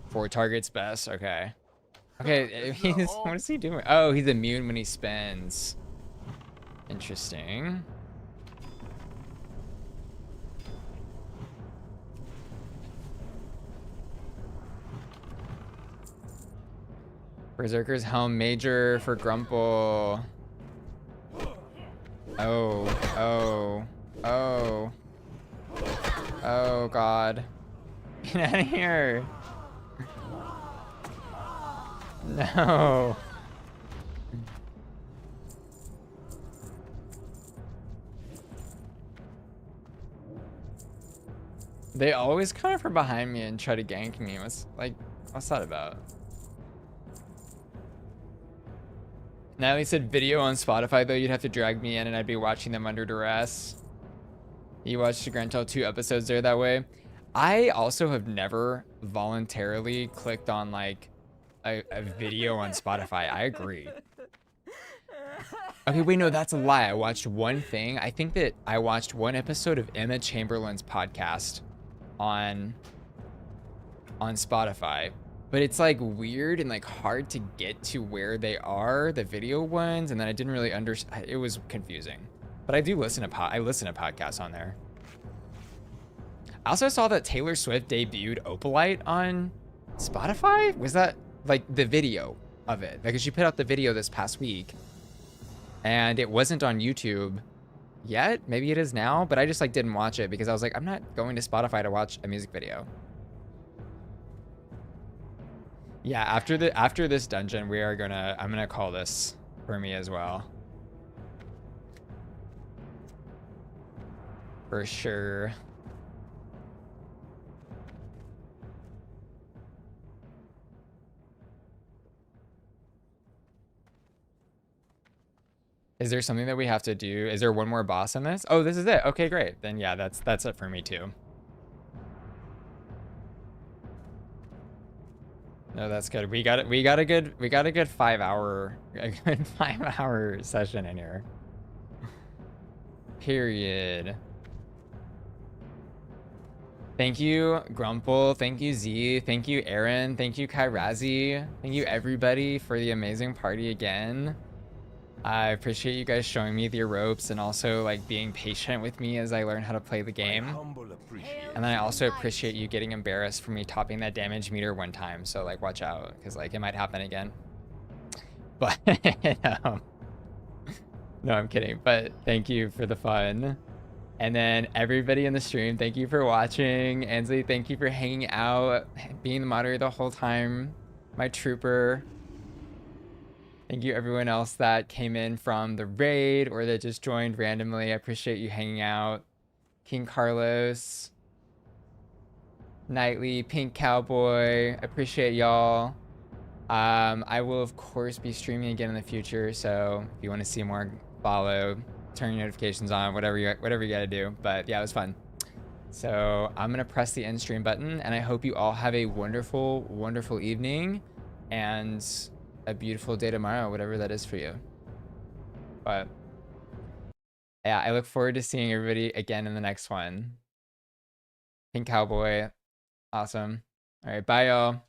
Four targets best. Okay. Okay. What is he doing? Oh, he's immune when he spins. Interesting. Berserker's Helm Major for Grumple. Oh. Oh, God. Get out of here. No. They always come from behind me and try to gank me. What's that about? Natalie said video on Spotify though, you'd have to drag me in and I'd be watching them under duress. You watched the Grantel 2 episodes there that way. I also have never voluntarily clicked on like a video on Spotify. I agree. Okay, wait, no, that's a lie. I watched one thing. I think that I watched one episode of Emma Chamberlain's podcast on Spotify. But it's like weird and like hard to get to where they are, the video ones, and then I didn't really understand. It was confusing. But I do listen to podcasts on there. I also saw that Taylor Swift debuted Opalite on Spotify. Was that like the video of it? Because she put out the video this past week, and it wasn't on YouTube yet. Maybe it is now, but I just like didn't watch it because I was like, I'm not going to Spotify to watch a music video. Yeah, after this dungeon, I'm gonna call this for me as well. For sure. Is there something that we have to do? Is there one more boss in this? Oh, this is it. Okay, great. Then yeah, that's it for me too. No, that's good. We got a good 5 hour session in here. Period. Thank you, Grumple. Thank you, Z. Thank you, Aaron. Thank you, Kairazi. Thank you, everybody, for the amazing party again. I appreciate you guys showing me the ropes and also like being patient with me as I learn how to play the game. And then I also appreciate you getting embarrassed for me topping that damage meter one time. So like watch out, because like it might happen again. But no, I'm kidding. But thank you for the fun. And then everybody in the stream, thank you for watching. Ansley, thank you for hanging out, being the moderator the whole time. My trooper. Thank you everyone else that came in from the raid or that just joined randomly. I appreciate you hanging out. King Carlos, Nightly, Pink Cowboy, I appreciate y'all. I will of course be streaming again in the future, so if you want to see more, follow, turn your notifications on, whatever you gotta do. But yeah, it was fun. So I'm gonna press the end stream button, and I hope you all have a wonderful, wonderful evening and a beautiful day tomorrow, whatever that is for you. But yeah, I look forward to seeing everybody again in the next one. Pink Cowboy, awesome. All right, bye y'all.